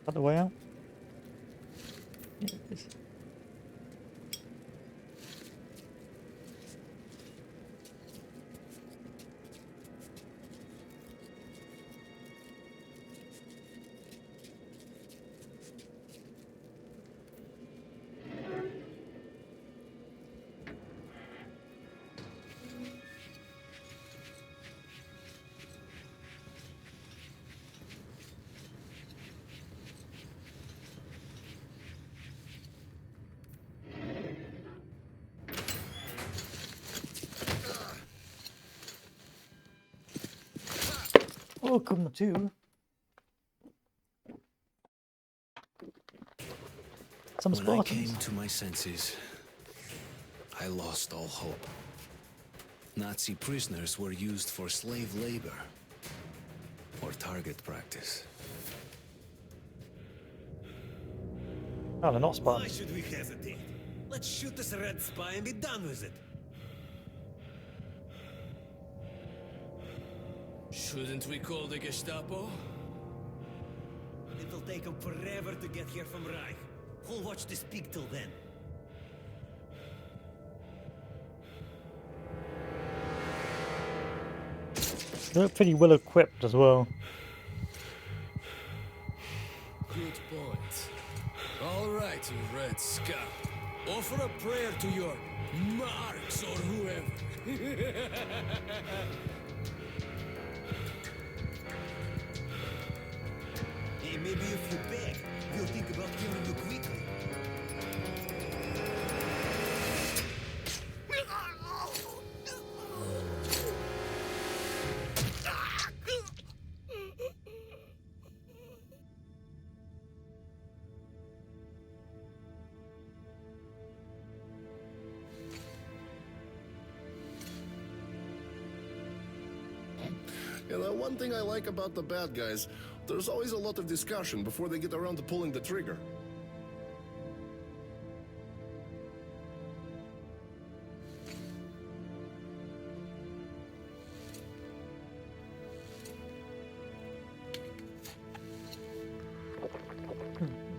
that the way out? Yeah, it is. Welcome to some When I Spartans. came to my senses, I lost all hope. Nazi prisoners were used for slave labor or target practice. Oh, they're not Why Spartans. should we hesitate? Let's shoot this red spy and be done with it. Shouldn't we call the Gestapo? It'll take them forever to get here from Reich. Who'll watch this peak till then? They're pretty well equipped as well. Good point. All right, you Red Scout. Offer a prayer to your Marks or whoever. Hey, maybe if you beg, we'll think about killing you quickly. You know, one thing I like about the bad guys, there's always a lot of discussion before they get around to pulling the trigger.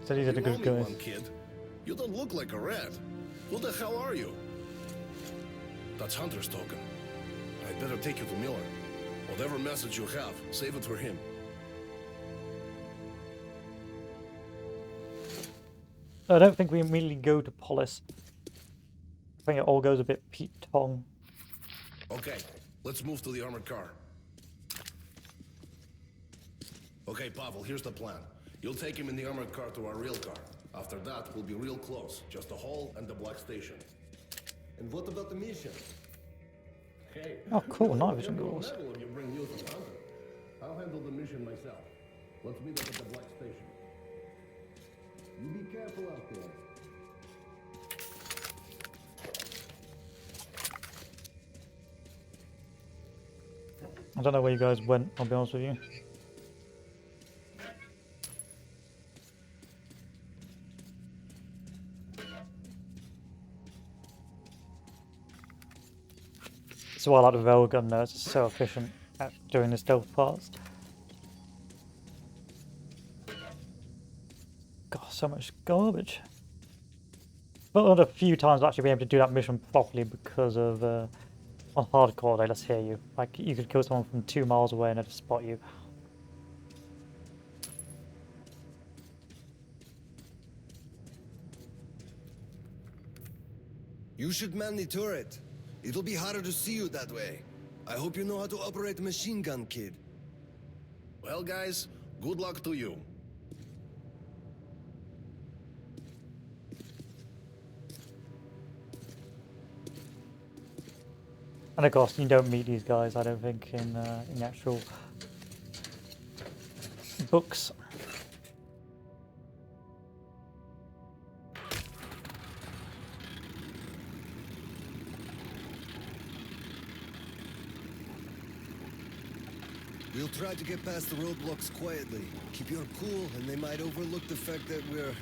So these are the You owe good me guys. one, kid. You don't look like a rat. Who the hell are you? That's Hunter's token. I'd better take you to Miller. Whatever message you have, save it for him. I don't think we immediately go to Polis. I think it all goes a bit Pete Tong. Okay, let's move to the armored car. Okay, Pavel, here's the plan. You'll take him in the armored car to our real car. After that, we'll be real close. Just the hall and the black station. And what about the mission? Hey, Oh, cool, night you'll vision get a goggles. medal if you bring news from Hunter. I'll handle the mission myself. Let's meet up at the black station. You be careful out there. I don't know where you guys went, I'll be honest with you. That's why I like the railgun though, it's so efficient at doing the stealth parts. God, so much garbage. But one of the few times I've actually been able to do that mission properly because of on hardcore they just hear you. Like you could kill someone from 2 miles away and they'd spot you. You should man the turret. It'll be harder to see you that way. I hope you know how to operate a machine gun, kid. Well, guys, good luck to you. And of course you don't meet these guys, I don't think, in the actual books. We'll try to get past the roadblocks quietly. Keep your cool, and they might overlook the fact that we're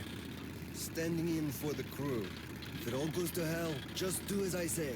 standing in for the crew. If it all goes to hell, just do as I say.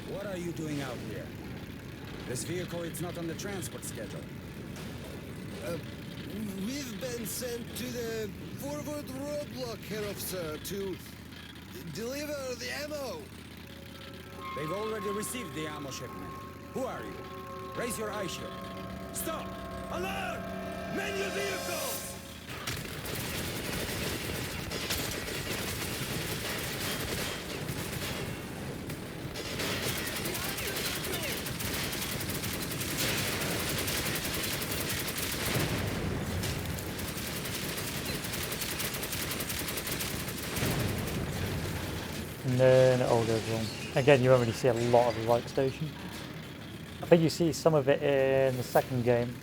What are you doing out here? This vehicle is not on the transport schedule. We've been sent to the forward roadblock, Herr Officer, to deliver the ammo. They've already received the ammo shipment. Who are you? Raise your eye shield. Stop! Alarm! Man your vehicles! And then it all goes wrong. Again, you won't really see a lot of the right station. I think you see some of it in the second game.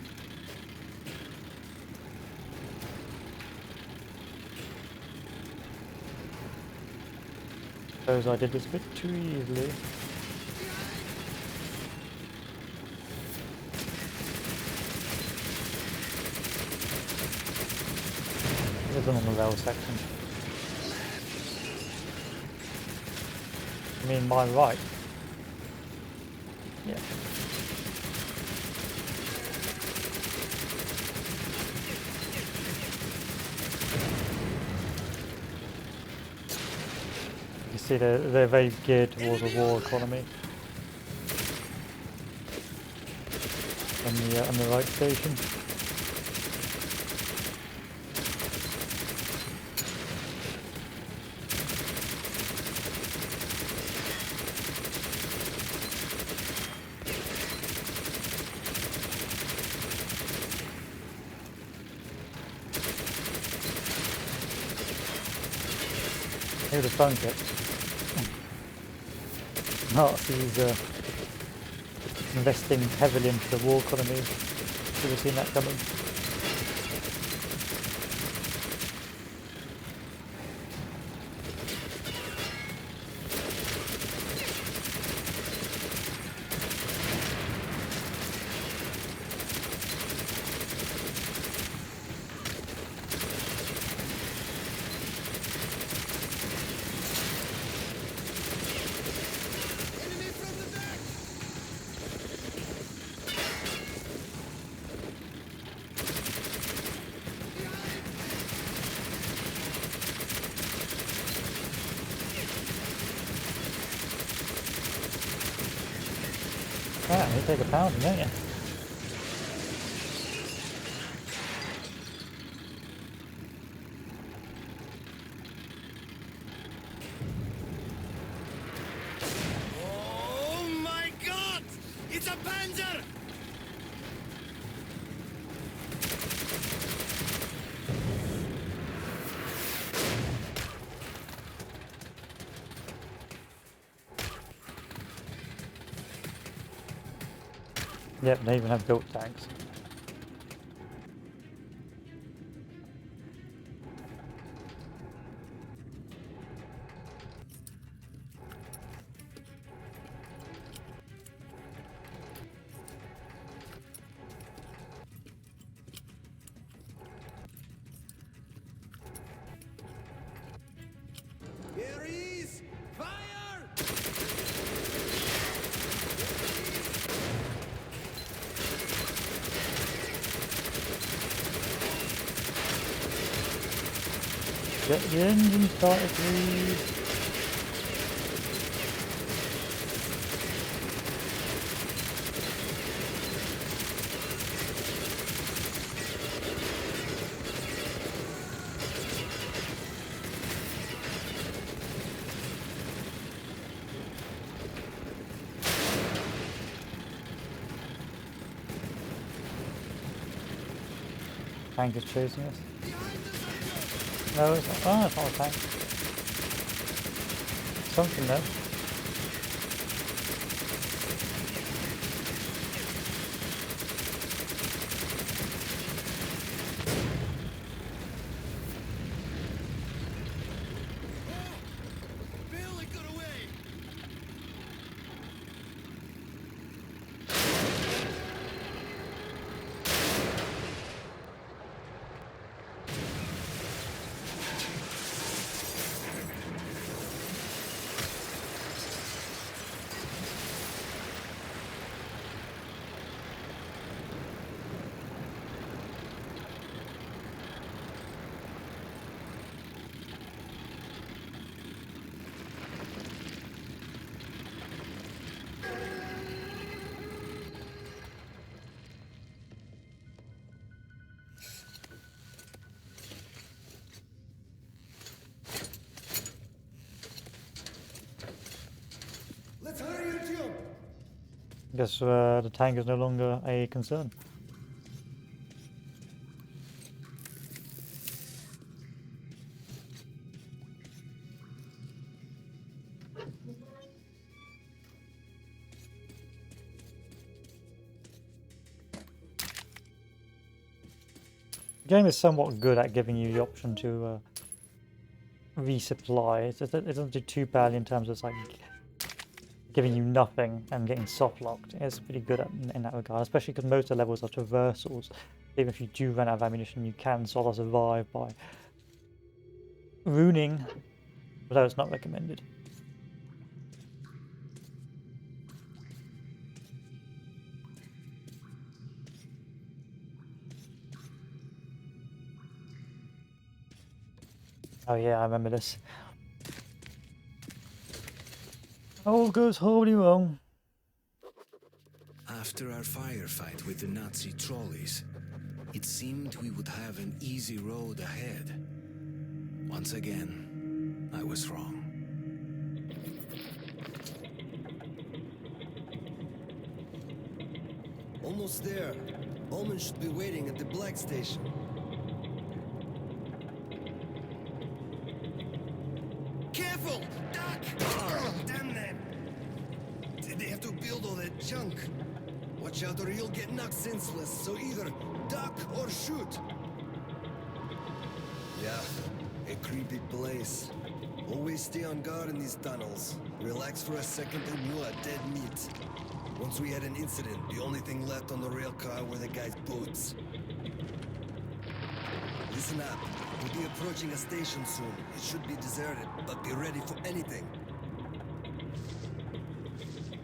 Suppose I did this a bit too easily. There's one on the rail section. I mean, my right. Yeah. You see, they're very geared towards a war economy. On the right station. Who'd have thunk it? Nazis investing heavily into the war economy. Should have seen that coming. Yeah, you take a pounding, don't you? Oh my God! It's a Panzer! Yep, they even have built tanks. Here he is! Fire! Get the engine started, please. Tank is chasing us. No, it's not. Oh, it's not a tank. Something though. Barely got away! Guess the tank is no longer a concern. The game is somewhat good at giving you the option to resupply. It doesn't do too badly in terms of like giving you nothing and getting soft locked. It's pretty good in that regard, especially because most of the levels are traversals. Even if you do run out of ammunition, you can sort of survive by ruining, although it's not recommended. Oh yeah, I remember this. All goes horribly wrong. After our firefight with the Nazi trolleys, it seemed we would have an easy road ahead. Once again, I was wrong. Almost there. Omen should be waiting at the Black Station. Careful! Duck! Oh, damn them! They have to build all that junk. Watch out or you'll get knocked senseless, so either duck or shoot. Yeah, a creepy place. Always stay on guard in these tunnels. Relax for a second and you are dead meat. Once we had an incident, the only thing left on the rail car were the guy's boots. Listen up. We'll be approaching a station soon. It should be deserted, but be ready for anything.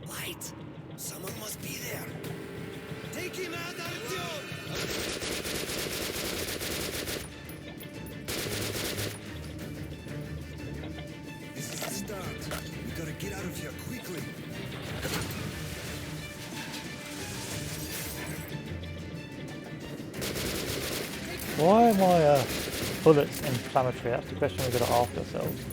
Light! Someone must be there. Take him out, Artyom! This is the start. We gotta get out of here quickly. Why are my bullets inflammatory? That's the question we've got to ask ourselves.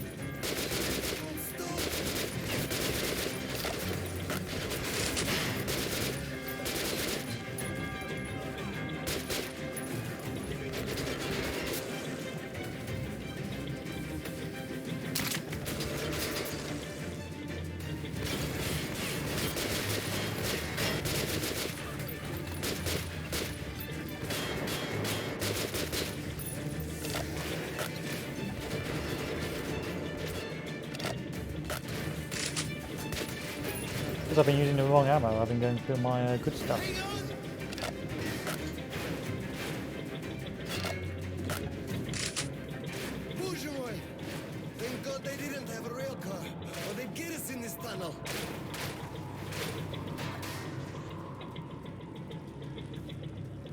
I've been using the wrong ammo. I've been going through my good stuff. Bourgeois! Thank God they didn't have a rail car, or they'd get us in this tunnel.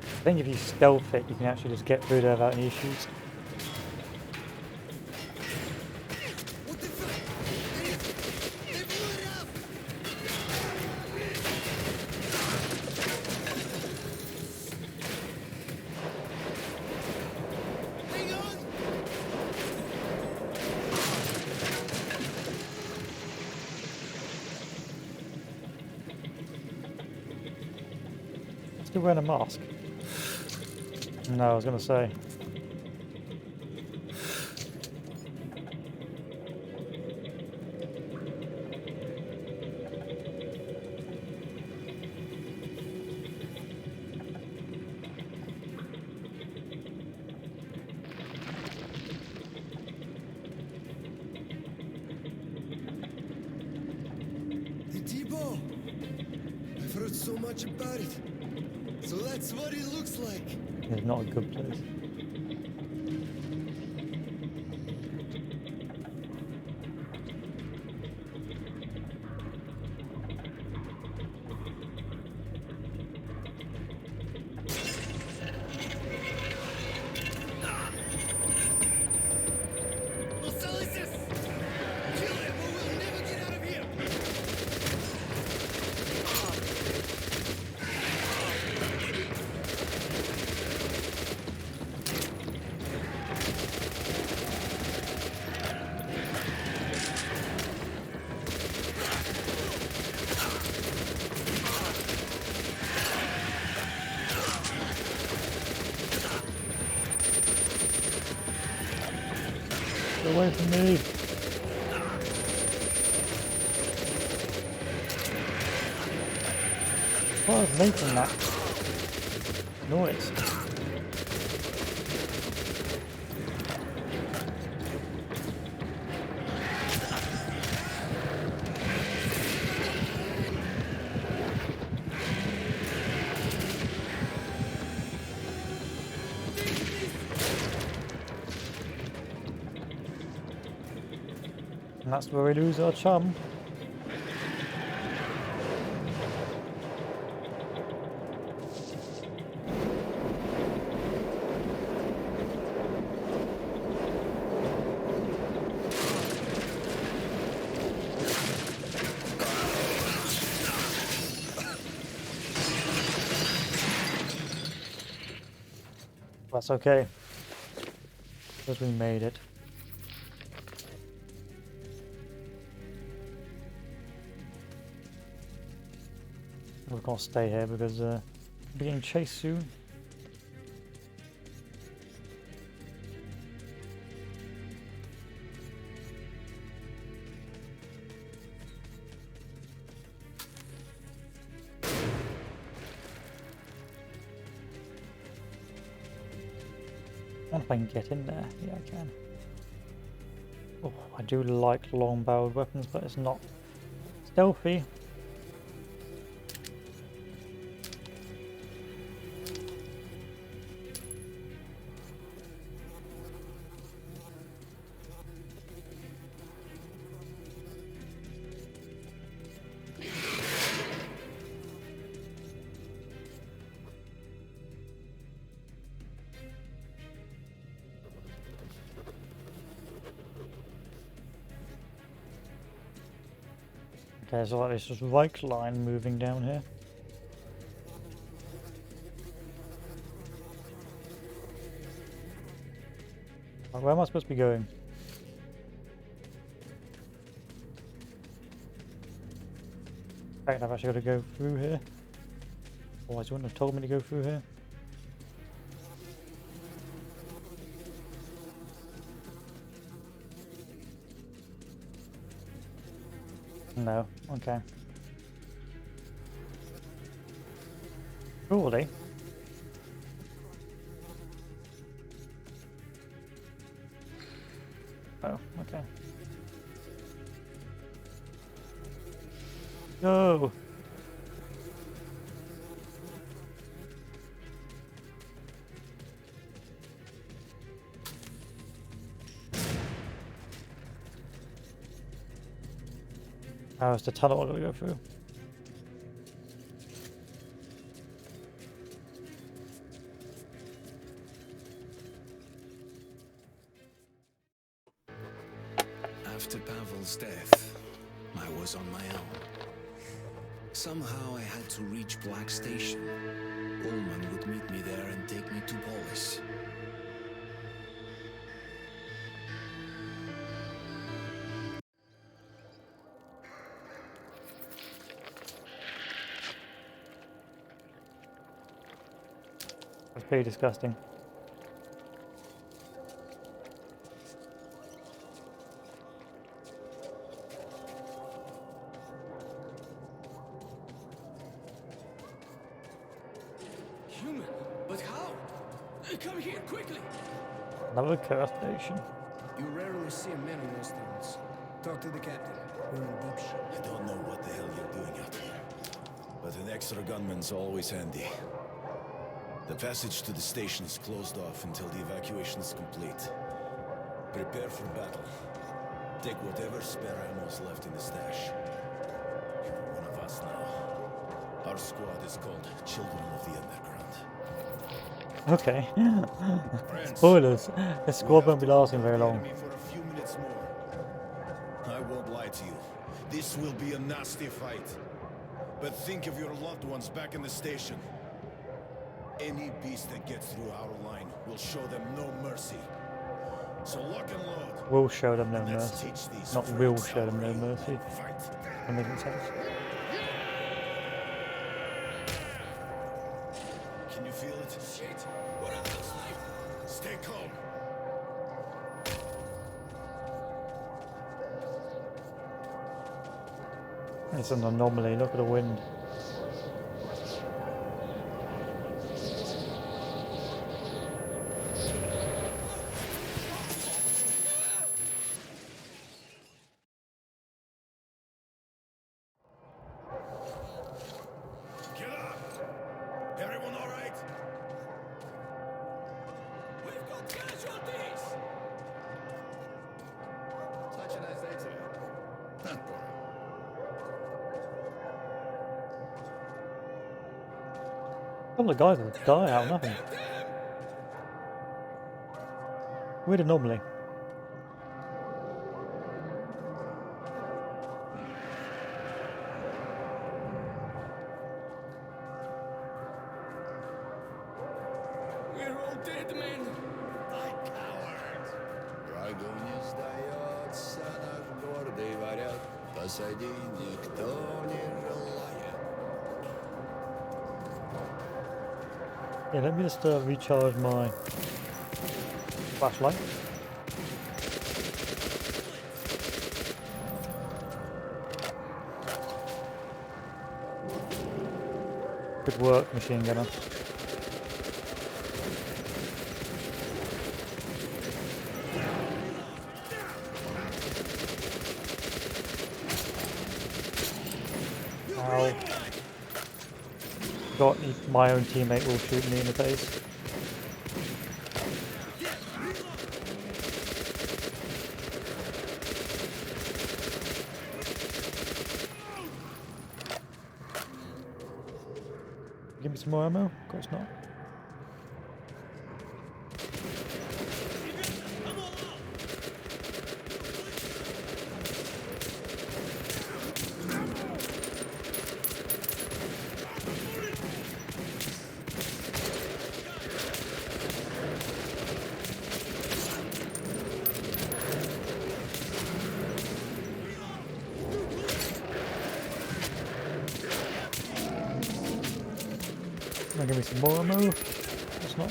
I think if you stealth it, you can actually just get through there without any issues. Still wearing a mask? No, I was going to say. The depot! I've heard so much about it. So that's what it looks like. It's not a good place. away from me! What was making that noise? And that's where we lose our chum. That's okay, because we made it. We're gonna stay here because we're being chased soon. I wonder if I can get in there. Yeah, I can. Oh, I do like long-barreled weapons, but it's not stealthy. Okay, so like this right line moving down here. Where am I supposed to be going? In fact, I've actually got to go through here. Otherwise, you wouldn't have told me to go through here. No, okay. Surely. Oh, okay. Go! Oh, it's the tunnel I'm gonna go through. After Pavel's death, I was on my own. Somehow I had to reach Black Station. Ullman would meet me there and take me to Polis. That's pretty disgusting. Human? But how? Come here, quickly! Another curse station. You rarely see men in those tunnels. Talk to the captain. We're in deep shit. I don't know what the hell you're doing out here, but an extra gunman's always handy. The passage to the station is closed off until the evacuation is complete. Prepare for battle. Take whatever spare ammo is left in the stash. You're one of us now. Our squad is called Children of the Underground. Okay. Spoilers. This squad won't be lasting very long. For a few minutes more. I won't lie to you. This will be a nasty fight. But think of your loved ones back in the station. Any beast that gets through our line will show them no mercy. So lock and load. Will show them no mercy. Not will show them no mercy. That makes sense. Can you feel it? Shit! What else? Stay calm. It's an anomaly, look at the wind. Get up! Everyone all right? We've got casualties! Such a nice day today. Not boring. A couple of guys that die out of nothing. Weird anomaly. We're all dead men! Ай, coward! Врагу не сдается, наш гордый варяг. Посади никто не желает. Yeah, let me just recharge my flashlight. Good work, machine gunner. Ow. Got my own teammate will shoot me in the face. Give me some more ammo? Of course not. Now give me some more ammo. It's not.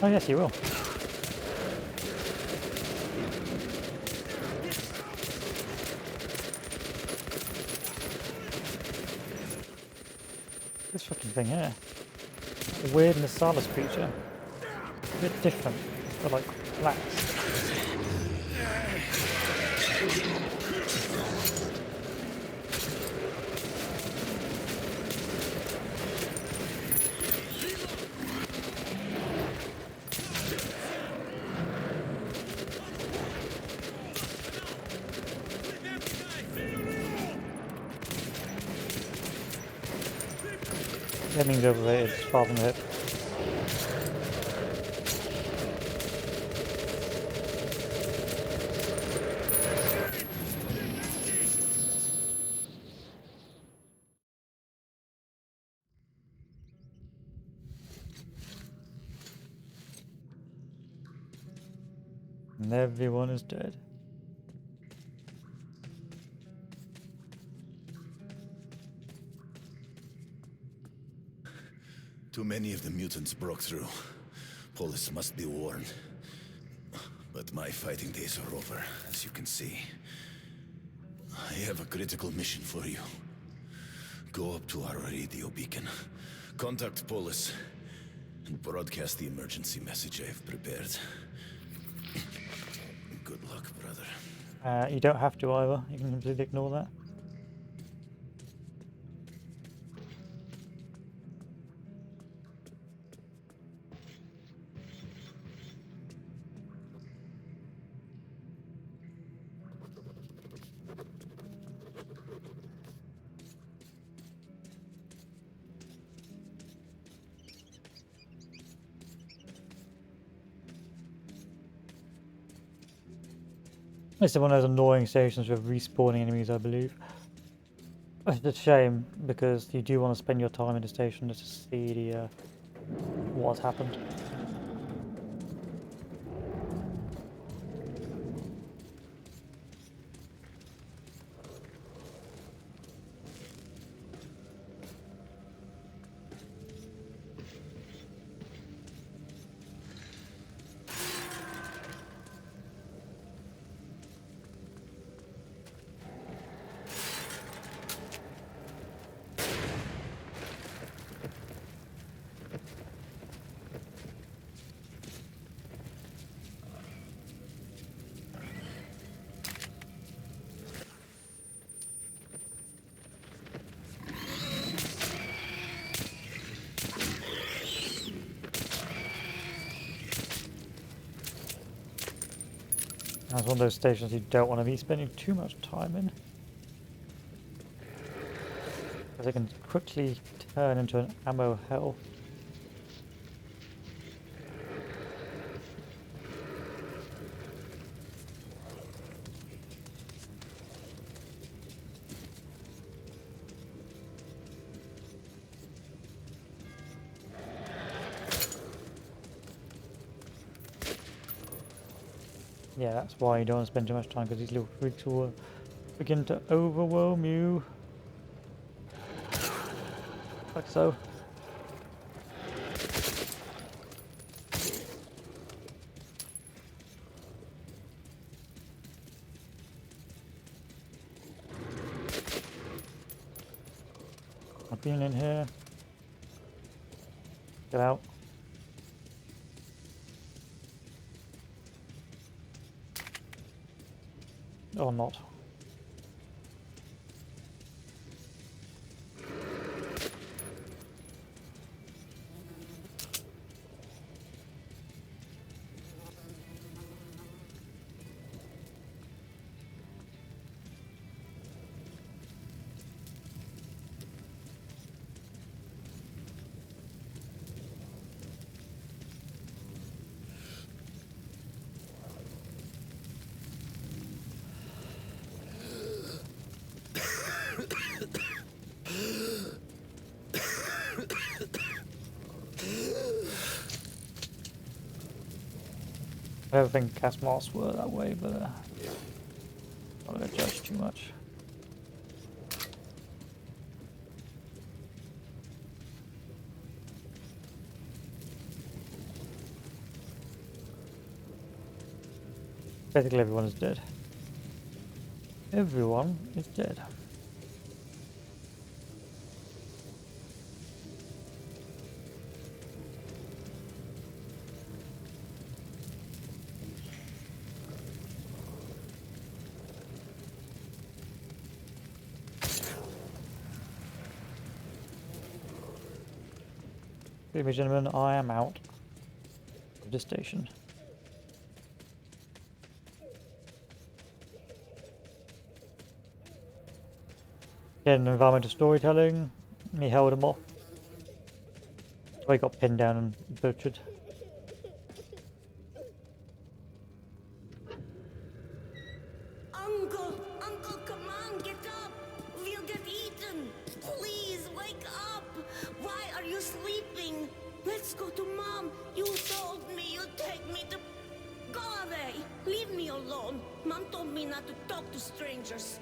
Oh yes, you will. This fucking thing here. A weird Nasalis creature. A bit different. They're like flats. Aiming's overrated, it's far from it. And everyone is dead. Too many of the mutants broke through. Polis must be warned. But my fighting days are over, as you can see. I have a critical mission for you. Go up to our radio beacon. Contact Polis. And broadcast the emergency message I have prepared. Good luck, brother. You don't have to either. You can completely ignore that. It's one of those annoying stations with respawning enemies, I believe. It's a shame because you do want to spend your time in the station just to see the what's happened. That's one of those stations you don't want to be spending too much time in, because it can quickly turn into an ammo hell. Yeah, that's why you don't want to spend too much time, because these little freaks will begin to overwhelm you. Like so. I've been in here. Get out. Or not. I don't think cast masks were that way, but I'm not going to judge too much. Basically everyone is dead. Everyone is dead. Excuse me, gentlemen, I am out of this station. Again, environmental storytelling. He held him off. So he got pinned down and butchered. Uncle, come on, get up. We'll get eaten. Please, wake up. Why are you sleeping? Let's go to Mom. You told me you'd take me to... Go away. Leave me alone. Mom told me not to talk to strangers.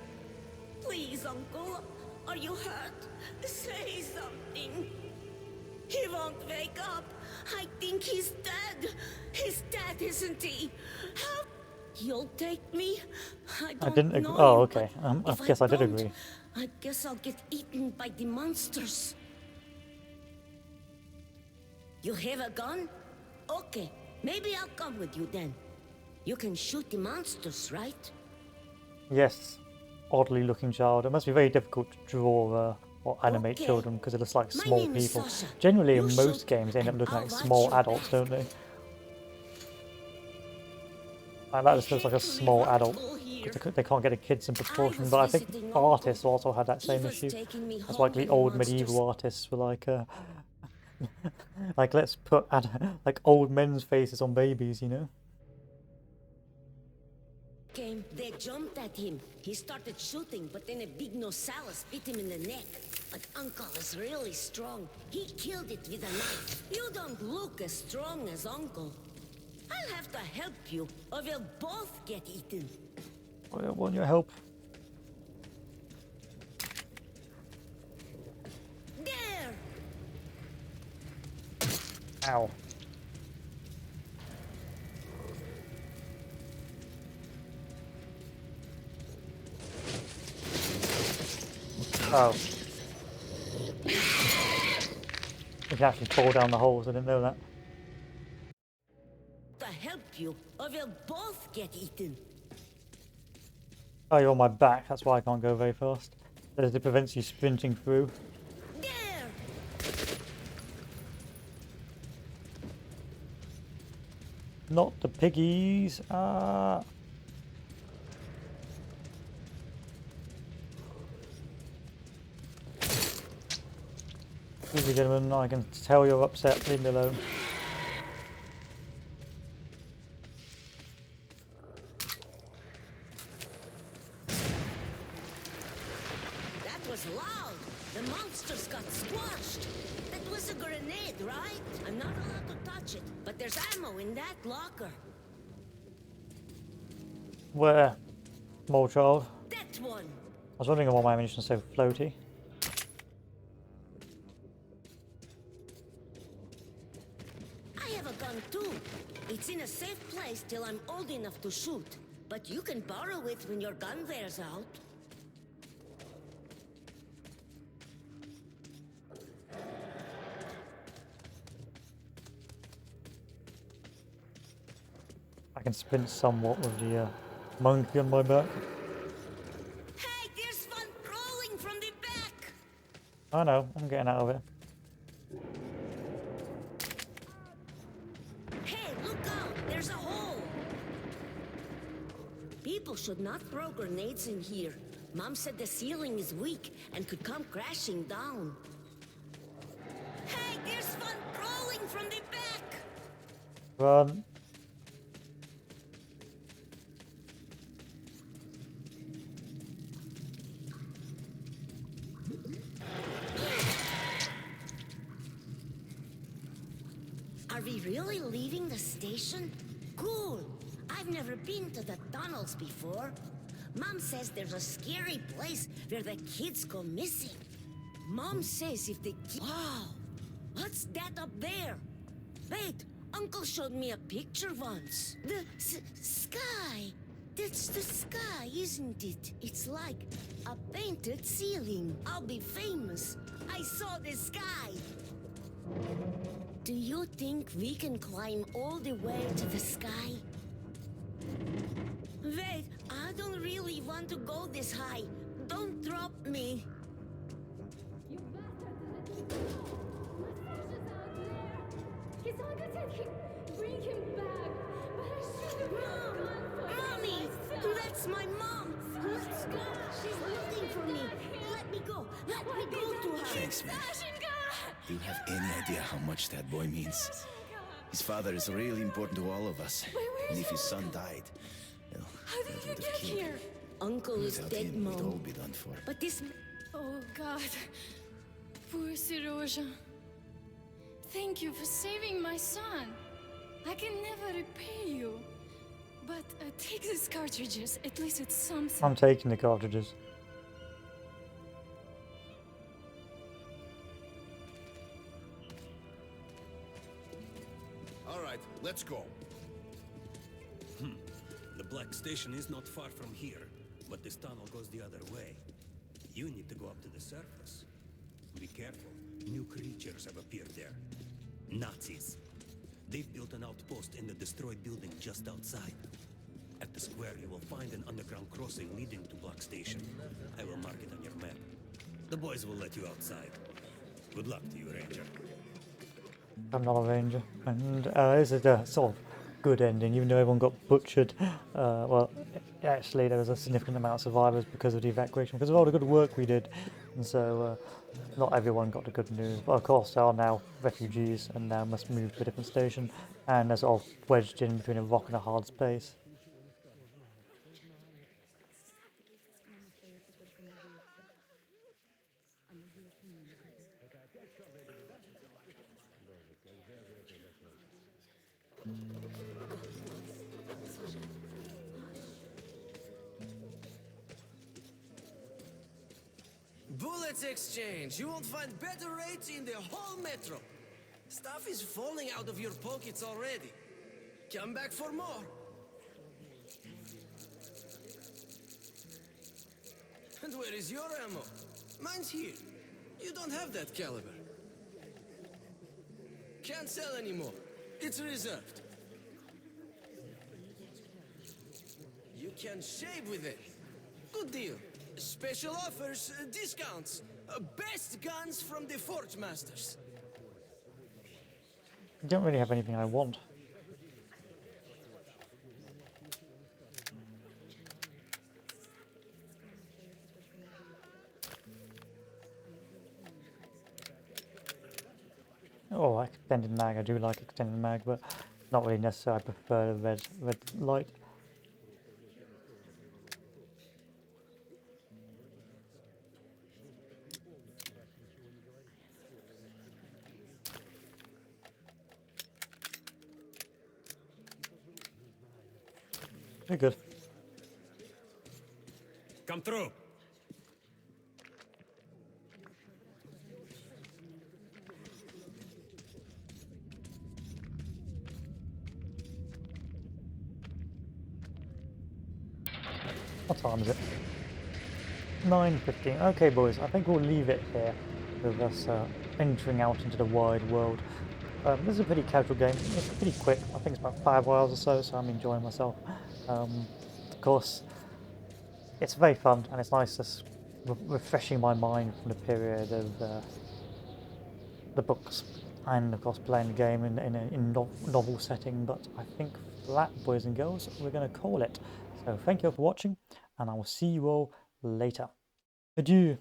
Please, Uncle. Are you hurt? Say something. He won't wake up. I think he's dead. He's dead, isn't he? Help! You'll take me? I didn't agree. know Oh, you, okay. but I if guess I did don't, agree. I guess I'll get eaten by the monsters. You have a gun? Okay, maybe I'll come with you then. You can shoot the monsters, right? Yes. Oddly looking child. It must be very difficult to draw or animate Okay. children because it looks like My small name is people. Sasha. Generally, You in most shoot, games, they end up and looking I'll like watch small your adults, back. don't they? Like that just looks like a small adult. Because they can't get the kids in proportion, but I think artists also had that same issue. That's why the old medieval artists were like, like let's put like old men's faces on babies, you know? Came, they jumped at him. He started shooting, but then a big nosaurus bit him in the neck. But Uncle is really strong. He killed it with a knife. You don't look as strong as Uncle. I'll have to help you, or we'll both get eaten. I don't want your help. There! Ow. Oh. You can actually fall down the holes, I didn't know that. To help you, or we'll both get eaten. Oh, you're on my back, that's why I can't go very fast. It prevents you sprinting through. There! Not the piggies. Easy, gentlemen, I can tell you're upset. Leave me alone. That was loud. The monsters got squashed. That was a grenade, right? I'm not allowed to touch it, but there's ammo in that locker. Where? Small child. That one. I was wondering why my ammunition's so floaty. I have a gun too. It's in a safe place till I'm old enough to shoot. But you can borrow it when your gun wears out. I can sprint somewhat with the monkey on my back. Hey, there's fun crawling from the back. I know, I'm getting out of it. Hey, look out! There's a hole. People should not throw grenades in here. Mom said the ceiling is weak and could come crashing down. Hey, there's fun crawling from the back. Run. Are we really leaving the station? Cool. I've never been to the tunnels before. Mom says there's a scary place where the kids go missing. Mom says if the Wow! What's that up there? Wait, Uncle showed me a picture once. The sky. That's the sky, isn't it? It's like a painted ceiling. I'll be famous. I saw the sky. Do you think we can climb all the way to the sky? Wait, I don't really want to go this high. Don't drop me. He's all good to bring him back. But I should have gone for Mommy! That's my mom! Let's go! She's looking for me! Let me go! Let me go to her! Thanks, man. Do you have any idea how much that boy means? His father is really important to all of us. And if his son died, well, How did that you would get have killed here? him. Uncle is Without dead, him, we'd all Mom. be done for. But this... Oh, God. Poor Serozha. Thank you for saving my son. I can never repay you. But take these cartridges. At least it's something. I'm taking the cartridges. All right, let's go. The Black Station is not far from here, but this tunnel goes the other way. You need to go up to the surface. Be careful. New creatures have appeared there. Nazis. They've built an outpost in the destroyed building just outside. At the square, you will find an underground crossing leading to Black Station. I will mark it on your map. The boys will let you outside. Good luck to you, Ranger. I'm not a ranger. And this is a sort of good ending, even though everyone got butchered. Well, actually there was a significant amount of survivors because of the evacuation, because of all the good work we did. And so not everyone got the good news. But of course they are now refugees and now must move to a different station. And they're sort of wedged in between a rock and a hard space. Bullets exchange. You won't find better rates in the whole metro. Stuff is falling out of your pockets already. Come back for more. And where is your ammo? Mine's here. You don't have that caliber. Can't sell anymore. It's reserved. You can shave with it. Good deal. Special offers, discounts. Best guns from the Forge Masters. I don't really have anything I want. or extended mag. I do like extended mag, but not really necessary. I prefer the red light. Very good. Come through. What time is it? 9:15. Okay, boys, I think we'll leave it here with us venturing out into the wide world. This is a pretty casual game. It's pretty quick. I think it's about 5 hours or so, so I'm enjoying myself. Of course, it's very fun and it's nice just refreshing my mind from the period of the books and of course playing the game in a novel setting. But I think for that, boys and girls, we're going to call it. So thank you all for watching, and I will see you all later. Adieu.